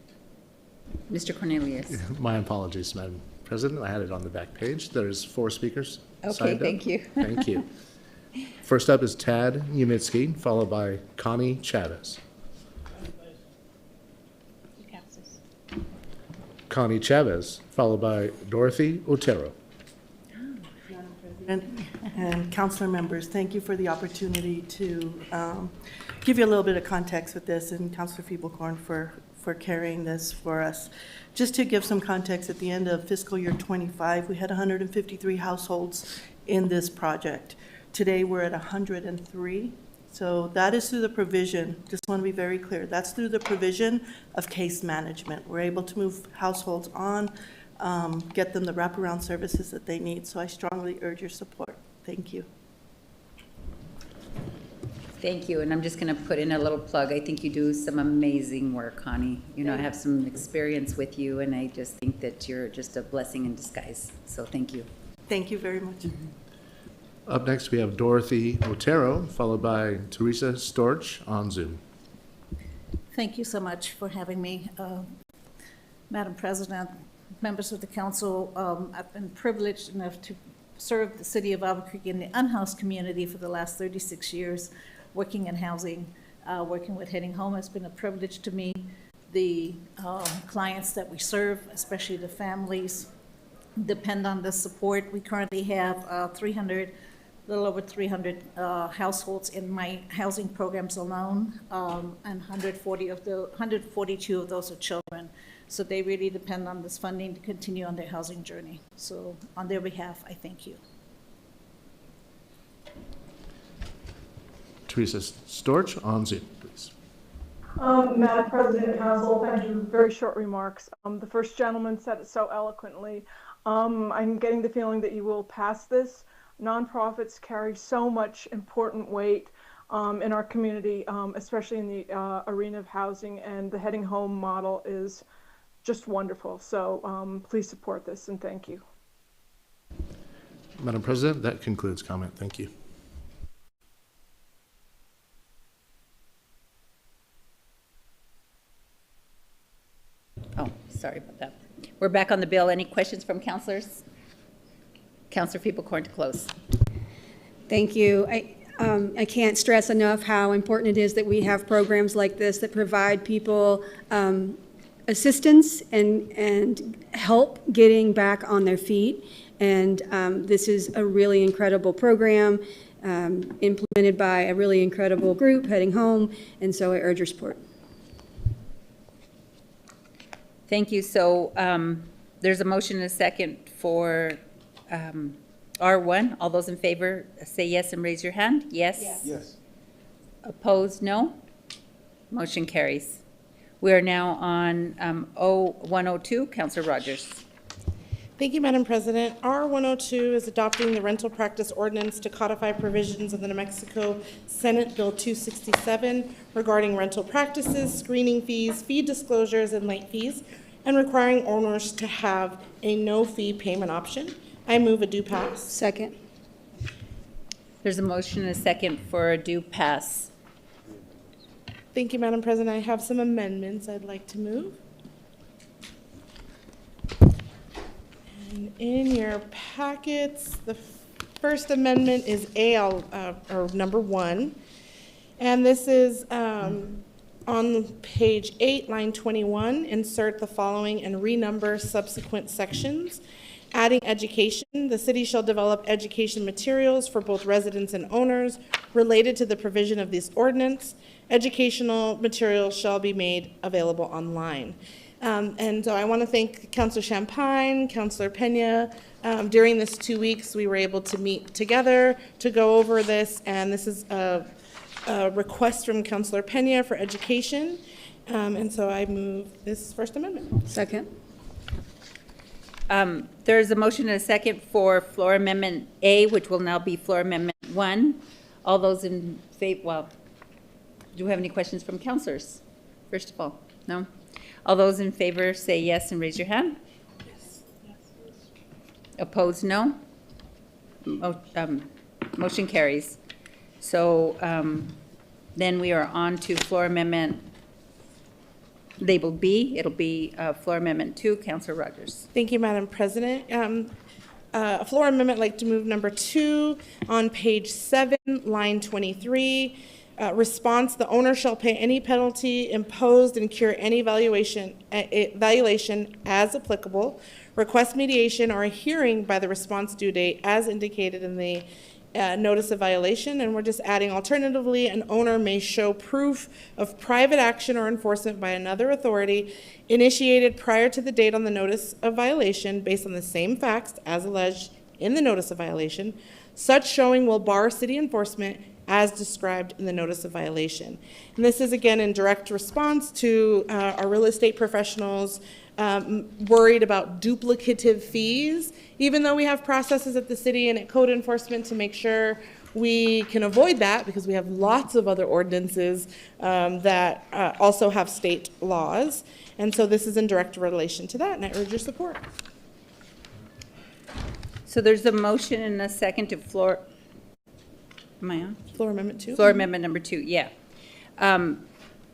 Speaker 15: Mr. Cornelius.
Speaker 11: My apologies, Madam President. I had it on the back page. There's 4 speakers.
Speaker 15: Okay,
Speaker 11: signed up.
Speaker 15: thank you.
Speaker 11: Thank you. First up is Tad Umitsky, followed by Connie Chavez. Connie Chavez, followed by Dorothy Otero.
Speaker 4: And councilor members, thank you for the opportunity to give you a little bit of context with this, and Councilor Feeble-Corn for carrying this for us. Just to give some context, at the end of fiscal year 25, we had 153 households in this project. Today, we're at 103. So that is through the provision, just want to be very clear, that's through the provision of case management. We're able to move households on, get them the wraparound services that they need. So I strongly urge your support. Thank you.
Speaker 15: Thank you, and I'm just going to put in a little plug. I think you do some amazing work, Connie. You know, I have some experience with you, and I just think that you're just a blessing in disguise. So thank you.
Speaker 4: Thank you very much.
Speaker 11: Up next, we have Dorothy Otero, followed by Teresa Storch on Zoom.
Speaker 13: Thank you so much for having me. Madam President, members of the council, I've been privileged enough to serve the city of Albuquerque in the unhoused community for the last 36 years, working in housing, working with Heading Home has been a privilege to me. The clients that we serve, especially the families, depend on the support. We currently have a little over 300 households in my housing programs alone, and 142 of those are children. So they really depend on this funding to continue on their housing journey. So on their behalf, I thank you.
Speaker 11: Teresa Storch on Zoom, please.
Speaker 14: Madam President, Council, thank you. Very short remarks. The first gentleman said it so eloquently. I'm getting the feeling that you will pass this. Nonprofits carry so much important weight in our community, especially in the arena of housing, and the Heading Home model is just wonderful. So please support this, and thank you.
Speaker 11: Madam President, that concludes comment. Thank you.
Speaker 15: Oh, sorry about that. We're back on the bill. Any questions from councilors? Councilor Feeble-Corn to close.
Speaker 12: Thank you. I can't stress enough how important it is that we have programs like this that provide people assistance and help getting back on their feet. And this is a really incredible program implemented by a really incredible group, Heading Home, and so I urge your support.
Speaker 15: Thank you. So there's a motion and a second for R1. All those in favor say yes and raise your hand. Yes?
Speaker 11: Yes.
Speaker 15: Opposed, no? Motion carries. We are now on 102. Councilor Rogers.
Speaker 1: Thank you, Madam President. R102 is adopting the rental practice ordinance to codify provisions of the New Mexico Senate Bill 267 regarding rental practices, screening fees, fee disclosures, and late fees, and requiring owners to have a no-fee payment option. I move a do pass.
Speaker 12: Second.
Speaker 15: There's a motion and a second for a due pass.
Speaker 1: Thank you, Madam President. I have some amendments I'd like to move. And in your packets, the first amendment is or number 1. And this is on page 8, line 21, insert the following and renumber subsequent sections. Adding education, the city shall develop education materials for both residents and owners related to the provision of this ordinance. Educational materials shall be made available online. And so I want to thank Councilor Champagne, Councilor Pena. During this 2 weeks, we were able to meet together to go over this, and this is a request from Councilor Pena for education. And so I move this First Amendment.
Speaker 15: Second. There's a motion and a second for floor amendment A, which will now be floor amendment 1. All those in favor, well, do we have any questions from councilors? First of all, no? All those in favor say yes and raise your hand. Yes. Opposed, no? Motion carries. So then we are on to floor amendment labeled B. It'll be floor amendment 2. Councilor Rogers.
Speaker 1: Thank you, Madam President. A floor amendment, I'd like to move number 2 on page 7, line 23. Response, the owner shall pay any penalty imposed and cure any valuation as applicable. Request mediation or a hearing by the response due date as indicated in the notice of violation. And we're just adding alternatively, an owner may show proof of private action or enforcement by another authority initiated prior to the date on the notice of violation based on the same facts as alleged in the notice of violation. Such showing will bar city enforcement as described in the notice of violation. And this is again in direct response to our real estate professionals worried about duplicative fees, even though we have processes at the city and at code enforcement to make sure we can avoid that, because we have lots of other ordinances that also have state laws. And so this is in direct relation to that, and I urge your support.
Speaker 15: So there's a motion and a second to floor. Am I on?
Speaker 1: Floor amendment 2.
Speaker 15: Floor amendment number 2, yeah.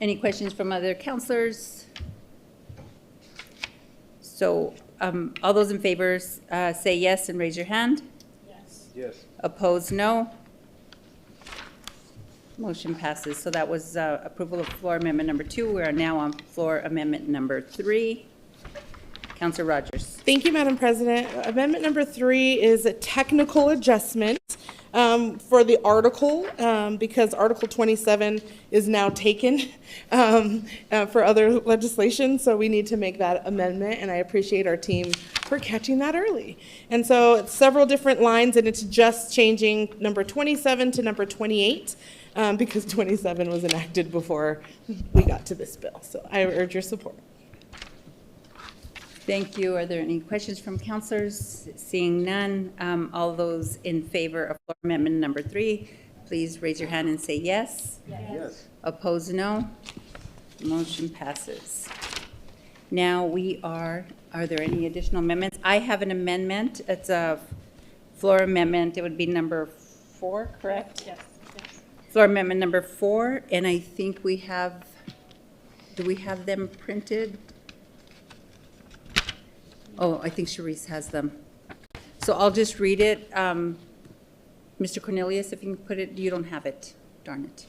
Speaker 15: Any questions from other councilors? So all those in favor say yes and raise your hand. Yes.
Speaker 20: Yes.
Speaker 15: Opposed, no. Motion passes. So that was approval of floor amendment number 2. We are now on floor amendment number 3. Councilor Rogers.
Speaker 1: Thank you, Madam President. Amendment number 3 is a technical adjustment for the article, because Article 27 is now taken for other legislation, so we need to make that amendment, and I appreciate our team for catching that early. And so it's several different lines, and it's just changing number 27 to number 28, because 27 was enacted before we got to this bill. So I urge your support.
Speaker 15: Thank you. Are there any questions from councilors? Seeing none, all those in favor of floor amendment number 3, please raise your hand and say yes.
Speaker 20: Yes.
Speaker 15: Opposed, no. Motion passes. Now we are there any additional amendments? I have an amendment. It's a floor amendment. It would be number 4, correct?
Speaker 17: Yes.
Speaker 15: Floor amendment number 4, and I think we have, do we have them printed? Oh, I think Sharice has them. So I'll just read it. Mr. Cornelius, if you can put it, you don't have it, darn it.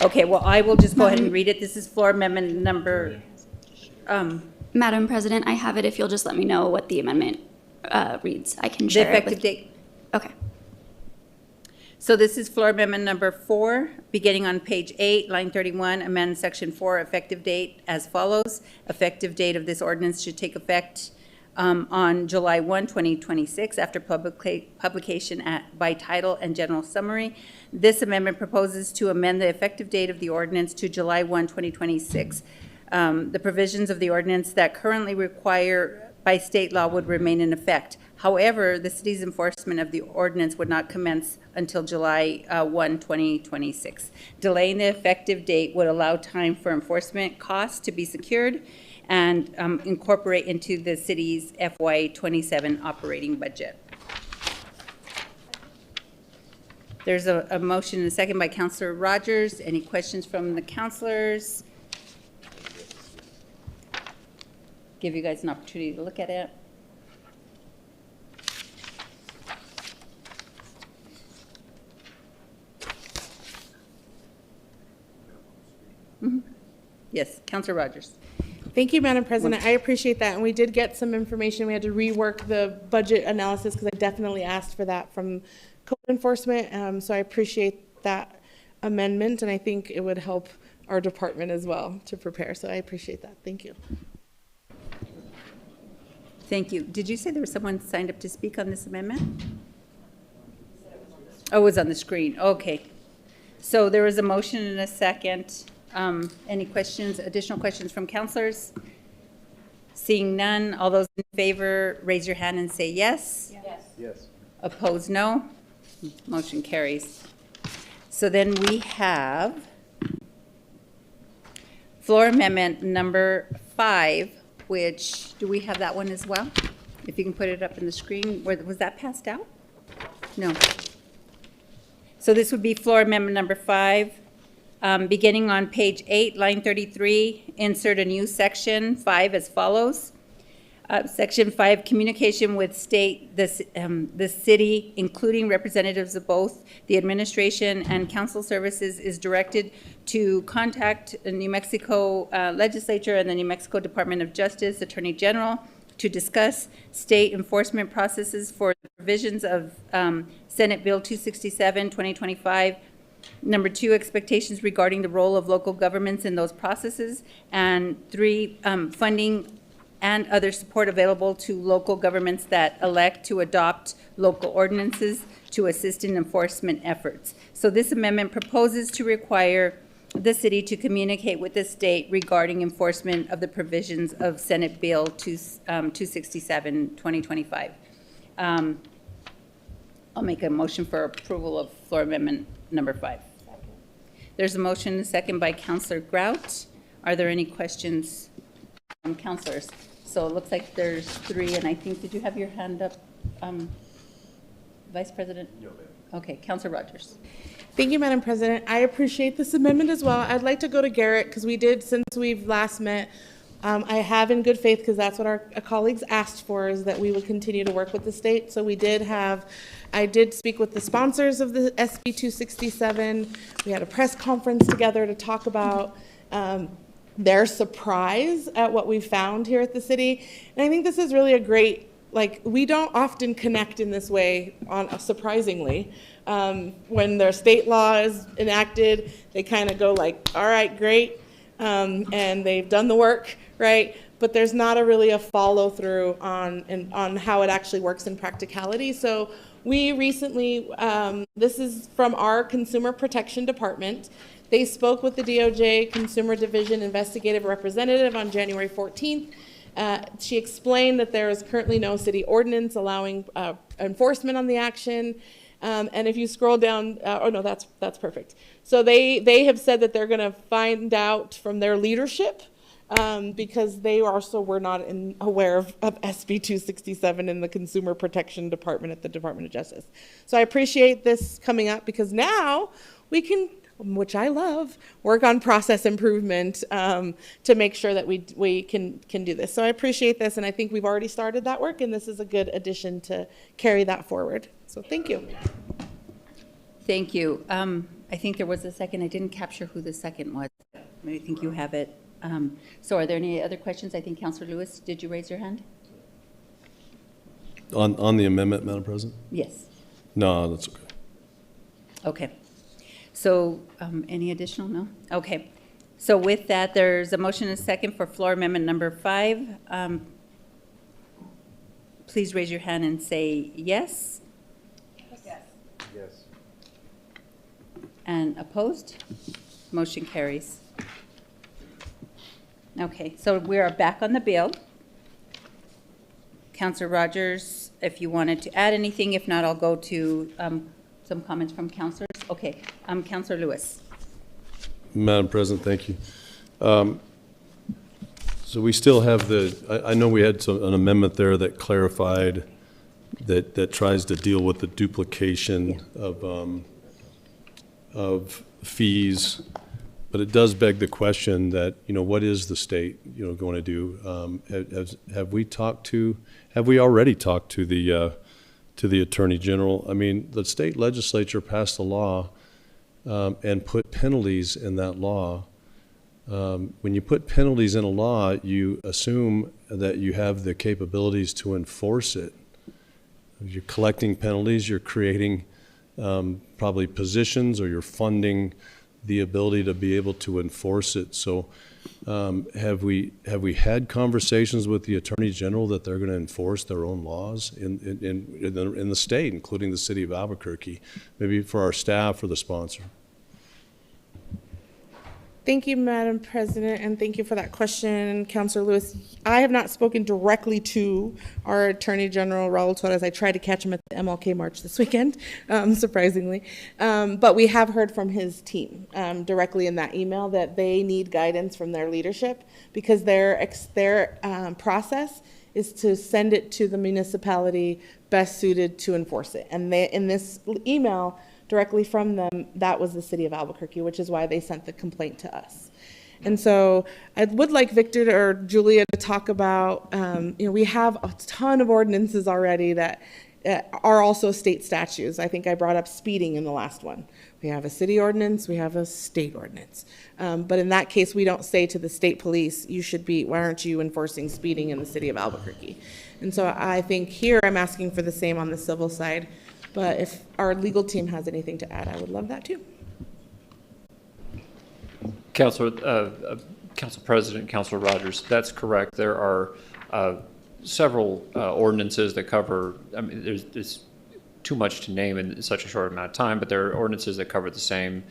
Speaker 15: Okay, well, I will just go ahead and read it. This is floor amendment number.
Speaker 5: Madam President, I have it if you'll just let me know what the amendment reads. I can
Speaker 15: The
Speaker 5: share it
Speaker 15: effective
Speaker 5: with.
Speaker 15: date.
Speaker 5: Okay.
Speaker 15: So this is floor amendment number 4, beginning on page 8, line 31, amend section 4, effective date as follows. Effective date of this ordinance should take effect on July 1, 2026, after publication by title and general summary. This amendment proposes to amend the effective date of the ordinance to July 1, 2026. The provisions of the ordinance that currently require by state law would remain in effect. However, the city's enforcement of the ordinance would not commence until July 1, 2026. Delaying the effective date would allow time for enforcement costs to be secured and incorporate into the city's FY27 operating budget. There's a motion and a second by Counselor Rogers. Any questions from the counselors? Give you guys an opportunity to look at it. Yes, Counselor Rogers.
Speaker 1: Thank you, Madam President. I appreciate that. And we did get some information. We had to rework the budget analysis because I definitely asked for that from code enforcement. So I appreciate that amendment, and I think it would help our department as well to prepare. So I appreciate that. Thank you.
Speaker 15: Thank you. Did you say there was someone signed up to speak on this amendment? Oh, it was on the screen. Okay. So there was a motion and a second. Any questions, additional questions from counselors? Seeing none, all those in favor, raise your hand and say yes.
Speaker 20: Yes. Yes.
Speaker 15: Opposed, no. Motion carries. So then we have floor amendment number 5, which, do we have that one as well? If you can put it up in the screen. Was that passed out? No. So this would be floor amendment number 5. Beginning on page 8, line 33, insert a new section 5 as follows. Section 5, communication with state, the city, including representatives of both the administration and council services, is directed to contact the New Mexico legislature and the New Mexico Department of Justice, Attorney General, to discuss state enforcement processes for the provisions of Senate Bill 267, 2025, Number 2, expectations regarding the role of local governments in those processes. And 3, funding and other support available to local governments that elect to adopt local ordinances to assist in enforcement efforts. So this amendment proposes to require the city to communicate with the state regarding enforcement of the provisions of Senate Bill 267, 2025. I'll make a motion for approval of floor amendment number 5. There's a motion and a second by Councilor Grout. Are there any questions from councilors? So it looks like there's 3, and I think, did you have your hand up, Vice President? No, ma'am. Okay, Councilor Rogers.
Speaker 1: Thank you, Madam President. I appreciate this amendment as well. I'd like to go to Garrett because we did, since we've last met, I have in good faith, because that's what our colleagues asked for, is that we would continue to work with the state. So we did have, I did speak with the sponsors of the SB 267. We had a press conference together to talk about their surprise at what we found here at the city. And I think this is really a great, like, we don't often connect in this way, surprisingly. When their state law is enacted, they kind of go like, all right, great. And they've done the work, right? But there's not really a follow through on how it actually works in practicality. So we recently, this is from our Consumer Protection Department. They spoke with the DOJ Consumer Division Investigative Representative on January 14th. She explained that there is currently no city ordinance allowing enforcement on the action. And if you scroll down, oh no, that's perfect. So they have said that they're going to find out from their leadership, because they also were not aware of SB 267 in the Consumer Protection Department at the Department of Justice. So I appreciate this coming up, because now we can, which I love, work on process improvement to make sure that we can do this. So I appreciate this, and I think we've already started that work, and this is a good addition to carry that forward. So thank you.
Speaker 15: Thank you. I think there was a second. I didn't capture who the second was. I think you have it. So are there any other questions? I think Councilor Lewis, did you raise your hand?
Speaker 7: On the amendment, Madam President?
Speaker 15: Yes.
Speaker 7: No, that's okay.
Speaker 15: Okay. So any additional? No? Okay. So with that, there's a motion and a second for floor amendment number 5. Please raise your hand and say yes.
Speaker 20: Yes. Yes.
Speaker 15: And opposed? Motion carries. Okay, so we are back on the bill. Councilor Rogers, if you wanted to add anything. If not, I'll go to some comments from councilors. Okay, Councilor Lewis.
Speaker 7: Madam President, thank you. So we still have I know we had an amendment there that clarified that tries to deal with the duplication of of fees, but it does beg the question that, what is the state, going to do? Have we already talked to the Attorney General? I mean, the state legislature passed a law and put penalties in that law. When you put penalties in a law, you assume that you have the capabilities to enforce it. You're collecting penalties, you're creating probably positions, or you're funding the ability to be able to enforce it. So have we had conversations with the Attorney General that they're going to enforce their own laws in the state, including the city of Albuquerque, maybe for our staff or the sponsor?
Speaker 1: Thank you, Madam President, and thank you for that question, Councilor Lewis. I have not spoken directly to our Attorney General, Raul Torres. I tried to catch him at the MLK March this weekend, surprisingly. But we have heard from his team directly in that email that they need guidance from their leadership, because their process is to send it to the municipality best suited to enforce it. And they, in this email, directly from them, that was the city of Albuquerque, which is why they sent the complaint to us. And so I would like Victor or Julia to talk about, we have a ton of ordinances already that are also state statutes. I think I brought up speeding in the last one. We have a city ordinance, we have a state ordinance. But in that case, we don't say to the state police, why aren't you enforcing speeding in the city of Albuquerque? And so I think here I'm asking for the same on the civil side. But if our legal team has anything to add, I would love that too.
Speaker 18: Council President, Councilor Rogers, that's correct. There are several ordinances that cover, there's too much to name in such a short amount of time, but there are ordinances that cover the same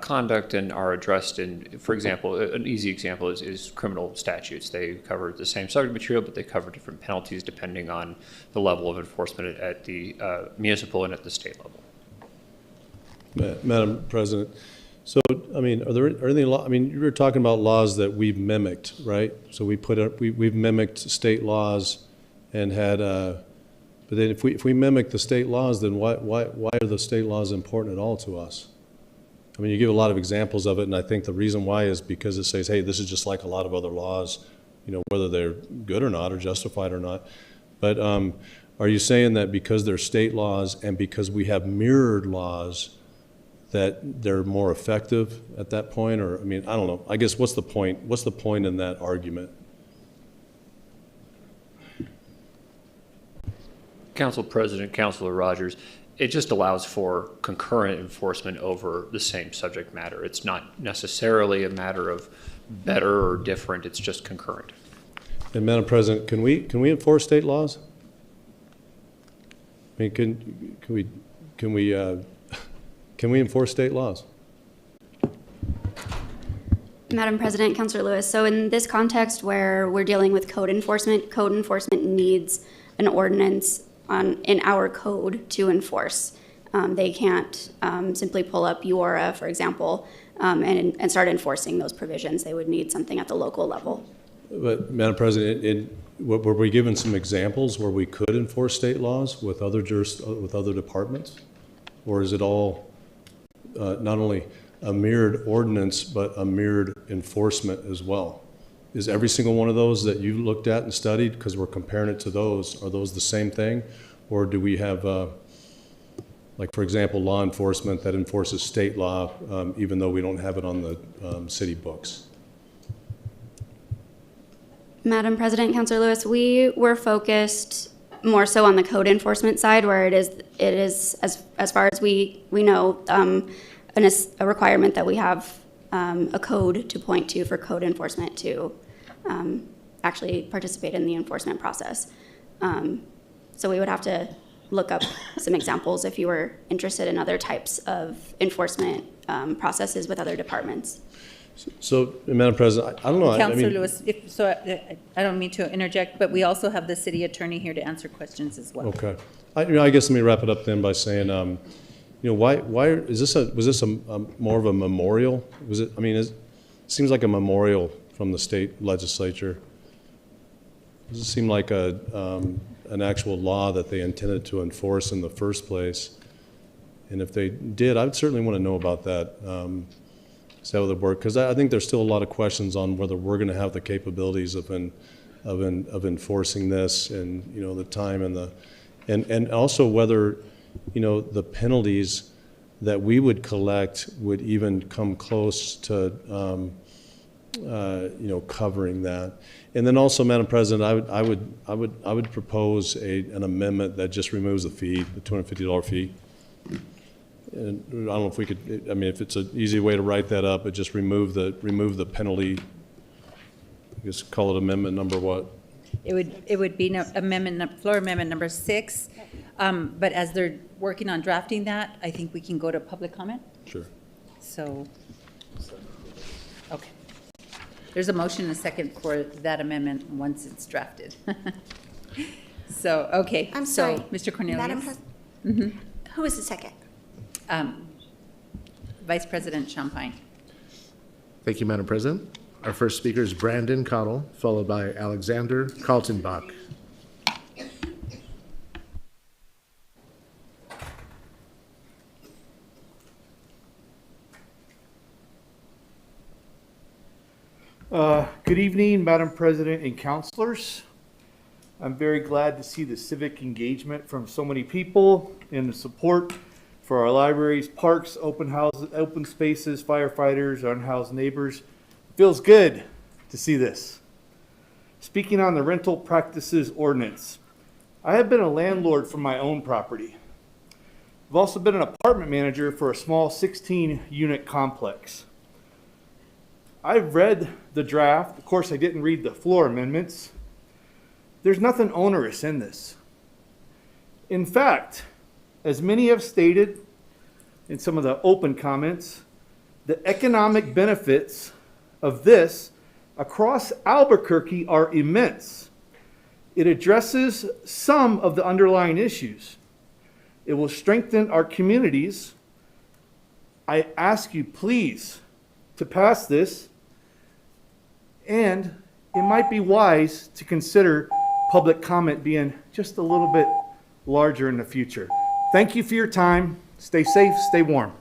Speaker 18: conduct and are addressed in, for example, an easy example is criminal statutes. They cover the same subject material, but they cover different penalties depending on the level of enforcement at the municipal and at the state level.
Speaker 7: Madam President, so, are there any you were talking about laws that we've mimicked, right? So we've mimicked state laws and had, but then if we mimic the state laws, then why are the state laws important at all to us? You give a lot of examples of it, and I think the reason why is because it says, hey, this is just like a lot of other laws, whether they're good or not, or justified or not. But are you saying that because they're state laws and because we have mirrored laws that they're more effective at that point? Or, I don't know. I guess what's the point? What's the point in that argument?
Speaker 18: Council President, Councilor Rogers, it just allows for concurrent enforcement over the same subject matter. It's not necessarily a matter of better or different, it's just concurrent.
Speaker 7: And Madam President, can we enforce state laws? Can we enforce state laws?
Speaker 5: Madam President, Councilor Lewis, so in this context where we're dealing with code enforcement needs an ordinance in our code to enforce. They can't simply pull up URA, for example, and start enforcing those provisions. They would need something at the local level.
Speaker 7: But Madam President, were we given some examples where we could enforce state laws with other departments? Or is it all not only a mirrored ordinance, but a mirrored enforcement as well? Is every single one of those that you looked at and studied, because we're comparing it to those, are those the same thing? Or do we have, like for example, law enforcement that enforces state law, even though we don't have it on the city books?
Speaker 5: Madam President, Councilor Lewis, we were focused more so on the code enforcement side, where it is as far as we know, a requirement that we have a code to point to for code enforcement to actually participate in the enforcement process. So we would have to look up some examples if you were interested in other types of enforcement processes with other departments.
Speaker 7: So, Madam President, I don't know.
Speaker 15: Councilor Lewis, I don't mean to interject, but we also have the city attorney here to answer questions as well.
Speaker 7: Okay. I guess let me wrap it up then by saying, why was this a more of a memorial? Was it? It seems like a memorial from the state legislature. Does it seem like an actual law that they intended to enforce in the first place? And if they did, I would certainly want to know about that. See how that work, because I think there's still a lot of questions on whether we're going to have the capabilities of enforcing this, and the time and also whether the penalties that we would collect would even come close to covering that. And then also, Madam President, I would propose an amendment that just removes the fee, the $250 fee. And I don't know if we could, I mean, if it's an easy way to write that up, but just remove the penalty. Just call it amendment number what?
Speaker 15: It would be floor amendment number 6. But as they're working on drafting that, I think we can go to public comment.
Speaker 7: Sure.
Speaker 15: So, okay. There's a motion and a second for that amendment once it's drafted. So, okay.
Speaker 16: I'm sorry.
Speaker 15: So, Mr. Cornelius.
Speaker 16: Madam President, who is the second?
Speaker 15: Vice President Champagne.
Speaker 11: Thank you, Madam President. Our first speaker is Brandon Cottle, followed by Alexander Kaltenbach.
Speaker 9: Good evening, Madam President and councilors. I'm very glad to see the civic engagement from so many people and the support for our libraries, parks, open houses, open spaces, firefighters, unhoused neighbors. It feels good to see this. Speaking on the rental practices ordinance, I have been a landlord for my own property. I've also been an apartment manager for a small 16-unit complex. I've read the draft. Of course, I didn't read the floor amendments. There's nothing onerous in this. In fact, as many have stated in some of the open comments, the economic benefits of this across Albuquerque are immense. It addresses some of the underlying issues. It will strengthen our communities. I ask you, please, to pass this, and it might be wise to consider public comment being just a little bit larger in the future. Thank you for your time. Stay safe, stay warm.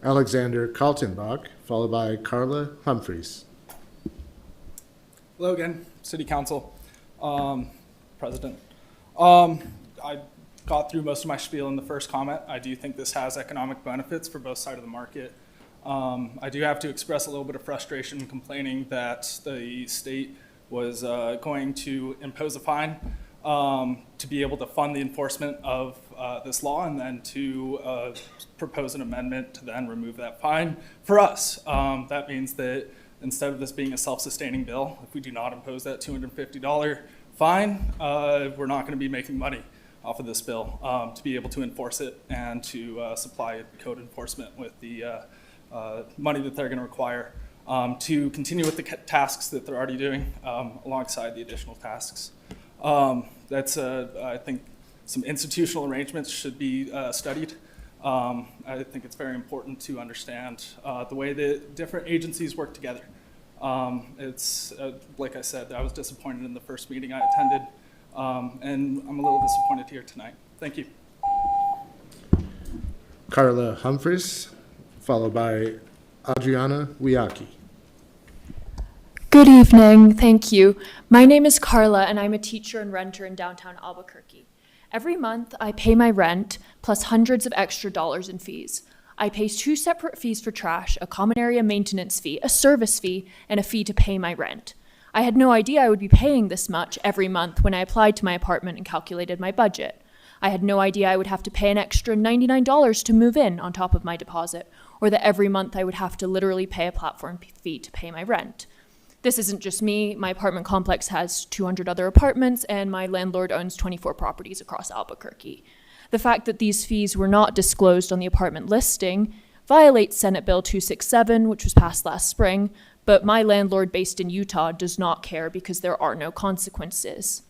Speaker 11: Alexander Kaltenbach, followed by Carla Humphreys.
Speaker 21: Hello again, City Council, President. I got through most of my spiel in the first comment. I do think this has economic benefits for both sides of the market. I do have to express a little bit of frustration complaining that the state was going to impose a fine to be able to fund the enforcement of this law, and then to propose an amendment to then remove that fine. For us, that means that instead of this being a self-sustaining bill, if we do not impose that $250 fine, we're not going to be making money off of this bill to be able to enforce it and to supply code enforcement with the money that they're going to require to continue with the tasks that they're already doing alongside the additional tasks. That's, I think, some institutional arrangements should be studied. I think it's very important to understand the way that different agencies work together. It's, like I said, I was disappointed in the first meeting I attended, and I'm a little disappointed here tonight. Thank you.
Speaker 11: Carla Humphreys, followed by Adriana Wiaki.
Speaker 22: Good evening, thank you. My name is Carla, and I'm a teacher and renter in downtown Albuquerque. Every month, I pay my rent, plus hundreds of extra dollars in fees. I pay 2 separate fees for trash, a common area maintenance fee, a service fee, and a fee to pay my rent. I had no idea I would be paying this much every month when I applied to my apartment and calculated my budget. I had no idea I would have to pay an extra $99 to move in on top of my deposit, or that every month I would have to literally pay a platform fee to pay my rent. This isn't just me. My apartment complex has 200 other apartments, and my landlord owns 24 properties across Albuquerque. The fact that these fees were not disclosed on the apartment listing violates Senate Bill 267, which was passed last spring, but my landlord based in Utah does not care because there are no consequences.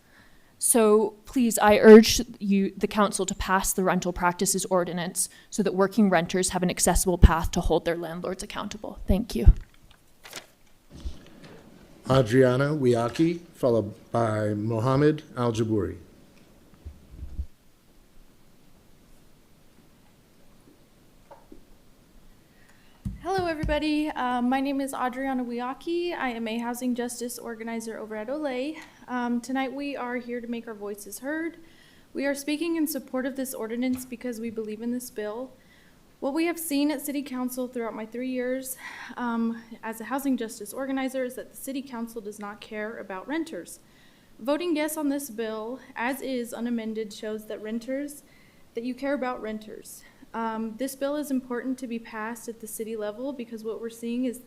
Speaker 22: So please, I urge the council to pass the rental practices ordinance so that working renters have an accessible path to hold their landlords accountable. Thank you.
Speaker 11: Adriana Wiaki, followed by Mohammed Al-Jabouri.
Speaker 6: everybody. My name is Adriana Wiaki. I am a housing justice organizer over at Olay. Tonight we are here to make our voices heard. We are speaking in support of this ordinance because we believe in this bill. What we have seen at City Council throughout my 3 years as a housing justice organizer is that the City Council does not care about renters. Voting yes on this bill, as is unamended, shows that you care about renters. This bill is important to be passed at the city level because what we're seeing is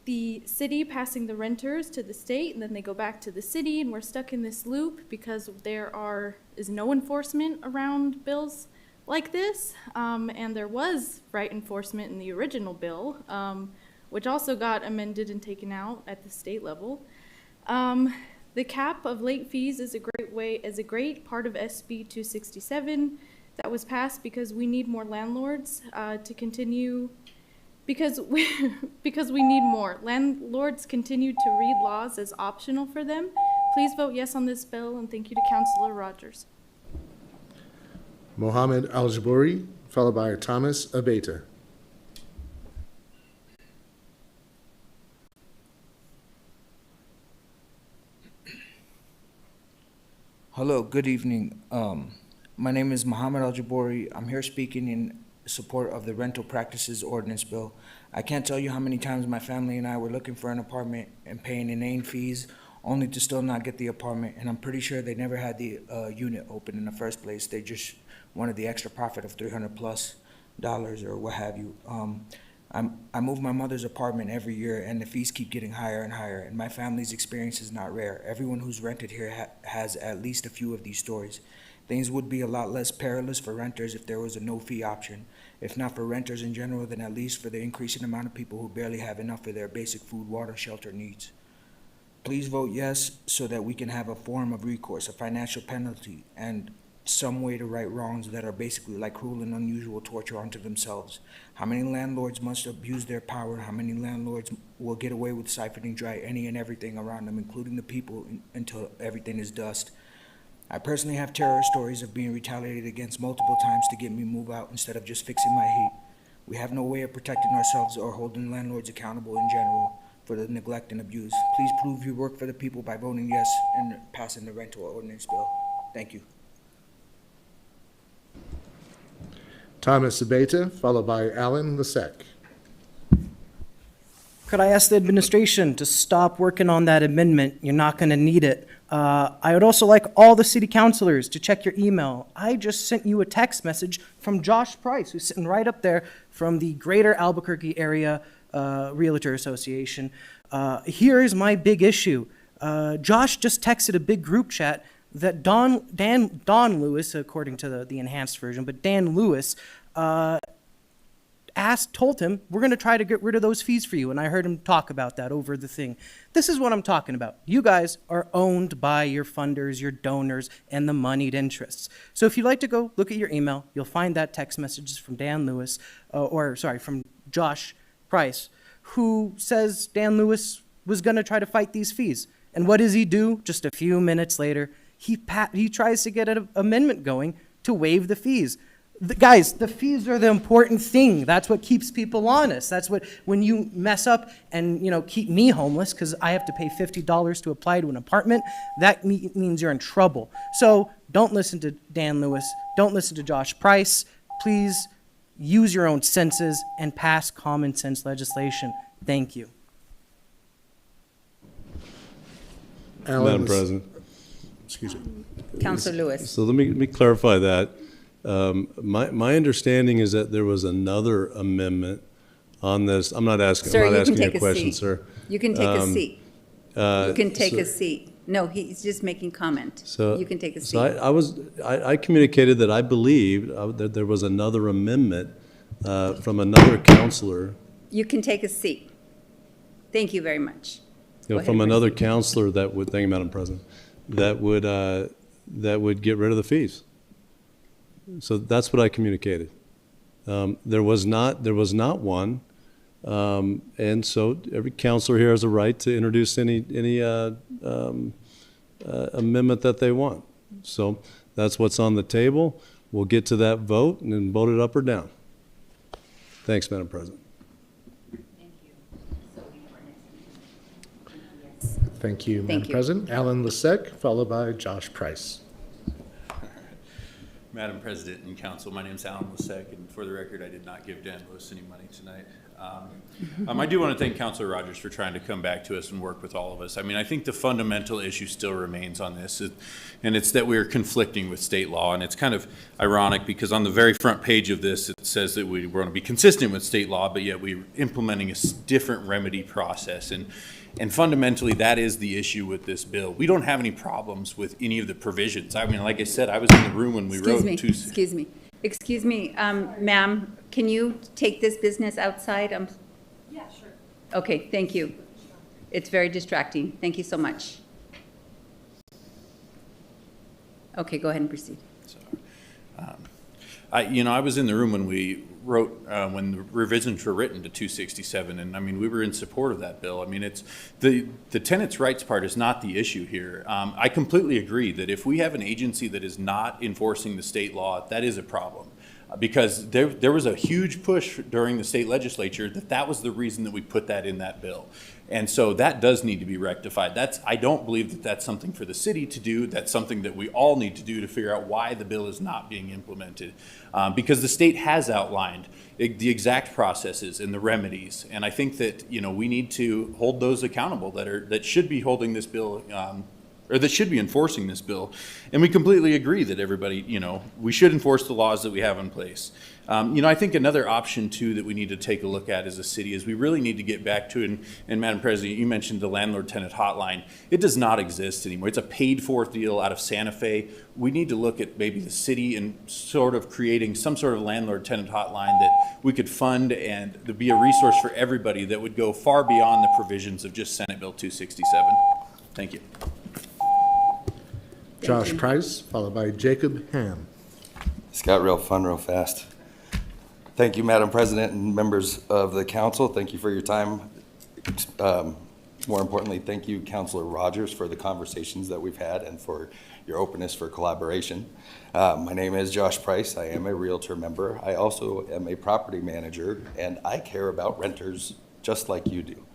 Speaker 6: the city passing the renters to the state, and then they go back to the city, and we're stuck in this loop because there is no enforcement around bills like this. And there was right enforcement in the original bill, which also got amended and taken out at the state level. The cap of late fees is a great part of SB 267 that was passed because we need more landlords to continue, because we need more. Landlords continue to read laws as optional for them. Please vote yes on this bill, and thank you to Councilor Rogers.
Speaker 11: Mohammed Al-Jabouri, followed by Thomas Abeta.
Speaker 8: Hello, good evening. My name is Mohammed Al-Jabouri. I'm here speaking in support of the Rental Practices Ordinance Bill. I can't tell you how many times my family and I were looking for an apartment and paying inane fees only to still not get the apartment, and I'm pretty sure they never had the unit open in the first place. They just wanted the extra profit of $300+ or what have you. I move my mother's apartment every year, and the fees keep getting higher and higher, and my family's experience is not rare. Everyone who's rented here has at least a few of these stories. Things would be a lot less perilous for renters if there was a no-fee option. If not for renters in general, then at least for the increasing amount of people who barely have enough for their basic food, water, shelter needs. Please vote yes so that we can have a form of recourse, a financial penalty, and some way to right wrongs that are basically like cruel and unusual torture unto themselves. How many landlords must abuse their power? How many landlords will get away with siphoning dry any and everything around them, including the people, until everything is dust? I personally have terror stories of being retaliated against multiple times to get me moved out instead of just fixing my heat. We have no way of protecting ourselves or holding landlords accountable in general for the neglect and abuse. Please prove you work for the people by voting yes and passing the rental ordinance bill. Thank you.
Speaker 11: Thomas Abeta, followed by Alan Lasek.
Speaker 23: Could I ask the administration to stop working on that amendment? You're not going to need it. I would also like all the city councilors to check your email. I just sent you a text message from Josh Price, who's sitting right up there from the Greater Albuquerque Area Realtor Association. Here is my big issue. Josh just texted a big group chat that Don Lewis, according to the enhanced version, but Dan Lewis told him, we're going to try to get rid of those fees for you. And I heard him talk about that over the thing. This is what I'm talking about. You guys are owned by your funders, your donors, and the moneyed interests. So if you'd like to go look at your email, you'll find that text messages from Dan Lewis, from Josh Price, who says Dan Lewis was going to try to fight these fees. And what does he do? Just a few minutes later, he tries to get an amendment going to waive the fees. Guys, the fees are the important thing. That's what keeps people honest. That's what, when you mess up and, keep me homeless because I have to pay $50 to apply to an apartment, that means you're in trouble. So don't listen to Dan Lewis. Don't listen to Josh Price. Please use your own senses and pass common sense legislation. Thank you.
Speaker 7: Madam President.
Speaker 11: Excuse me.
Speaker 15: Councilor Lewis.
Speaker 7: So let me clarify that. My understanding is that there was another amendment on this. I'm not asking you a question, sir.
Speaker 15: You can take a seat. You can take
Speaker 7: so-
Speaker 15: a seat. No, he's just making comment.
Speaker 7: So
Speaker 15: You can take a seat.
Speaker 7: So I communicated that I believed that there was another amendment from another counselor.
Speaker 15: You can take a seat. Thank you very much. Go ahead,
Speaker 7: From another
Speaker 15: proceed.
Speaker 7: counselor that would, thank you, Madam President, that would get rid of the fees. So that's what I communicated. There was not one, and so every counselor here has a right to introduce any amendment that they want. So that's what's on the table. We'll get to that vote and then vote it up or down. Thanks, Madam President.
Speaker 11: Thank you,
Speaker 15: Thank
Speaker 11: Madam
Speaker 15: you.
Speaker 11: President. Alan Lissek, followed by Josh Price.
Speaker 2: Madam President and Council, my name is Alan Lissek, and for the record, I did not give Dan Lewis any money tonight. I do want to thank Councilor Rogers for trying to come back to us and work with all of us. I mean, I think the fundamental issue still remains on this, and it's that we are conflicting with state law, and it's kind of ironic because on the very front page of this, it says that we want to be consistent with state law, but yet we're implementing a different remedy process, and fundamentally, that is the issue with this bill. We don't have any problems with any of the provisions. I mean, like I said, I was in the room when we wrote two.
Speaker 15: Excuse me, ma'am, can you take this business outside?
Speaker 6: Yeah, sure.
Speaker 15: Okay, thank you. It's very distracting. Thank you so much. Okay, go ahead and proceed.
Speaker 2: I was in the room when we wrote, when the revisions were written to 267, and I mean, we were in support of that bill. I mean, it's the tenants' rights part is not the issue here. I completely agree that if we have an agency that is not enforcing the state law, that is a problem. Because there was a huge push during the state legislature that was the reason that we put that in that bill. And so that does need to be rectified. I don't believe that that's something for the city to do. That's something that we all need to do to figure out why the bill is not being implemented. Because the state has outlined the exact processes and the remedies. And I think that, we need to hold those accountable that should be holding this bill, or that should be enforcing this bill. And we completely agree that everybody, we should enforce the laws that we have in place. I think another option too that we need to take a look at as a city is we really need to get back to, and Madam President, you mentioned the landlord-tenant hotline. It does not exist anymore. It's a paid-for deal out of Santa Fe. We need to look at maybe the city and sort of creating some sort of landlord-tenant hotline that we could fund and there'd be a resource for everybody that would go far beyond the provisions of just Senate Bill 267. Thank you.
Speaker 11: Josh Price, followed by Jacob Ham.
Speaker 3: This got real fun real fast. Thank you, Madam President and members of the council. Thank you for your time. More importantly, thank you, Councilor Rogers, for the conversations that we've had and for your openness for collaboration. My name is Josh Price. I am a Realtor member. I also am a property manager, and I care about renters just like you do,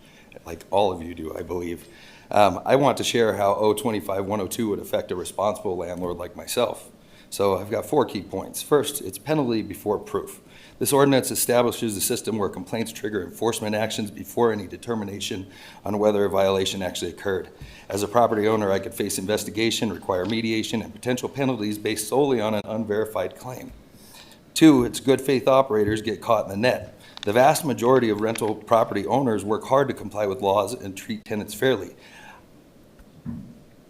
Speaker 3: like all of you do, I believe. I want to share how O25-102 would affect a responsible landlord like myself. So I've got 4 key points. First, it's penalty before proof. This ordinance establishes a system where complaints trigger enforcement actions before any determination on whether a violation actually occurred. As a property owner, I could face investigation, require mediation, and potential penalties based solely on an unverified claim. 2, it's good faith operators get caught in the net. The vast majority of rental property owners work hard to comply with laws and treat tenants fairly.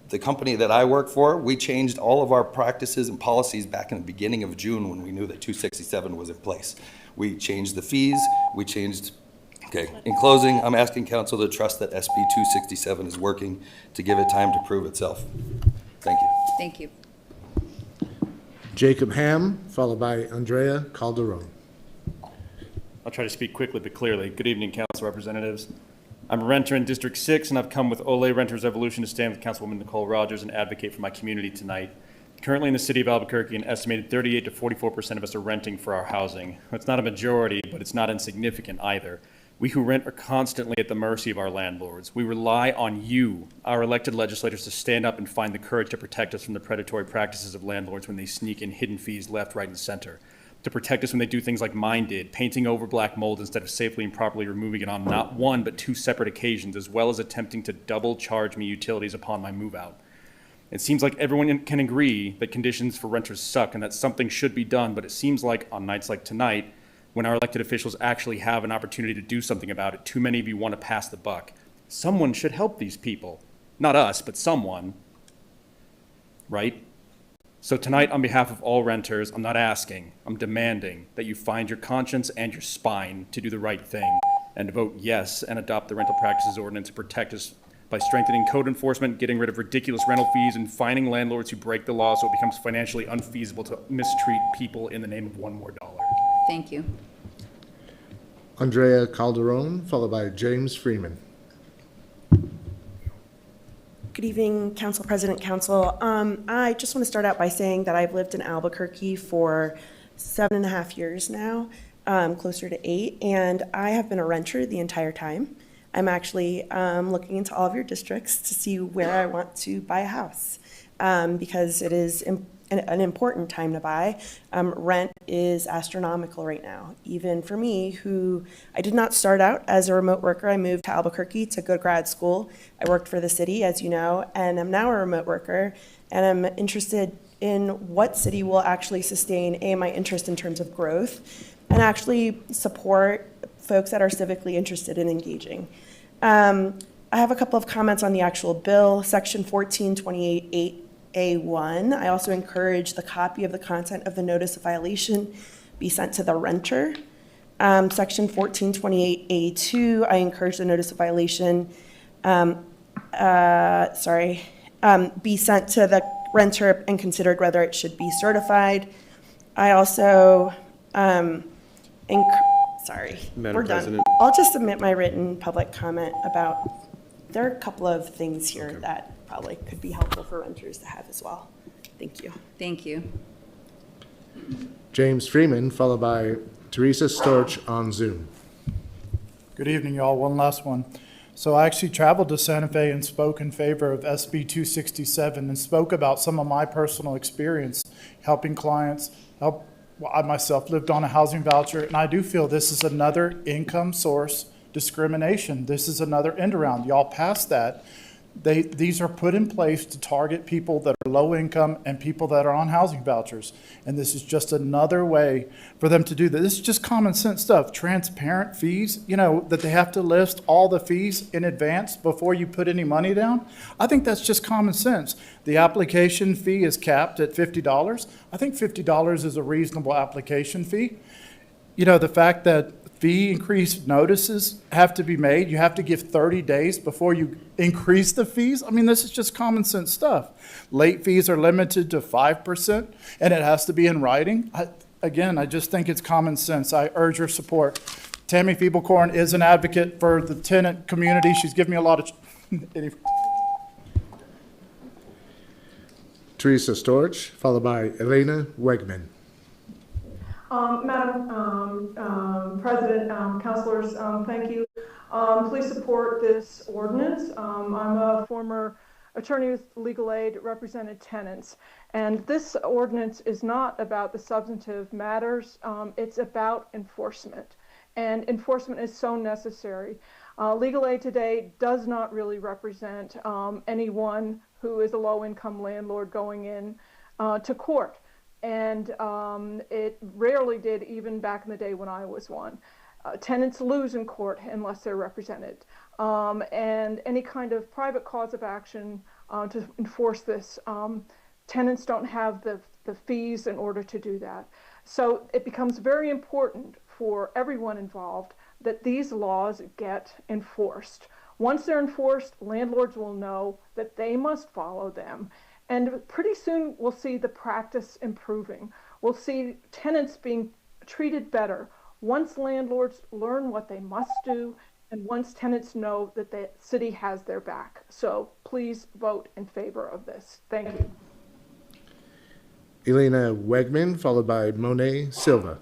Speaker 3: The company that I work for, we changed all of our practices and policies back in the beginning of June when we knew that 267 was in place. We changed the fees, okay. In closing, I'm asking council to trust that SB 267 is working to give it time to prove itself. Thank you.
Speaker 15: Thank you.
Speaker 11: Jacob Ham, followed by Andrea Calderon.
Speaker 10: I'll try to speak quickly but clearly. Good evening, council representatives. I'm a renter in District 6, and I've come with Ole Renters Revolution to stand with Councilwoman Nicole Rogers and advocate for my community tonight. Currently in the city of Albuquerque, an estimated 38 to 44% of us are renting for our housing. It's not a majority, but it's not insignificant either. We who rent are constantly at the mercy of our landlords. We rely on you, our elected legislators, to stand up and find the courage to protect us from the predatory practices of landlords when they sneak in hidden fees left, right, and center. To protect us when they do things like mine did, painting over black mold instead of safely and properly removing it on not one but 2 separate occasions, as well as attempting to double charge me utilities upon my move out. It seems like everyone can agree that conditions for renters suck and that something should be done, but it seems like on nights like tonight, when our elected officials actually have an opportunity to do something about it, too many of you want to pass the buck. Someone should help these people. Not us, but someone. Right? So tonight, on behalf of all renters, I'm not asking, I'm demanding that you find your conscience and your spine to do the right thing and to vote yes and adopt the rental practices ordinance to protect us by strengthening code enforcement, getting rid of ridiculous rental fees, and fining landlords who break the law so it becomes financially unfeasible to mistreat people in the name of $1 more.
Speaker 15: Thank you.
Speaker 11: Andrea Calderon, followed by James Freeman.
Speaker 24: Good evening, Council President, Council. I just want to start out by saying that I've lived in Albuquerque for 7.5 years now, closer to 8, and I have been a renter the entire time. I'm actually looking into all of your districts to see where I want to buy a house, because it is an important time to buy. Rent is astronomical right now. Even for me, who I did not start out as a remote worker. I moved to Albuquerque to go to grad school. I worked for the city, as you know, and I'm now a remote worker, and I'm interested in what city will actually sustain my interest in terms of growth and actually support folks that are civically interested in engaging. I have a couple of comments on the actual bill, Section 1428A1. I also encourage the copy of the content of the notice of violation be sent to the renter. Section 1428A2, I encourage the notice of violation be sent to the renter and considered whether it should be certified. I also,
Speaker 20: Madam
Speaker 24: we're
Speaker 20: President.
Speaker 24: done. I'll just submit my written public comment about, there are a couple of things here that probably could be helpful for renters to have as well. Thank you.
Speaker 15: Thank you.
Speaker 11: James Freeman, followed by Teresa Storch on Zoom.
Speaker 4: Good evening, y'all. One last one. So I actually traveled to Santa Fe and spoke in favor of SB 267 and spoke about some of my personal experience helping clients. I myself lived on a housing voucher, and I do feel this is another income source discrimination. This is another end around. Y'all passed that. These are put in place to target people that are low income and people that are on housing vouchers. And this is just another way for them to do that. This is just common sense stuff. Transparent fees, that they have to list all the fees in advance before you put any money down. I think that's just common sense. The application fee is capped at $50. I think $50 is a reasonable application fee. The fact that fee increase notices have to be made. You have to give 30 days before you increase the fees. I mean, this is just common sense stuff. Late fees are limited to 5%, and it has to be in writing. I just think it's common sense. I urge your support. Tammy Feeblecorn is an advocate for the tenant community. She's given me a lot of...
Speaker 11: Teresa Storch, followed by Elena Wegman.
Speaker 13: Madam President, councilors, thank you. Please support this ordinance. I'm a former attorney with legal aid, represented tenants, and this ordinance is not about the substantive matters. It's about enforcement, and enforcement is so necessary. Legal aid today does not really represent anyone who is a low-income landlord going in to court. And it rarely did, even back in the day when I was one. Tenants lose in court unless they're represented. And any kind of private cause of action to enforce this, tenants don't have the fees in order to do that. So it becomes very important for everyone involved that these laws get enforced. Once they're enforced, landlords will know that they must follow them. And pretty soon we'll see the practice improving. We'll see tenants being treated better once landlords learn what they must do and once tenants know that the city has their back. So please vote in favor of this. Thank you.
Speaker 11: Elena Wegman, followed by Monet Silva.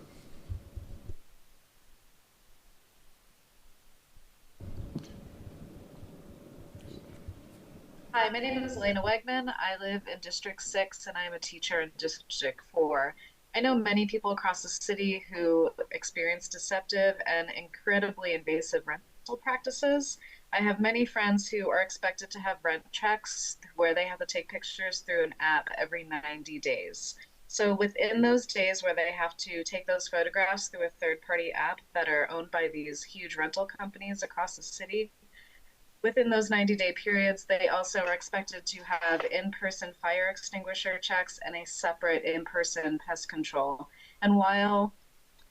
Speaker 14: Hi, my name is Elena Wegman. I live in District 6 and I am a teacher in District 4. I know many people across the city who experience deceptive and incredibly invasive rental practices. I have many friends who are expected to have rent checks where they have to take pictures through an app every 90 days. So within those days where they have to take those photographs through a third-party app that are owned by these huge rental companies across the city, within those 90-day periods, they also are expected to have in-person fire extinguisher checks and a separate in-person pest control. And while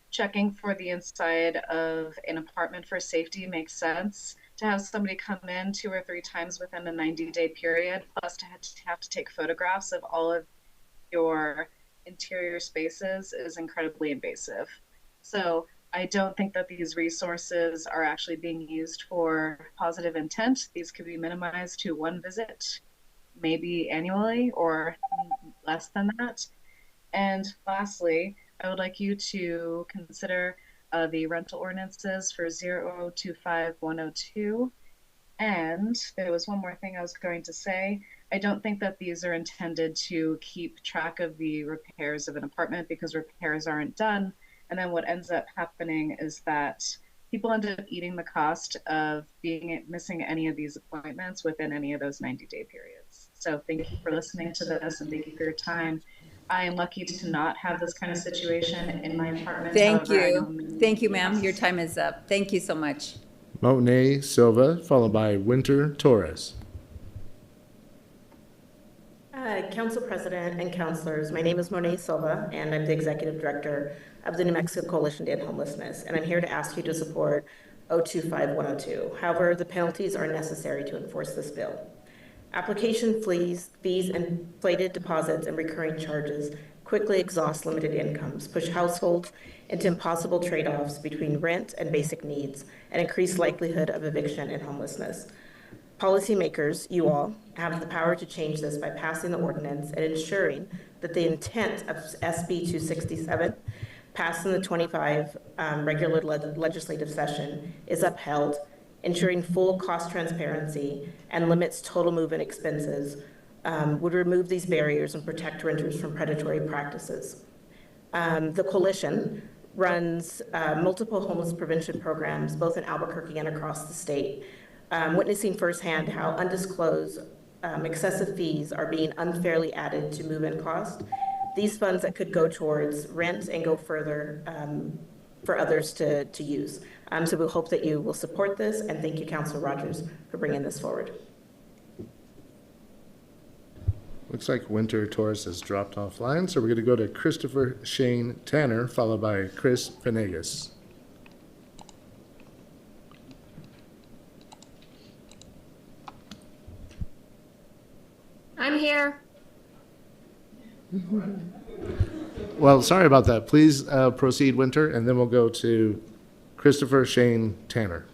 Speaker 14: checking for the inside of an apartment for safety makes sense, to have somebody come in 2 or 3 times within a 90-day period, plus to have to take photographs of all of your interior spaces is incredibly invasive. So I don't think that these resources are actually being used for positive intent. These could be minimized to 1 visit, maybe annually or less than that. And lastly, I would like you to consider the rental ordinances for 0025102. And there was one more thing I was going to say. I don't think that these are intended to keep track of the repairs of an apartment because repairs aren't done. And then what ends up happening is that people end up eating the cost of missing any of these appointments within any of those 90-day periods. So thank you for listening to this and thank you for your time. I am lucky to not have this kind of situation in my apartment.
Speaker 15: Thank
Speaker 14: However, I know
Speaker 15: you. Thank you, ma'am. Your time is up. Thank you so much.
Speaker 11: Monet Silva, followed by Winter Torres.
Speaker 1: Council President and councilors, my name is Monet Silva, and I'm the Executive Director of the New Mexico Coalition to End Homelessness, and I'm here to ask you to support 025102. However, the penalties are necessary to enforce this bill. Application fees, inflated deposits, and recurring charges quickly exhaust limited incomes, push households into impossible trade-offs between rent and basic needs, and increase likelihood of eviction and homelessness. Policymakers, you all, have the power to change this by passing the ordinance and ensuring that the intent of SB 267, passed in the 25 regular legislative session, is upheld, ensuring full cost transparency and limits total move-in expenses, would remove these barriers and protect renters from predatory practices. The coalition runs multiple homeless prevention programs, both in Albuquerque and across the state, witnessing firsthand how undisclosed excessive fees are being unfairly added to move-in cost. These funds that could go towards rent and go further for others to use. So we hope that you will support this, and thank you, Councilor Rogers, for bringing this forward.
Speaker 11: Looks like Winter Torres has dropped offline, so we're going to go to Christopher Shane Tanner, followed by Chris Venegas.
Speaker 12: I'm here.
Speaker 11: Well, sorry about that. Please proceed, Winter, and then we'll go to Christopher Shane Tanner.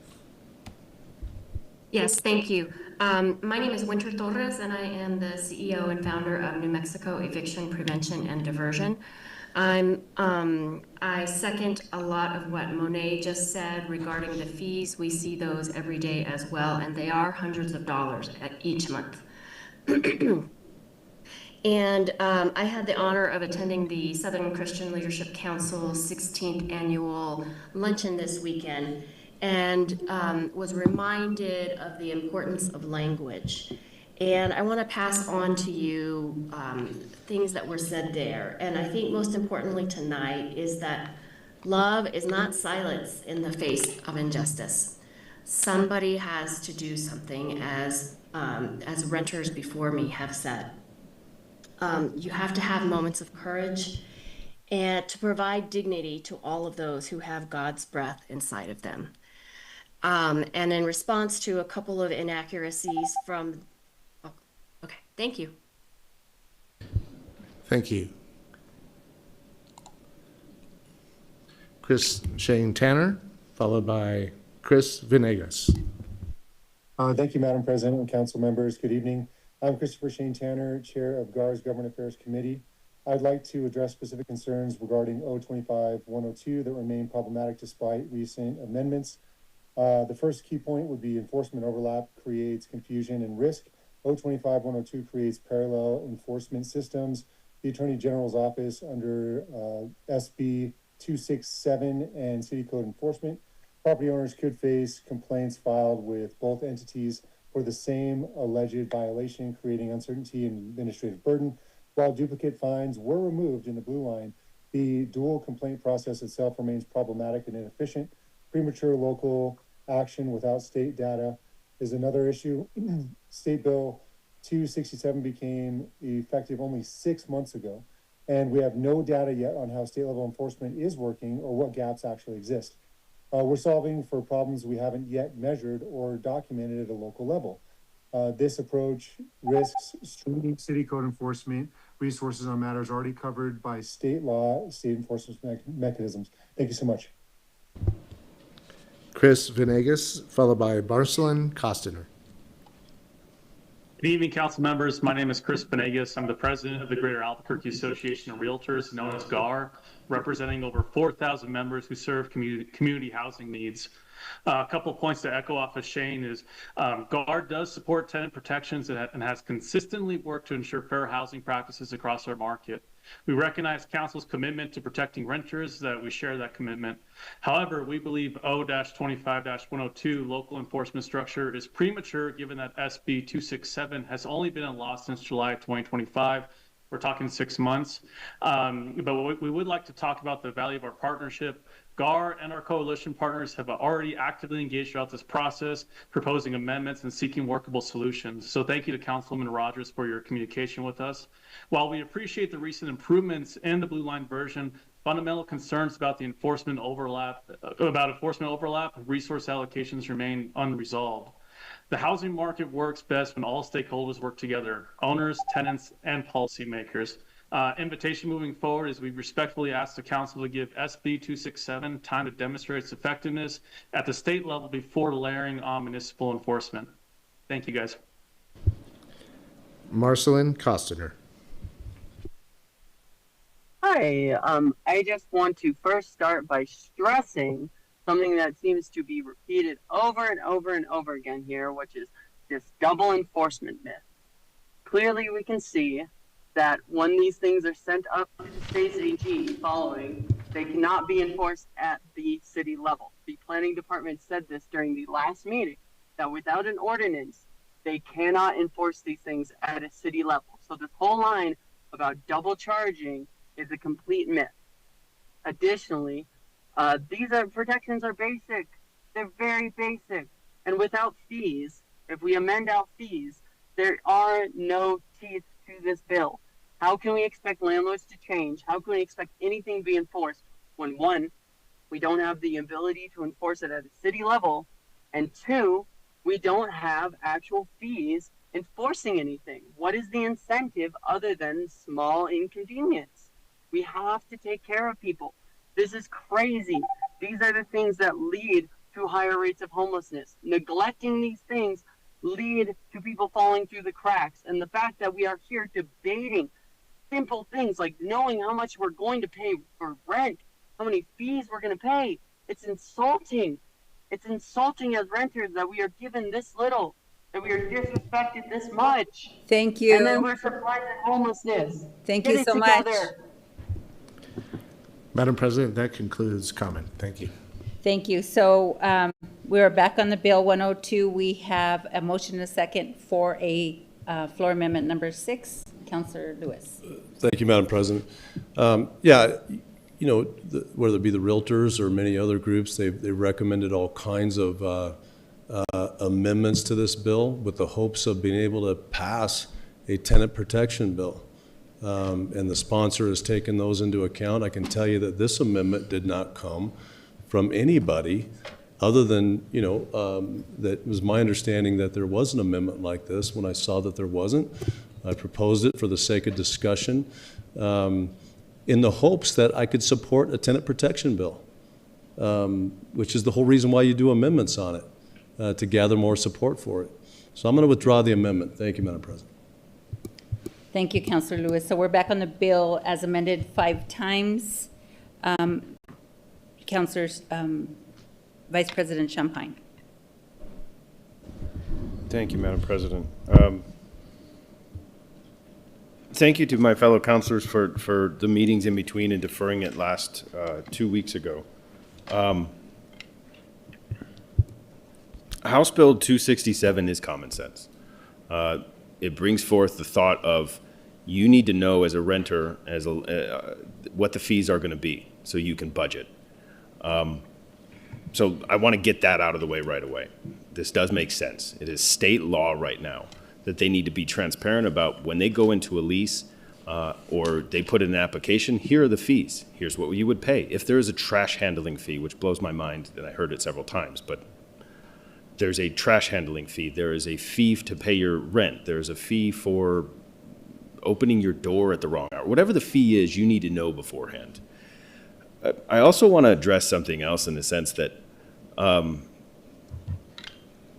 Speaker 12: Yes, thank you. My name is Winter Torres, and I am the CEO and founder of New Mexico Eviction Prevention and Diversion. I second a lot of what Monet just said regarding the fees. We see those every day as well, and they are hundreds of dollars each month. And I had the honor of attending the Southern Christian Leadership Council's 16th annual luncheon this weekend, and was reminded of the importance of language. And I want to pass on to you things that were said there. And I think most importantly tonight is that love is not silence in the face of injustice. Somebody has to do something, as renters before me have said. You have to have moments of courage and to provide dignity to all of those who have God's breath inside of them. And in response to a couple of inaccuracies from, okay, thank you.
Speaker 11: Thank you. Chris Shane Tanner, followed by Chris Venegas.
Speaker 17: Thank you, Madam President and council members. Good evening. I'm Christopher Shane Tanner, Chair of GAR's Government Affairs Committee. I'd like to address specific concerns regarding 025-102 that remain problematic despite recent amendments. The first key point would be enforcement overlap creates confusion and risk. 025-102 creates parallel enforcement systems. The Attorney General's Office under SB 267 and City Code Enforcement, property owners could face complaints filed with both entities for the same alleged violation, creating uncertainty and administrative burden. While duplicate fines were removed in the blue line, the dual complaint process itself remains problematic and inefficient. Premature local action without state data is another issue. State Bill 267 became effective only 6 months ago, and we have no data yet on how state level enforcement is working or what gaps actually exist. We're solving for problems we haven't yet measured or documented at a local level. This approach risks streaming city code enforcement resources on matters already covered by state law, state enforcement mechanisms. Thank you so much.
Speaker 11: Chris Venegas, followed by Barcelon Costner.
Speaker 5: Good evening, council members. My name is Chris Benegas. I'm the president of the Greater Albuquerque Association of Realtors, known as GAR, representing over 4,000 members who serve community housing needs. A couple of points to echo off of Shane is GAR does support tenant protections and has consistently worked to ensure fair housing practices across our market. We recognize council's commitment to protecting renters, that we share that commitment. However, we believe O-25-102 local enforcement structure is premature given that SB 267 has only been in law since July 2025. We're talking 6 months. But we would like to talk about the value of our partnership. GAR and our coalition partners have already actively engaged throughout this process, proposing amendments and seeking workable solutions. So thank you to Councilwoman Rogers for your communication with us. While we appreciate the recent improvements in the Blue Line version, fundamental concerns about the enforcement overlap and resource allocations remain unresolved. The housing market works best when all stakeholders work together, owners, tenants, and policymakers. Invitation moving forward is we respectfully ask the council to give SB 267 time to demonstrate its effectiveness at the state level before layering on municipal enforcement. Thank you, guys.
Speaker 11: Marcelin Costner.
Speaker 16: Hi, I just want to first start by stressing something that seems to be repeated over and over and over again here, which is this double enforcement myth. Clearly, we can see that when these things are sent up to the state's AG following, they cannot be enforced at the city level. The planning department said this during the last meeting, that without an ordinance, they cannot enforce these things at a city level. So this whole line about double charging is a complete myth. Additionally, these protections are basic. They're very basic. And without fees, if we amend out fees, there are no teeth to this bill. How can we expect landlords to change? How can we expect anything to be enforced when, one, we don't have the ability to enforce it at a city level, and two, we don't have actual fees enforcing anything? What is the incentive other than small inconvenience? We have to take care of people. This is crazy. These are the things that lead to higher rates of homelessness. Neglecting these things lead to people falling through the cracks. And the fact that we are here debating simple things like knowing how much we're going to pay for rent, how many fees we're going to pay, it's insulting. It's insulting as renters that we are given this little, that we are disrespected this much.
Speaker 15: Thank you.
Speaker 16: And then we're surprised at homelessness.
Speaker 15: Thank
Speaker 16: Get
Speaker 15: you
Speaker 16: it
Speaker 15: so much.
Speaker 16: together.
Speaker 11: Madam President, that concludes comment. Thank you.
Speaker 15: Thank you. So we're back on the bill 102. We have a motion and a second for a floor amendment number 6. Councilor Lewis.
Speaker 7: Thank you, Madam President. Yeah, you know, whether it be the realtors or many other groups, they recommended all kinds of amendments to this bill with the hopes of being able to pass a tenant protection bill. And the sponsor has taken those into account. I can tell you that this amendment did not come from anybody other than, you know, that was my understanding that there was an amendment like this. When I saw that there wasn't, I proposed it for the sake of discussion in the hopes that I could support a tenant protection bill, which is the whole reason why you do amendments on it, to gather more support for it. So I'm going to withdraw the amendment. Thank you, Madam President.
Speaker 15: Thank you, Councilor Lewis. So we're back on the bill as amended 5 times. Councilors, Vice President Champagne.
Speaker 20: Thank you, Madam President. Thank you to my fellow councilors for the meetings in between and deferring it last 2 weeks ago. House Bill 267 is common sense. It brings forth the thought of you need to know as a renter what the fees are going to be so you can budget. So I want to get that out of the way right away. This does make sense. It is state law right now that they need to be transparent about when they go into a lease or they put in an application, here are the fees. Here's what you would pay. If there is a trash handling fee, which blows my mind, and I heard it several times, but there's a trash handling fee. There is a fee to pay your rent. There's a fee for opening your door at the wrong hour. Whatever the fee is, you need to know beforehand. I also want to address something else in the sense that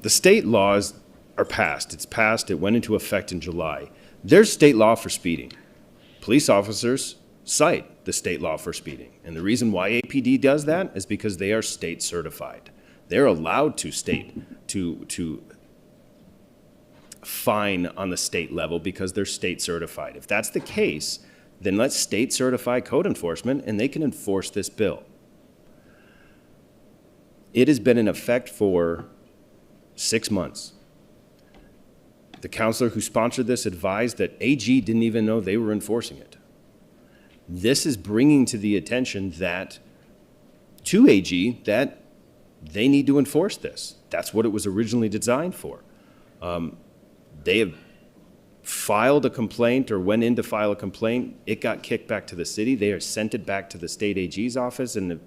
Speaker 20: the state laws are passed. It's passed. It went into effect in July. There's state law for speeding. Police officers cite the state law for speeding. And the reason why APD does that is because they are state certified. They're allowed to to fine on the state level because they're state certified. If that's the case, then let's state certify code enforcement and they can enforce this bill. It has been in effect for 6 months. The counselor who sponsored this advised that AG didn't even know they were enforcing it. This is bringing to the attention to AG that they need to enforce this. That's what it was originally designed for. They have filed a complaint or went in to file a complaint. It got kicked back to the city. They are sent it back to the state AG's office, and if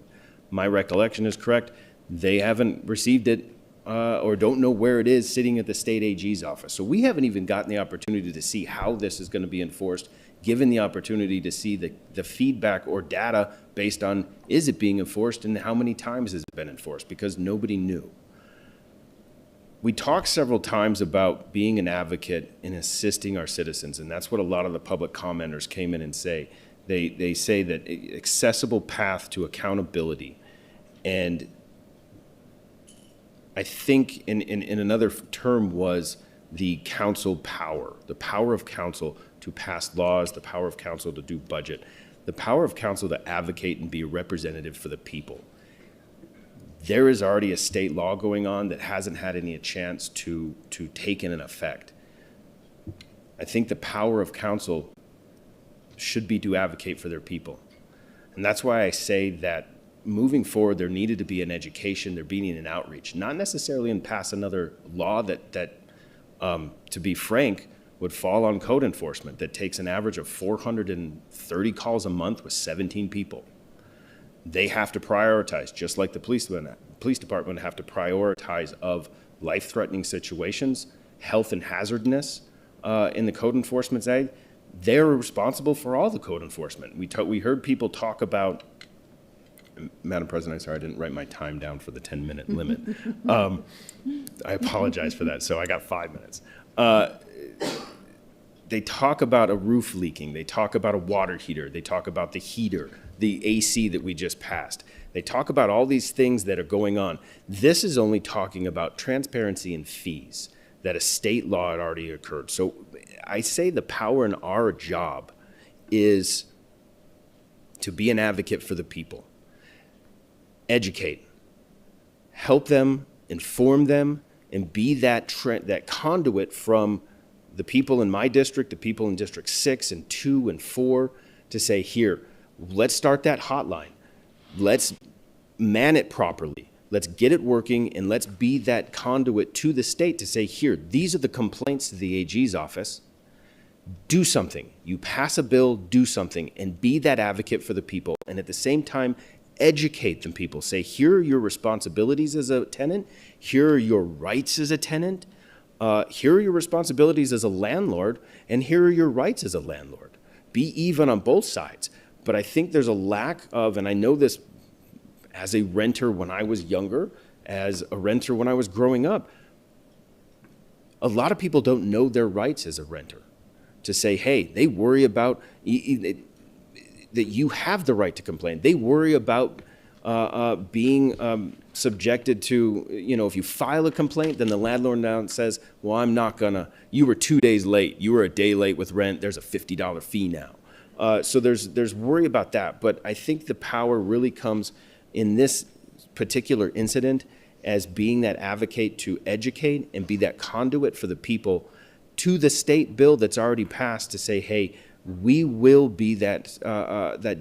Speaker 20: my recollection is correct, they haven't received it or don't know where it is sitting at the state AG's office. So we haven't even gotten the opportunity to see how this is going to be enforced, given the opportunity to see the feedback or data based on is it being enforced and how many times has it been enforced, because nobody knew. We talked several times about being an advocate and assisting our citizens, and that's what a lot of the public commenters came in and say. They say that accessible path to accountability. And I think in another term was the council power, the power of council to pass laws, the power of council to do budget, the power of council to advocate and be a representative for the people. There is already a state law going on that hasn't had any chance to take in an effect. I think the power of council should be to advocate for their people. And that's why I say that moving forward, there needed to be an education, there being an outreach, not necessarily in pass another law that to be frank, would fall on code enforcement that takes an average of 430 calls a month with 17 people. They have to prioritize, just like the police department have to prioritize of life-threatening situations, health and hazardness in the code enforcement side. They're responsible for all the code enforcement. We heard people talk about, Madam President, I'm sorry, I didn't write my time down for the 10-minute limit. I apologize for that, so I got 5 minutes. They talk about a roof leaking. They talk about a water heater. They talk about the heater, the AC that we just passed. They talk about all these things that are going on. This is only talking about transparency and fees, that a state law had already occurred. So I say the power in our job is to be an advocate for the people. Educate, help them, inform them, and be that conduit from the people in my district, the people in District 6 and 2 and 4, to say, here, let's start that hotline. Let's man it properly. Let's get it working, and let's be that conduit to the state to say, here, these are the complaints to the AG's office. Do something. You pass a bill, do something, and be that advocate for the people. And at the same time, educate them people. Say, here are your responsibilities as a tenant. Here are your rights as a tenant. Here are your responsibilities as a landlord, and here are your rights as a landlord. Be even on both sides. But I think there's a lack of, and I know this as a renter when I was younger, as a renter when I was growing up, a lot of people don't know their rights as a renter. To say, hey, they worry about that you have the right to complain. They worry about being subjected to, if you file a complaint, then the landlord now says, well, I'm not gonna, you were 2 days late, you were a day late with rent, there's a $50 fee now. So there's worry about that, but I think the power really comes in this particular incident as being that advocate to educate and be that conduit for the people to the state bill that's already passed to say, hey, we will be that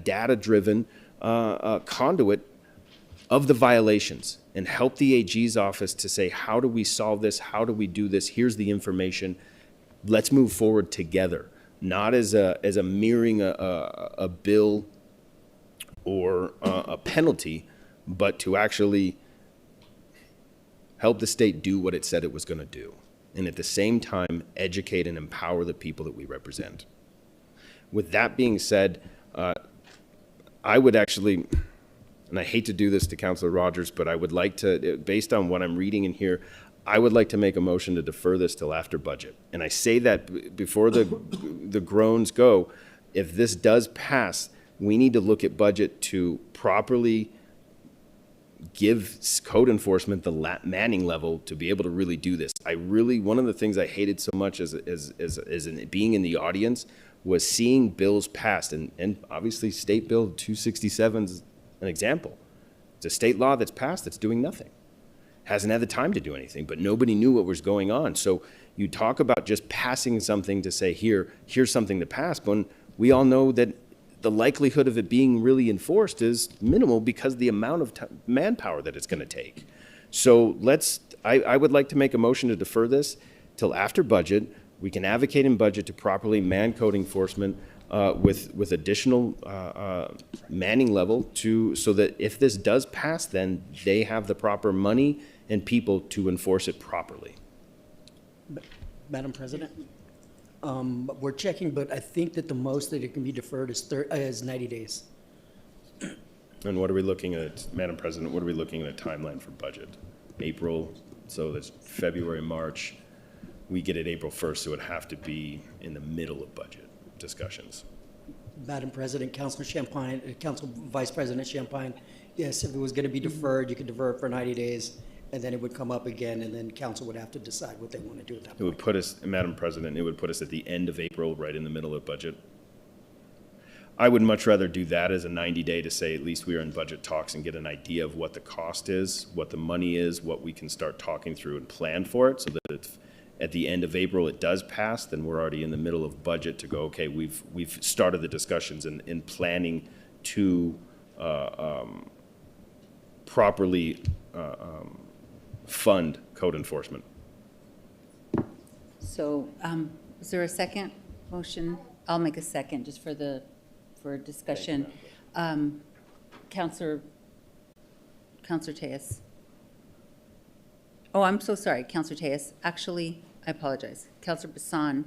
Speaker 20: data-driven conduit of the violations and help the AG's office to say, how do we solve this? How do we do this? Here's the information. Let's move forward together, not as a mirroring a bill or a penalty, but to actually help the state do what it said it was going to do. And at the same time, educate and empower the people that we represent. With that being said, I would actually, and I hate to do this to Councilor Rogers, but I would like to, based on what I'm reading in here, I would like to make a motion to defer this till after budget. And I say that before the groans go. If this does pass, we need to look at budget to properly give code enforcement the manning level to be able to really do this. One of the things I hated so much as being in the audience was seeing bills passed, and obviously State Bill 267 is an example. It's a state law that's passed that's doing nothing. Hasn't had the time to do anything, but nobody knew what was going on. So you talk about just passing something to say, here's something to pass, but we all know that the likelihood of it being really enforced is minimal because of the amount of manpower that it's going to take. So I would like to make a motion to defer this till after budget. We can advocate in budget to properly man code enforcement with additional manning level so that if this does pass, then they have the proper money and people to enforce it properly.
Speaker 9: Madam President? We're checking, but I think that the most that it can be deferred is 90 days.
Speaker 20: And what are we looking at, Madam President, what are we looking at a timeline for budget? April, so that's February, March. We get it April 1st, so it would have to be in the middle of budget discussions.
Speaker 9: Madam President, Councilor Champagne, Council Vice President Champagne, yes, if it was going to be deferred, you could defer it for 90 days, and then it would come up again, and then council would have to decide what they want to do at that point.
Speaker 20: It would put us, Madam President, it would put us at the end of April, right in the middle of budget. I would much rather do that as a 90-day to say at least we are in budget talks and get an idea of what the cost is, what the money is, what we can start talking through and plan for it, so that if at the end of April it does pass, then we're already in the middle of budget to go, okay, we've started the discussions in planning to properly fund code enforcement.
Speaker 15: So, is there a second motion? I'll make a second just for discussion. Councilor Tejas. Oh, I'm so sorry, Councilor Tejas. Actually, I apologize. Councilor Bassan.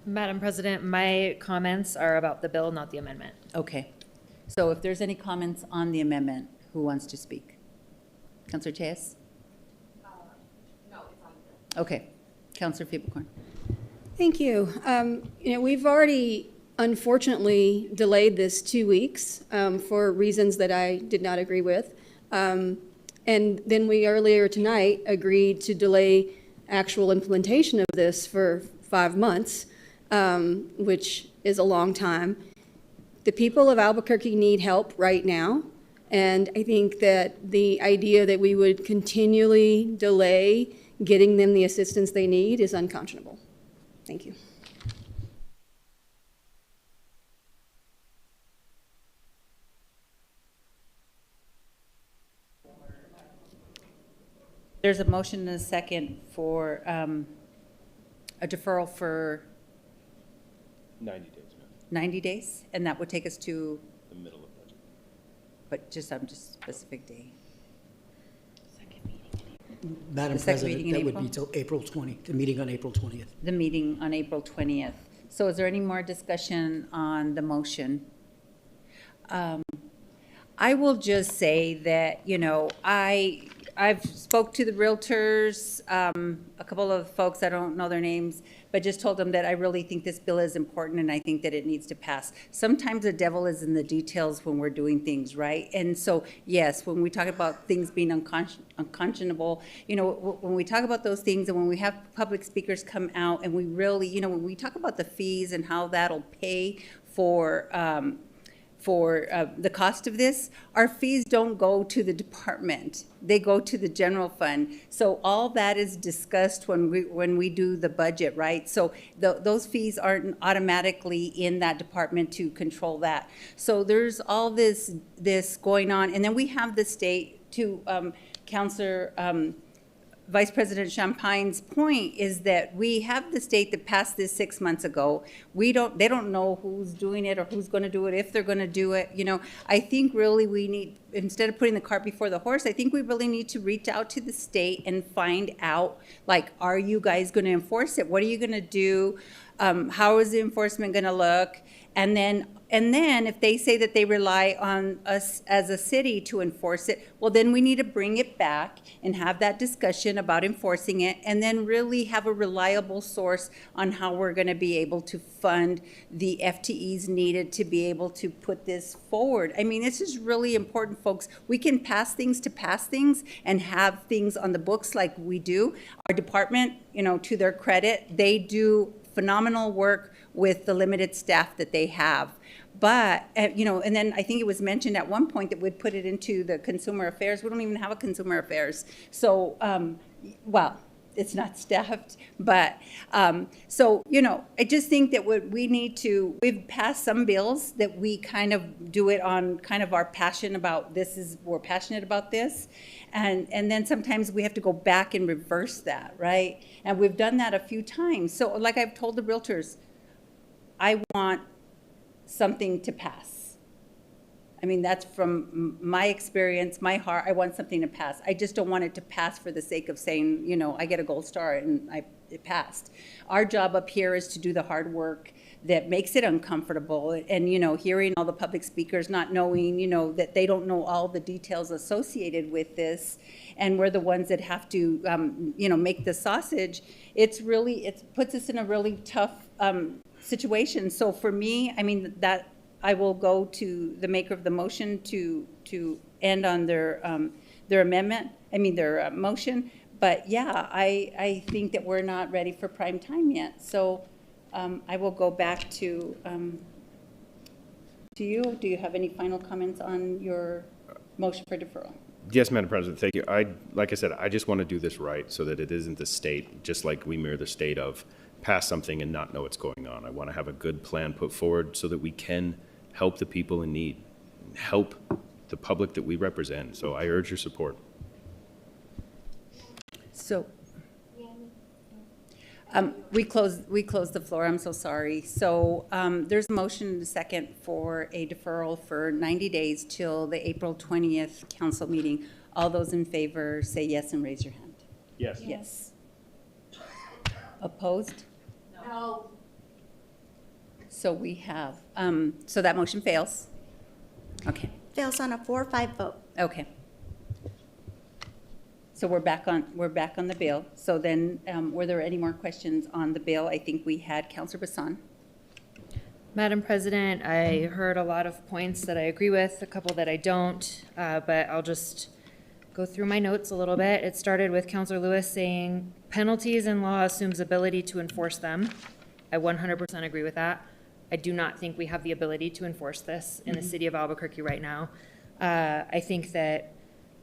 Speaker 18: Madam President, my comments are about the bill, not the amendment.
Speaker 15: Okay. So if there's any comments on the amendment, who wants to speak? Councilor Tejas?
Speaker 19: No, it's on the bill.
Speaker 15: Okay. Councilor Fiebelkorn.
Speaker 21: Thank you. We've already unfortunately delayed this 2 weeks for reasons that I did not agree with. And then we earlier tonight agreed to delay actual implementation of this for 5 months, which is a long time. The people of Albuquerque need help right now. And I think that the idea that we would continually delay getting them the assistance they need is unconscionable. Thank you.
Speaker 15: There's a motion and a second for a deferral for
Speaker 20: 90 days, ma'am.
Speaker 15: 90 days, and that would take us to,
Speaker 20: The middle of budget.
Speaker 15: but just specific day.
Speaker 9: Madam
Speaker 15: The second
Speaker 9: President,
Speaker 15: meeting in
Speaker 9: that would
Speaker 15: April?
Speaker 9: be till April 20, the meeting on April 20th.
Speaker 15: The meeting on April 20th. So is there any more discussion on the motion? I will just say that, I've spoke to the realtors, a couple of folks, I don't know their names, but just told them that I really think this bill is important and I think that it needs to pass. Sometimes the devil is in the details when we're doing things, right? And so, yes, when we talk about things being unconscionable, when we talk about those things and when we have public speakers come out and we really, when we talk about the fees and how that'll pay for the cost of this, our fees don't go to the department. They go to the general fund. So all that is discussed when we do the budget, right? So those fees aren't automatically in that department to control that. So there's all this going on. And then we have the state, to Councilor Vice President Champagne's point, is that we have the state that passed this 6 months ago. They don't know who's doing it or who's going to do it, if they're going to do it. I think really we need, instead of putting the cart before the horse, I think we really need to reach out to the state and find out, are you guys going to enforce it? What are you going to do? How is the enforcement going to look? And then if they say that they rely on us as a city to enforce it, well, then we need to bring it back and have that discussion about enforcing it, and then really have a reliable source on how we're going to be able to fund the FTEs needed to be able to put this forward. I mean, this is really important, folks. We can pass things and have things on the books like we do. Our department, to their credit, they do phenomenal work with the limited staff that they have. But, and then I think it was mentioned at one point that we'd put it into the consumer affairs. We don't even have a consumer affairs. So, well, it's not staffed, but, so, I just think that we've passed some bills that we kind of do it on kind of our passion about we're passionate about this. And then sometimes we have to go back and reverse that, right? And we've done that a few times. So like I've told the realtors, I want something to pass. I mean, that's from my experience, my heart. I want something to pass. I just don't want it to pass for the sake of saying, I get a gold star and it passed. Our job up here is to do the hard work that makes it uncomfortable, and hearing all the public speakers not knowing that they don't know all the details associated with this, and we're the ones that have to make the sausage. It puts us in a really tough situation. So for me, I mean, that I will go to the maker of the motion to end on their amendment, their motion. But yeah, I think that we're not ready for prime time yet. So I will go back to you. Do you have any final comments on your motion for deferral?
Speaker 20: Yes, Madam President, thank you. Like I said, I just want to do this right so that it isn't the state, just like we mirror the state of pass something and not know what's going on. I want to have a good plan put forward so that we can help the people in need, help the public that we represent. So I urge your support.
Speaker 15: So we closed the floor. I'm so sorry. So there's a motion and a second for a deferral for 90 days till the April 20th council meeting. All those in favor say yes and raise your hand.
Speaker 20: Yes.
Speaker 15: Yes. Opposed?
Speaker 19: No.
Speaker 15: So we have, so that motion fails. Okay.
Speaker 6: Fails on a 4-5 vote.
Speaker 15: Okay. So we're back on the bill. So then, were there any more questions on the bill? I think we had Councilor Bassan.
Speaker 18: Madam President, I heard a lot of points that I agree with, a couple that I don't, but I'll just go through my notes a little bit. It started with Councilor Lewis saying penalties in law assumes ability to enforce them. I 100% agree with that. I do not think we have the ability to enforce this in the city of Albuquerque right now. I think that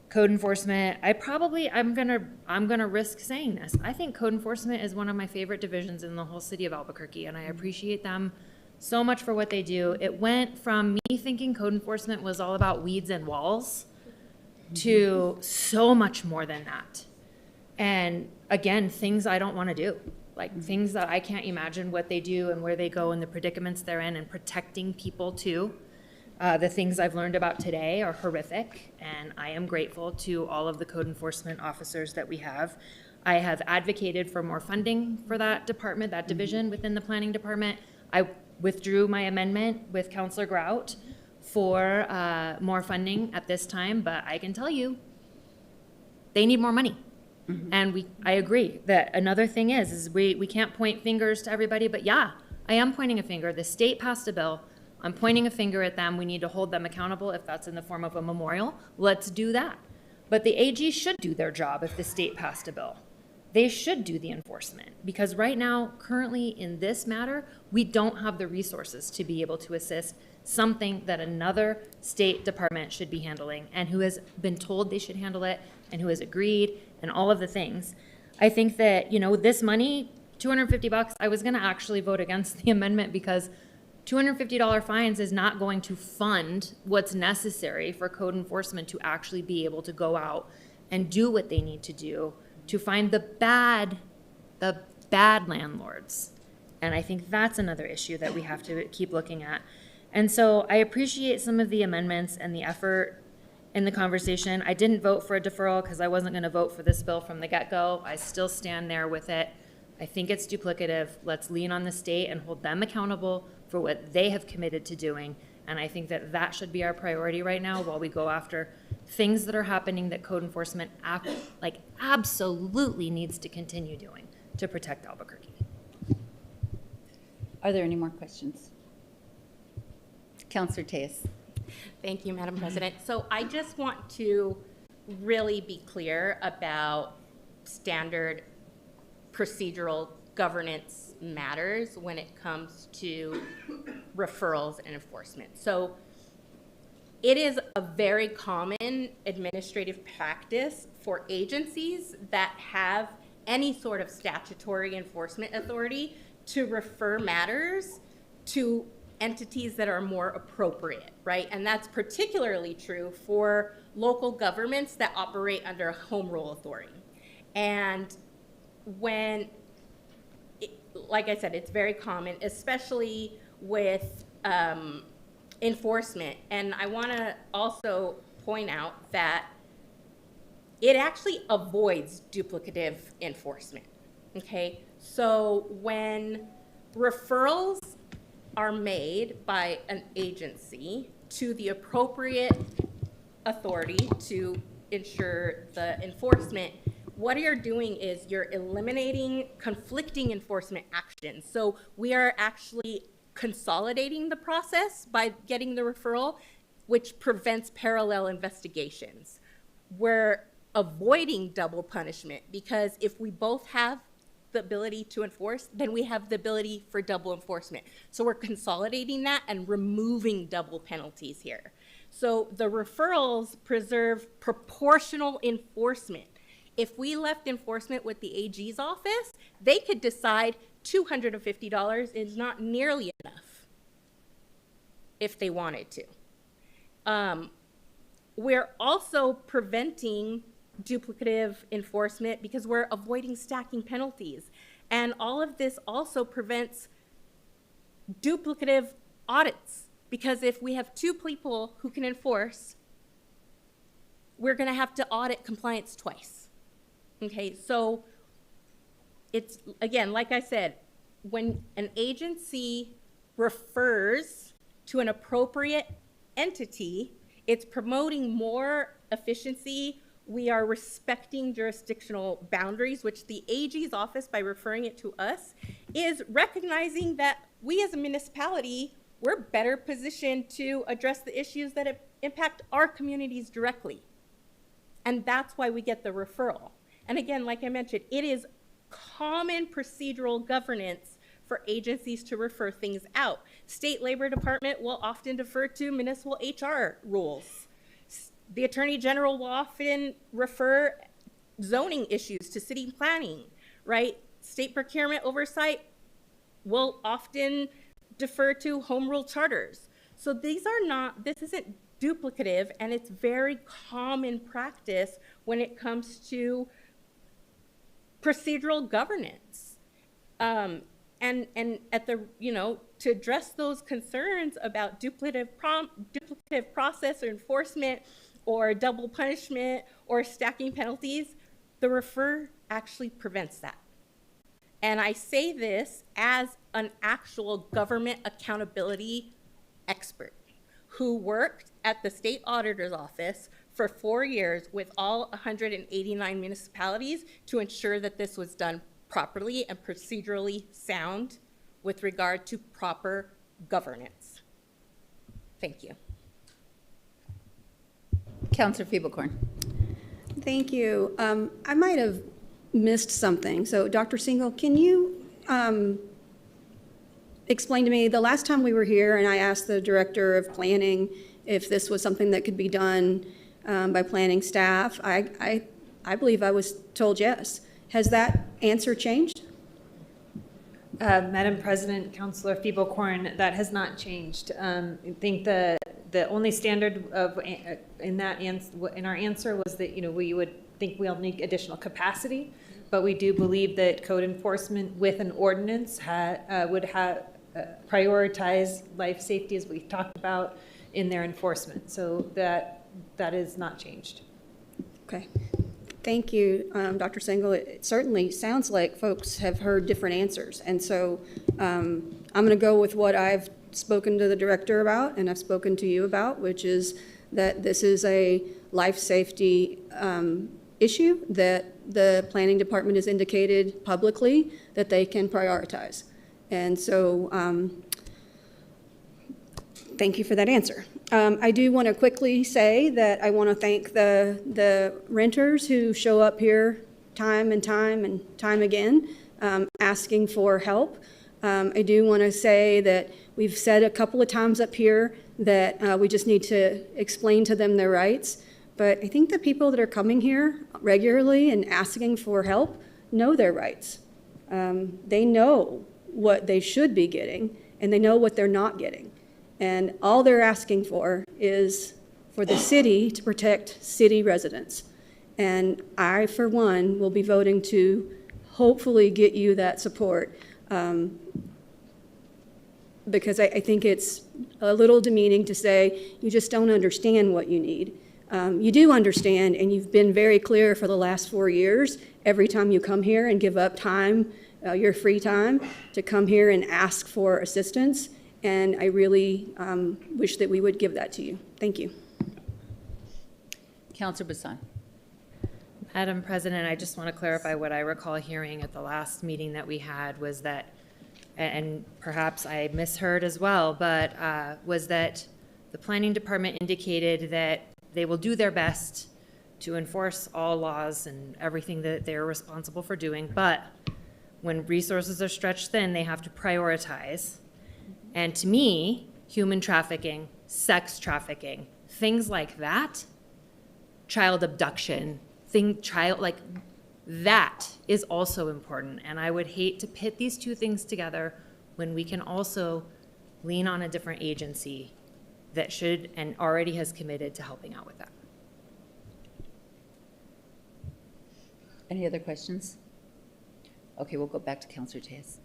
Speaker 18: code enforcement, I'm gonna risk saying this. I think code enforcement is one of my favorite divisions in the whole city of Albuquerque, and I appreciate them so much for what they do. It went from me thinking code enforcement was all about weeds and walls to so much more than that. And again, things I don't want to do, like things that I can't imagine what they do and where they go and the predicaments they're in, and protecting people too. The things I've learned about today are horrific, and I am grateful to all of the code enforcement officers that we have. I have advocated for more funding for that department, that division within the planning department. I withdrew my amendment with Councilor Grout for more funding at this time, but I can tell you, they need more money. And I agree that another thing is we can't point fingers to everybody, but yeah, I am pointing a finger. The state passed a bill. I'm pointing a finger at them. We need to hold them accountable if that's in the form of a memorial. Let's do that. But the AG should do their job if the state passed a bill. They should do the enforcement, because right now, currently in this matter, we don't have the resources to be able to assist something that another state department should be handling, and who has been told they should handle it, and who has agreed, and all of the things. I think that, this money, $250, I was gonna actually vote against the amendment because $250 fines is not going to fund what's necessary for code enforcement to actually be able to go out and do what they need to do to find the bad landlords. And I think that's another issue that we have to keep looking at. And so I appreciate some of the amendments and the effort in the conversation. I didn't vote for a deferral because I wasn't going to vote for this bill from the get-go. I still stand there with it. I think it's duplicative. Let's lean on the state and hold them accountable for what they have committed to doing. And I think that that should be our priority right now while we go after things that are happening that code enforcement absolutely needs to continue doing to protect Albuquerque.
Speaker 15: Are there any more questions? Councillor Tejas.
Speaker 2: Thank you, Madam President. So I just want to really be clear about standard procedural governance matters when it comes to referrals and enforcement. So it is a very common administrative practice for agencies that have any sort of statutory enforcement authority to refer matters to entities that are more appropriate, right? And that's particularly true for local governments that operate under a home rule authority. And when, like I said, it's very common, especially with enforcement. And I want to also point out that it actually avoids duplicative enforcement, okay? So when referrals are made by an agency to the appropriate authority to ensure the enforcement, what you're doing is you're eliminating conflicting enforcement actions. So we are actually consolidating the process by getting the referral, which prevents parallel investigations. We're avoiding double punishment because if we both have the ability to enforce, then we have the ability for double enforcement. So we're consolidating that and removing double penalties here. So the referrals preserve proportional enforcement. If we left enforcement with the AG's office, they could decide $250 is not nearly enough if they wanted to. We're also preventing duplicative enforcement because we're avoiding stacking penalties. And all of this also prevents duplicative audits because if we have two people who can enforce, we're going to have to audit compliance twice. Okay, so it's, again, like I said, when an agency refers to an appropriate entity, it's promoting more efficiency. We are respecting jurisdictional boundaries, which the AG's office, by referring it to us, is recognizing that we as a municipality, we're better positioned to address the issues that impact our communities directly. And that's why we get the referral. And again, like I mentioned, it is common procedural governance for agencies to refer things out. State Labor Department will often defer to municipal HR rules. The Attorney General will often refer zoning issues to city planning, right? State procurement oversight will often defer to home rule charters. So these are not, this isn't duplicative, and it's very common practice when it comes to procedural governance. And at the, to address those concerns about duplicative process or enforcement or double punishment or stacking penalties, the refer actually prevents that. And I say this as an actual government accountability expert who worked at the state auditor's office for 4 years with all 189 municipalities to ensure that this was done properly and procedurally sound with regard to proper governance. Thank you.
Speaker 15: Councillor Feeblecorn.
Speaker 21: Thank you. I might have missed something. So Dr. Singal, can you explain to me, the last time we were here and I asked the director of planning if this was something that could be done by planning staff, I believe I was told yes. Has that answer changed?
Speaker 18: Madam President, Councillor Feeblecorn, that has not changed. I think the only standard of in our answer was that we would think we'll need additional capacity, but we do believe that code enforcement with an ordinance would prioritize life safety, as we've talked about, in their enforcement. So that is not changed.
Speaker 21: Okay. Thank you, Dr. Singal. It certainly sounds like folks have heard different answers. And so I'm going to go with what I've spoken to the director about and I've spoken to you about, which is that this is a life safety issue that the planning department has indicated publicly that they can prioritize. And so thank you for that answer. I do want to quickly say that I want to thank the renters who show up here time and time again, asking for help. I do want to say that we've said a couple of times up here that we just need to explain to them their rights. But I think the people that are coming here regularly and asking for help know their rights. They know what they should be getting, and they know what they're not getting. And all they're asking for is for the city to protect city residents. And I, for one, will be voting to hopefully get you that support, because I think it's a little demeaning to say you just don't understand what you need. You do understand, and you've been very clear for the last 4 years, every time you come here and give up time, your free time, to come here and ask for assistance. And I really wish that we would give that to you. Thank you.
Speaker 15: Councilor Bassan.
Speaker 18: Madam President, I just want to clarify what I recall hearing at the last meeting that we had was that, and perhaps I misheard as well, but was that the planning department indicated that they will do their best to enforce all laws and everything that they're responsible for doing, but when resources are stretched thin, they have to prioritize. And to me, human trafficking, sex trafficking, things like that, child abduction, that is also important. And I would hate to pit these two things together when we can also lean on a different agency that should and already has committed to helping out with that.
Speaker 15: Any other questions? Okay, we'll go back to Councilor Tejas.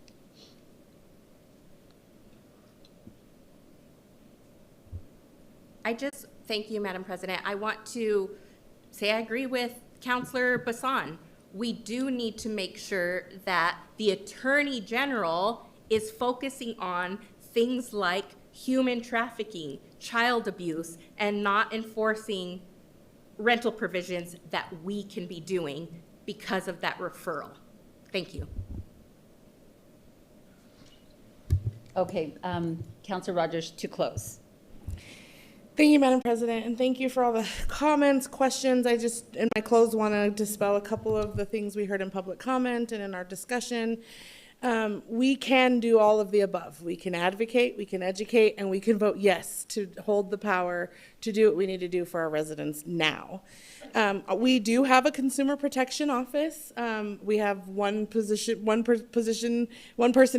Speaker 2: Thank you, Madam President. I want to say I agree with Councilor Bassan. We do need to make sure that the Attorney General is focusing on things like human trafficking, child abuse, and not enforcing rental provisions that we can be doing because of that referral. Thank you.
Speaker 15: Okay, Councilor Rogers, to close.
Speaker 3: Thank you, Madam President, and thank you for all the comments, questions. I just, in my close, want to dispel a couple of the things we heard in public comment and in our discussion. We can do all of the above. We can advocate, we can educate, and we can vote yes to hold the power to do what we need to do for our residents now. We do have a consumer protection office. We have one person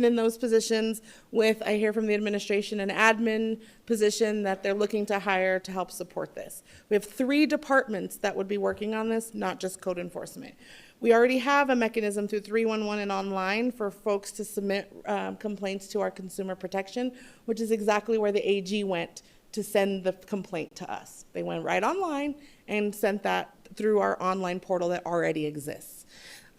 Speaker 3: in those positions with, I hear from the administration, an admin position that they're looking to hire to help support this. We have 3 departments that would be working on this, not just code enforcement. We already have a mechanism through 311 and online for folks to submit complaints to our consumer protection, which is exactly where the AG went to send the complaint to us. They went right online and sent that through our online portal that already exists.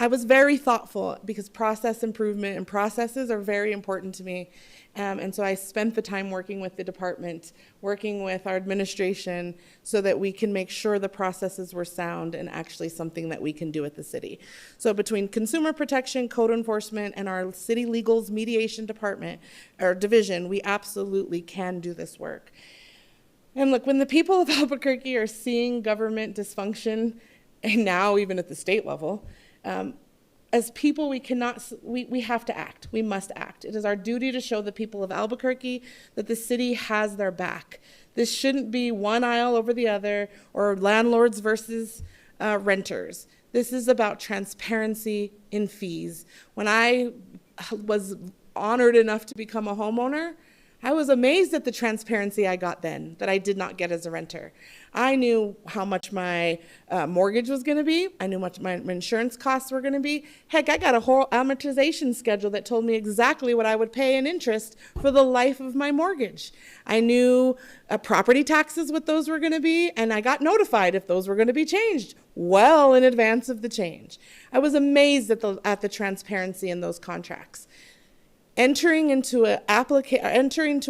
Speaker 3: I was very thoughtful because process improvement and processes are very important to me. And so I spent the time working with the department, working with our administration so that we can make sure the processes were sound and actually something that we can do at the city. So between consumer protection, code enforcement, and our city legals mediation department or division, we absolutely can do this work. And look, when the people of Albuquerque are seeing government dysfunction, and now even at the state level, as people, we have to act. We must act. It is our duty to show the people of Albuquerque that the city has their back. This shouldn't be one aisle over the other or landlords versus renters. This is about transparency in fees. When I was honored enough to become a homeowner, I was amazed at the transparency I got then that I did not get as a renter. I knew how much my mortgage was going to be. I knew what my insurance costs were going to be. Heck, I got a whole amortization schedule that told me exactly what I would pay in interest for the life of my mortgage. I knew property taxes, what those were going to be, and I got notified if those were going to be changed well in advance of the change. I was amazed at the transparency in those contracts. Entering into a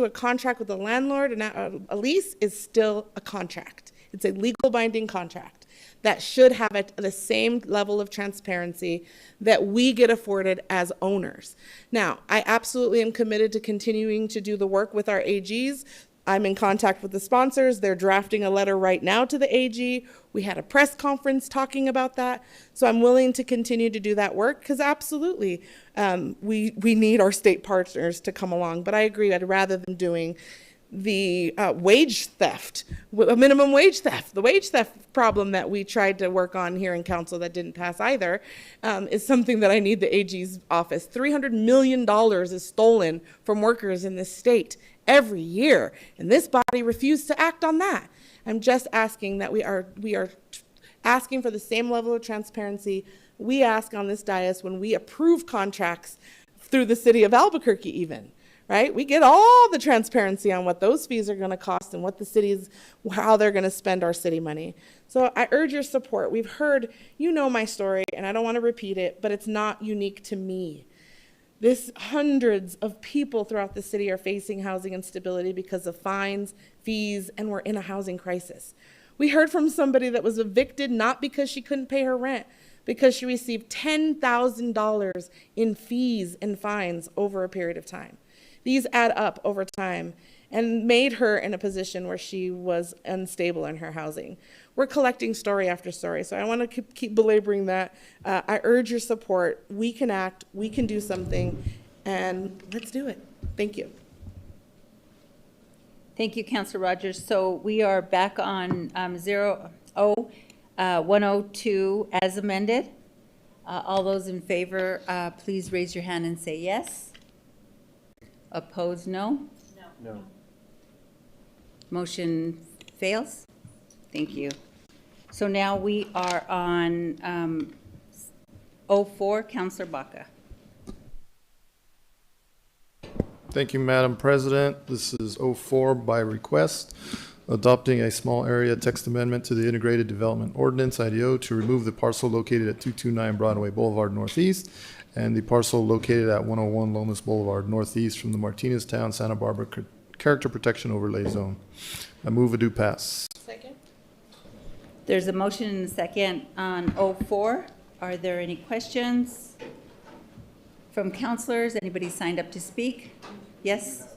Speaker 3: contract with a landlord and a lease is still a contract. It's a legal binding contract that should have the same level of transparency that we get afforded as owners. Now, I absolutely am committed to continuing to do the work with our AGs. I'm in contact with the sponsors. They're drafting a letter right now to the AG. We had a press conference talking about that. So I'm willing to continue to do that work because absolutely we need our state partners to come along. But I agree, I'd rather than doing the wage theft, minimum wage theft. The wage theft problem that we tried to work on here in council that didn't pass either is something that I need the AG's office. $300 million is stolen from workers in this state every year, and this body refused to act on that. I'm just asking that we are asking for the same level of transparency we ask on this dais when we approve contracts through the city of Albuquerque even. Right? We get all the transparency on what those fees are going to cost and what the cities, how they're going to spend our city money. So I urge your support. We've heard, you know my story, and I don't want to repeat it, but it's not unique to me. Hundreds of people throughout the city are facing housing instability because of fines, fees, and we're in a housing crisis. We heard from somebody that was evicted not because she couldn't pay her rent, because she received $10,000 in fees and fines over a period of time. These add up over time and made her in a position where she was unstable in her housing. We're collecting story after story, so I want to keep belaboring that. I urge your support. We can act, we can do something, and let's do it. Thank you.
Speaker 15: Thank you, Councilor Rogers. So we are back on 102 as amended. All those in favor, please raise your hand and say yes. Opposed, no?
Speaker 20: No.
Speaker 15: Motion fails. Thank you. So now we are on 04, Councilor Baca.
Speaker 8: Thank you, Madam President. This is 04 by request, adopting a small area text amendment to the Integrated Development Ordinance, IDO, to remove the parcel located at 229 Broadway Boulevard Northeast and the parcel located at 101 Lomas Boulevard Northeast from the Martineztown Santa Barbara Character Protection Overlay Zone. I move a do pass.
Speaker 3: Second.
Speaker 15: There's a motion and a second on 04. Are there any questions from councilors? Anybody signed up to speak? Yes?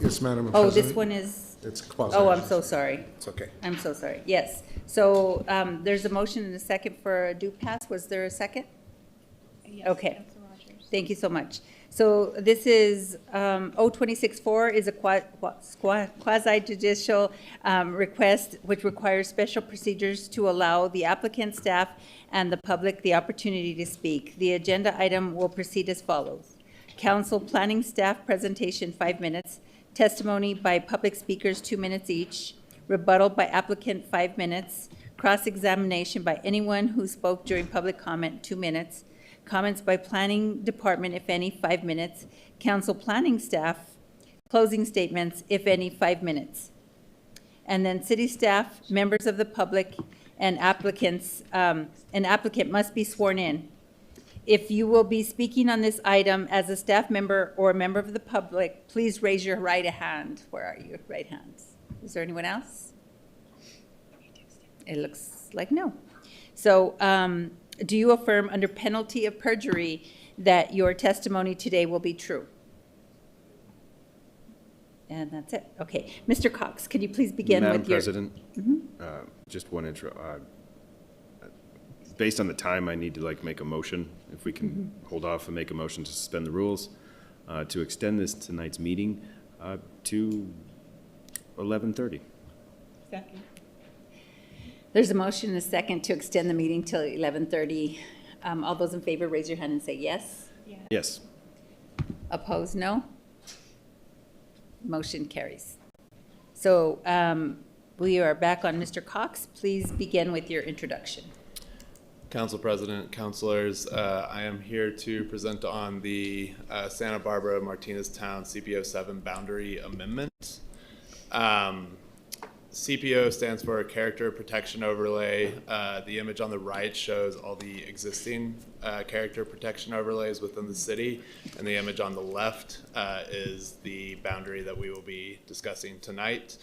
Speaker 11: Yes, Madam
Speaker 15: Oh,
Speaker 11: President.
Speaker 15: this one is,
Speaker 11: It's quasi.
Speaker 15: oh, I'm so sorry.
Speaker 11: It's okay.
Speaker 15: I'm so sorry. Yes. So there's a motion and a second for a do pass. Was there a second?
Speaker 18: Yes,
Speaker 15: Okay.
Speaker 18: Councilor Rogers.
Speaker 15: Thank you so much. So this is 0264 is a quasi-judicial request which requires special procedures to allow the applicant, staff, and the public the opportunity to speak. The agenda item will proceed as follows. Council planning staff presentation, 5 minutes. Testimony by public speakers, 2 minutes each. Rebuttal by applicant, 5 minutes. Cross-examination by anyone who spoke during public comment, 2 minutes. Comments by planning department, if any, 5 minutes. Council planning staff, closing statements, if any, 5 minutes. And then city staff, members of the public, and applicants, an applicant must be sworn in. If you will be speaking on this item as a staff member or a member of the public, please raise your right hand. Where are you? Right hands. Is there anyone else? It looks like no. So, do you affirm under penalty of perjury that your testimony today will be true? And that's it. Okay. Mr. Cox, could you please begin with your...
Speaker 20: Madam President, just one intro. Based on the time, I need to make a motion. If we can hold off and make a motion to suspend the rules, to extend this tonight's meeting to 11:30.
Speaker 15: Second. There's a motion and a second to extend the meeting till 11:30. All those in favor, raise your hand and say yes.
Speaker 20: Yes.
Speaker 15: Opposed, no. Motion carries. So we are back on Mr. Cox. Please begin with your introduction.
Speaker 10: Council President, councilors, I am here to present on the Santa Barbara Martineztown CPO 7 boundary amendment. CPO stands for Character Protection Overlay. The image on the right shows all the existing character protection overlays within the city, and the image on the left is the boundary that we will be discussing tonight.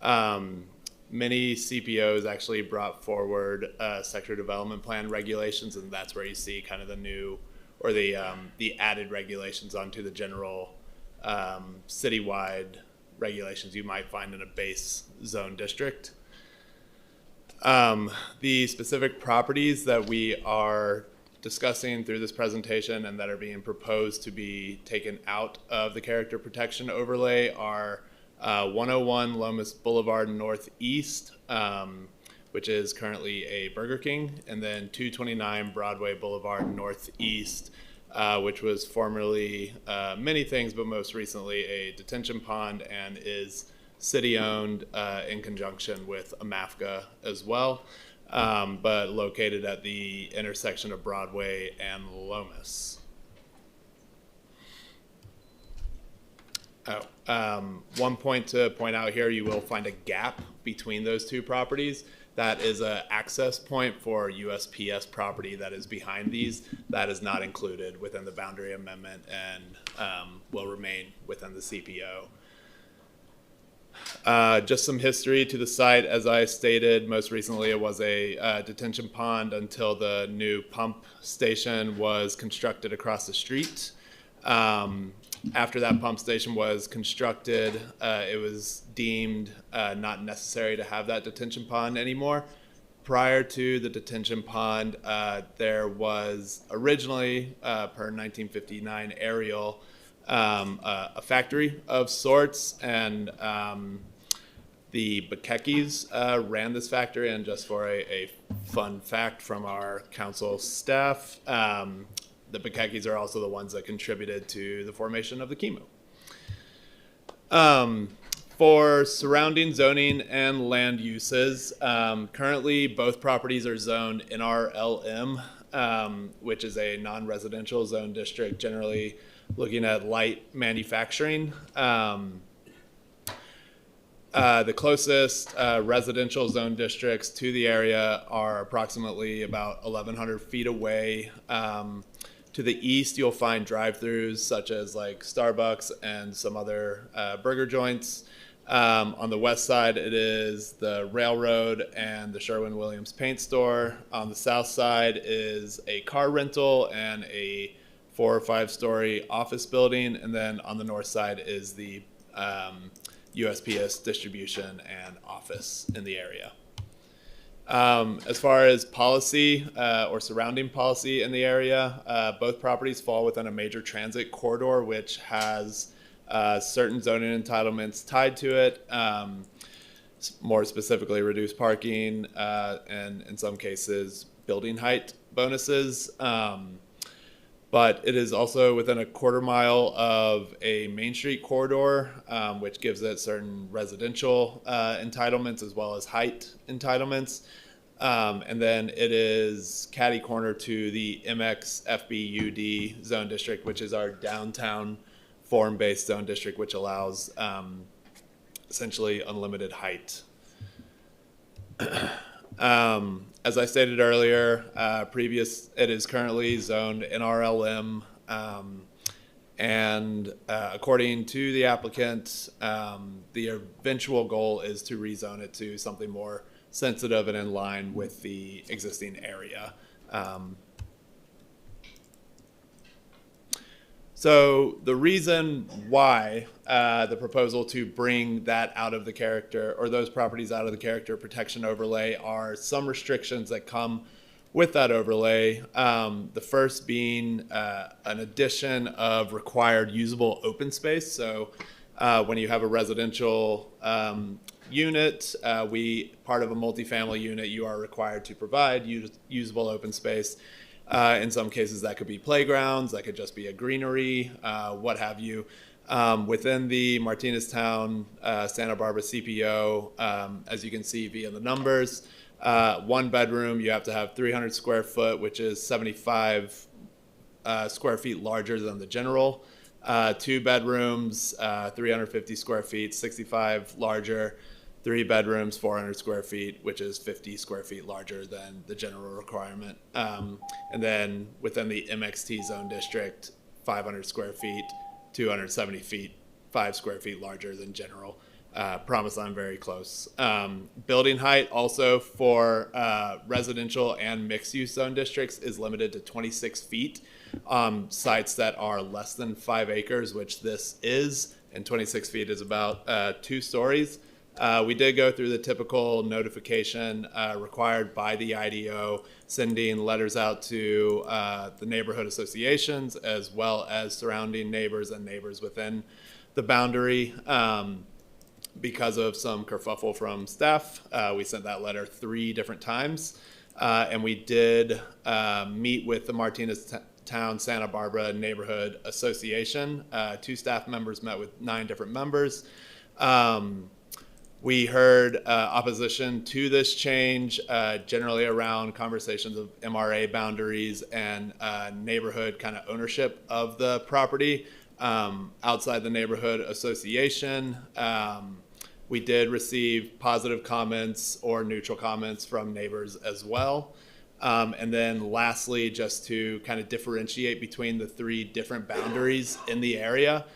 Speaker 10: Many CPOs actually brought forward sector development plan regulations, and that's where you see kind of the new or the added regulations onto the general citywide regulations you might find in a base zone district. The specific properties that we are discussing through this presentation and that are being proposed to be taken out of the character protection overlay are 101 Lomas Boulevard Northeast, which is currently a Burger King, and then 229 Broadway Boulevard Northeast, which was formerly many things, but most recently a detention pond and is city-owned in conjunction with a MAFCA as well, but located at the intersection of Broadway and Lomas. One point to point out here, you will find a gap between those two properties. That is an access point for USPS property that is behind these. That is not included within the boundary amendment and will remain within the CPO. Just some history to the site. As I stated, most recently it was a detention pond until the new pump station was constructed across the street. After that pump station was constructed, it was deemed not necessary to have that detention pond anymore. Prior to the detention pond, there was originally, per 1959 aerial, a factory of sorts, and the Albuquerques ran this factory. And just for a fun fact from our council staff, the Albuquerques are also the ones that contributed to the formation of the KEMU. For surrounding zoning and land uses, currently both properties are zoned NRLM, which is a non-residential zone district, generally looking at light manufacturing. The closest residential zone districts to the area are approximately about 1,100 feet away. To the east, you'll find drive-throughs such as like Starbucks and some other burger joints. On the west side, it is the railroad and the Sherwin-Williams paint store. On the south side is a car rental and a 4 or 5 story office building. And then on the north side is the USPS distribution and office in the area. As far as policy or surrounding policy in the area, both properties fall within a major transit corridor, which has certain zoning entitlements tied to it, more specifically reduced parking and in some cases building height bonuses. But it is also within a quarter mile of a Main Street corridor, which gives it certain residential entitlements as well as height entitlements. And then it is catty corner to the MX FBUD zone district, which is our downtown form-based zone district, which allows essentially unlimited height. As I stated earlier, it is currently zoned NRLM, and according to the applicant, the eventual goal is to rezone it to something more sensitive and in line with the existing area. So the reason why the proposal to bring that out of the character, or those properties out of the character protection overlay, are some restrictions that come with that overlay. The first being an addition of required usable open space. So when you have a residential unit, part of a multifamily unit, you are required to provide usable open space. In some cases, that could be playgrounds, that could just be a greenery, what have you. Within the Martineztown, Santa Barbara CPO, as you can see via the numbers, 1 bedroom, you have to have 300 square foot, which is 75 square feet larger than the general. 2 bedrooms, 350 square feet, 65 larger. 3 bedrooms, 400 square feet, which is 50 square feet larger than the general requirement. And then within the MXT zone district, 500 square feet, 270 feet, 5 square feet larger than general. Promise I'm very close. Building height also for residential and mixed-use zone districts is limited to 26 feet. Sites that are less than 5 acres, which this is, and 26 feet is about 2 stories. We did go through the typical notification required by the IDO, sending letters out to the neighborhood associations as well as surrounding neighbors and neighbors within the boundary. Because of some kerfuffle from staff, we sent that letter 3 different times. And we did meet with the Martinez Town Santa Barbara Neighborhood Association. 2 staff members met with 9 different members. We heard opposition to this change, generally around conversations of MRA boundaries and neighborhood kind of ownership of the property outside the neighborhood association. We did receive positive comments or neutral comments from neighbors as well. And then lastly, just to kind of differentiate between the 3 different boundaries in the area,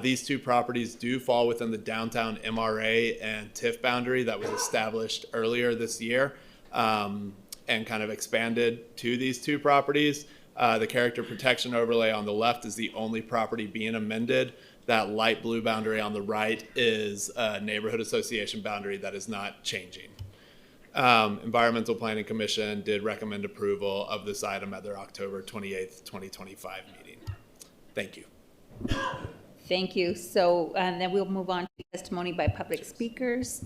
Speaker 10: these 2 properties do fall within the downtown MRA and TIF boundary that was established earlier this year and kind of expanded to these 2 properties. The character protection overlay on the left is the only property being amended. That light blue boundary on the right is a neighborhood association boundary that is not changing. Environmental Planning Commission did recommend approval of this item at their October 28th, 2025 meeting. Thank you.
Speaker 15: Thank you. So then we'll move on to testimony by public speakers.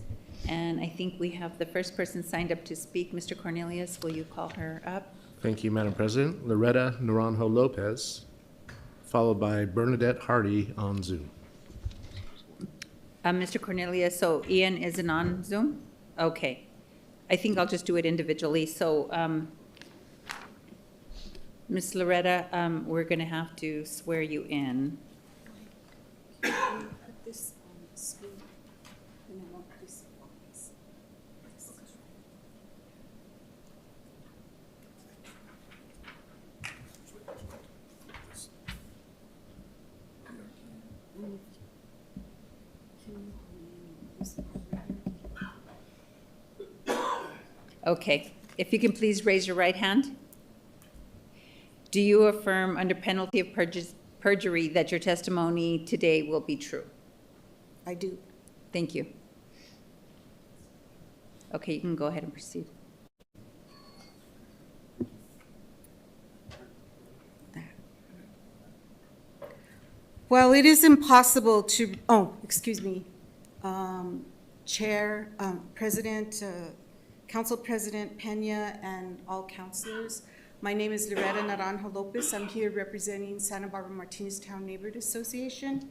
Speaker 15: And I think we have the first person signed up to speak. Mr. Cornelius, will you call her up?
Speaker 11: Thank you, Madam President. Loretta Naranjo Lopez, followed by Bernadette Hardy on Zoom.
Speaker 15: Mr. Cornelius, so Ian isn't on Zoom? Okay. I think I'll just do it individually. So Ms. Loretta, we're going to have to swear you in. Okay, if you can please raise your right hand. Do you affirm under penalty of perjury that your testimony today will be true?
Speaker 4: I do.
Speaker 15: Thank you. Okay, you can go ahead and proceed.
Speaker 4: Well, it is impossible to, Chair, President, Council President Pena, and all councilors. My name is Loretta Naranjo Lopez. I'm here representing Santa Barbara Martinez Town Neighborhood Association.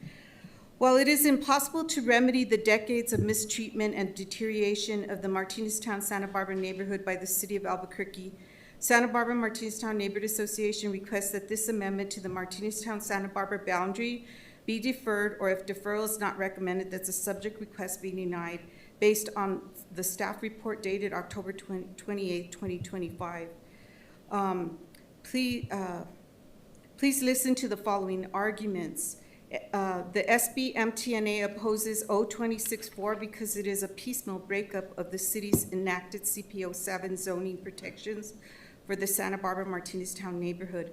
Speaker 4: While it is impossible to remedy the decades of mistreatment and deterioration of the Martinez Town Santa Barbara neighborhood by the City of Albuquerque, Santa Barbara Martinez Town Neighborhood Association requests that this amendment to the Martinez Town Santa Barbara boundary be deferred, or if deferral is not recommended, that the subject request be denied based on the staff report dated October 28, 2025. Please listen to the following arguments. The SB MTNA opposes 0264 because it is a piecemeal breakup of the city's enacted CPO 7 zoning protections for the Santa Barbara Martinez Town neighborhood.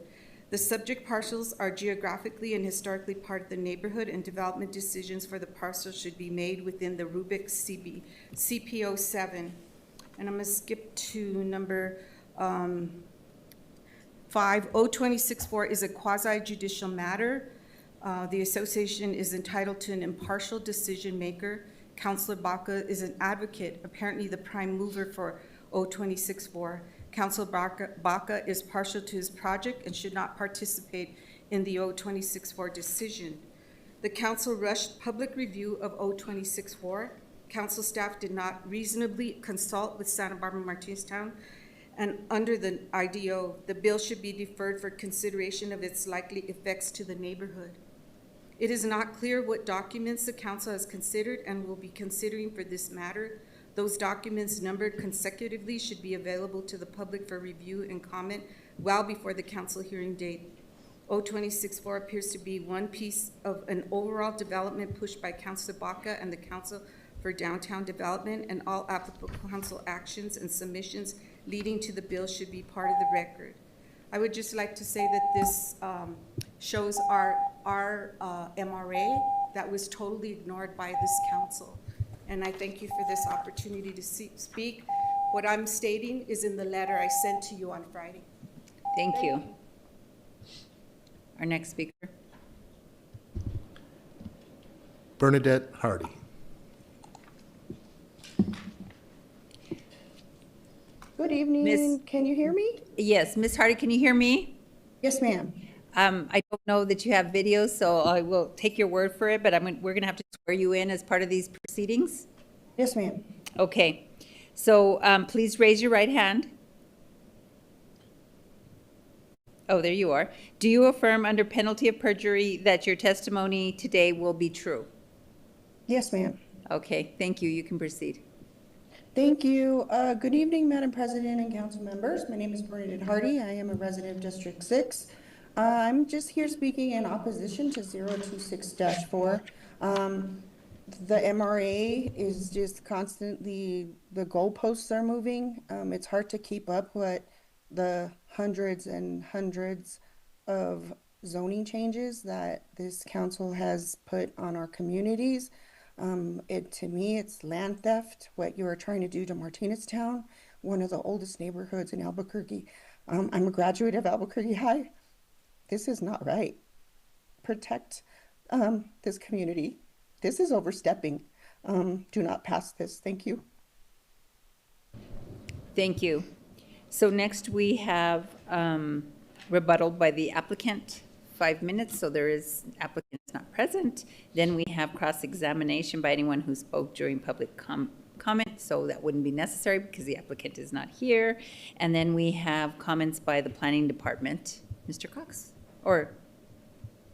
Speaker 4: The subject parcels are geographically and historically part of the neighborhood, and development decisions for the parcels should be made within the rubric CPO 7. And I'm going to skip to number 5. 0264 is a quasi-judicial matter. The association is entitled to an impartial decision maker. Councilor Baca is an advocate, apparently the prime mover for 0264. Councilor Baca is partial to his project and should not participate in the 0264 decision. The council rushed public review of 0264. Council staff did not reasonably consult with Santa Barbara Martinez Town, and under the IDO, the bill should be deferred for consideration of its likely effects to the neighborhood. It is not clear what documents the council has considered and will be considering for this matter. Those documents numbered consecutively should be available to the public for review and comment well before the council hearing date. O-26-4 appears to be one piece of an overall development pushed by Councilor Baca and the Council for Downtown Development, and all applicable council actions and submissions leading to the bill should be part of the record. I would just like to say that this shows our MRA that was totally ignored by this council. And I thank you for this opportunity to speak. What I'm stating is in the letter I sent to you on Friday.
Speaker 15: Thank you. Our next speaker.
Speaker 11: Bernadette Hardy.
Speaker 13: Good evening. Can you hear me?
Speaker 15: Yes, Ms. Hardy, can you hear me?
Speaker 13: Yes, ma'am.
Speaker 15: I don't know that you have videos, so I will take your word for it, but we're going to have to swear you in as part of these proceedings.
Speaker 13: Yes, ma'am.
Speaker 15: Okay. So please raise your right hand. Oh, there you are. Do you affirm under penalty of perjury that your testimony today will be true?
Speaker 13: Yes, ma'am.
Speaker 15: Okay, thank you. You can proceed.
Speaker 13: Thank you. Good evening, Madam President and council members. My name is Bernadette Hardy. I am a resident of District 6. I'm just here speaking in opposition to 026-4. The MRA is just constantly, the goalposts are moving. It's hard to keep up what the hundreds and hundreds of zoning changes that this council has put on our communities. To me, it's land theft, what you are trying to do to Martineztown, one of the oldest neighborhoods in Albuquerque. I'm a graduate of Albuquerque High. This is not right. Protect this community. This is overstepping. Do not pass this. Thank you.
Speaker 15: Thank you. So next we have rebuttal by the applicant, 5 minutes. So there is applicant is not present. Then we have cross-examination by anyone who spoke during public comment. So that wouldn't be necessary because the applicant is not here. And then we have comments by the planning department. Mr. Cox or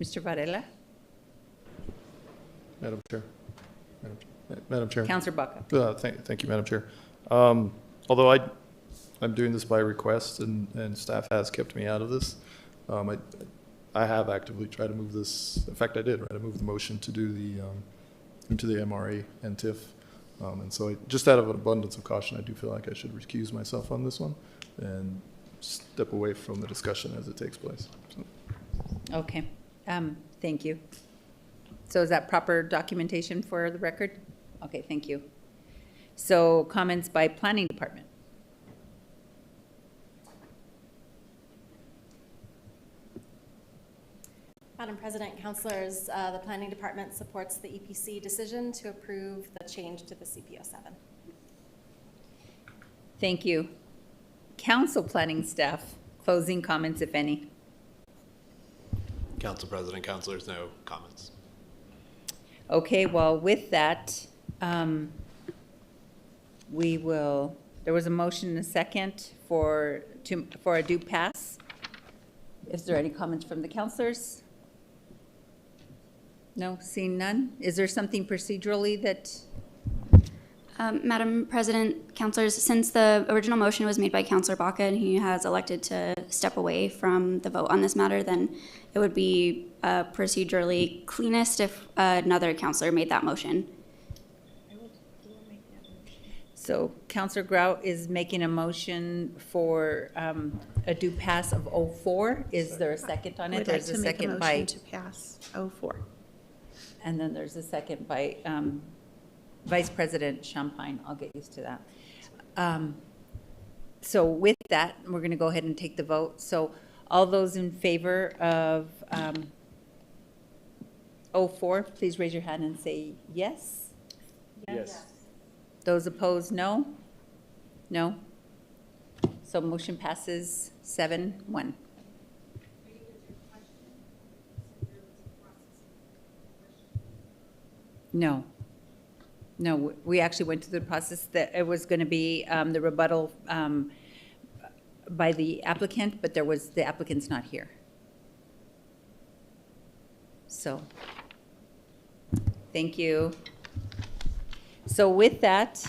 Speaker 15: Mr. Varela?
Speaker 8: Madam Chair. Madam Chair.
Speaker 15: Councilor Baca.
Speaker 8: Thank you, Madam Chair. Although I'm doing this by request and staff has kept me out of this, I have actively tried to move this. In fact, I did. Right, I moved the motion to do the into the MRA and TIF, and so just out of an abundance of caution, I do feel like I should recuse myself on this one and step away from the discussion as it takes place. So.
Speaker 15: Okay. Thank you. So is that proper documentation for the record? Okay, thank you. So comments by planning department.
Speaker 22: Madam President, councilors, the planning department supports the EPC decision to approve the change to the CPO 7.
Speaker 15: Thank you. Council planning staff, closing comments, if any.
Speaker 10: Council President, councilors, no comments.
Speaker 15: Okay, well, with that, there was a motion and a second for a due pass. Is there any comments from the councilors? No, seeing none. Is there something procedurally that?
Speaker 23: Madam President, councilors, since the original motion was made by Councilor Baca and he has elected to step away from the vote on this matter, then it would be procedurally cleanest if another councilor made that motion.
Speaker 15: So Councilor Grout is making a motion for a due pass of 04. Is there a second on it? There's a second by
Speaker 1: to pass 04.
Speaker 15: And then there's a second by Vice President Champagne. I'll get used to that. So with that, we're going to go ahead and take the vote. So all those in favor of 04, please raise your hand and say yes.
Speaker 10: Yes.
Speaker 15: Those opposed, no? No? So motion passes 7-1. No. No, we actually went through the process that it was going to be the rebuttal by the applicant, but the applicant's not here. So Thank you. So with that,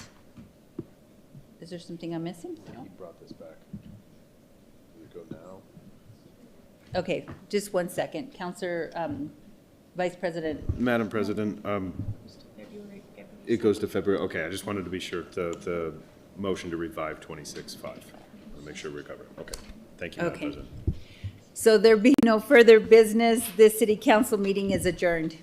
Speaker 15: is there something I'm missing? No?
Speaker 20: You brought this back. Does it go now?
Speaker 15: Okay, just one second. Counselor, Vice President.
Speaker 20: Madam President, it goes to February. Okay, I just wanted to be sure the motion to revive 26.5. I'll make sure we cover it. Okay, thank you, Madam
Speaker 15: Okay.
Speaker 20: President.
Speaker 15: So there be no further business. This city council meeting is adjourned.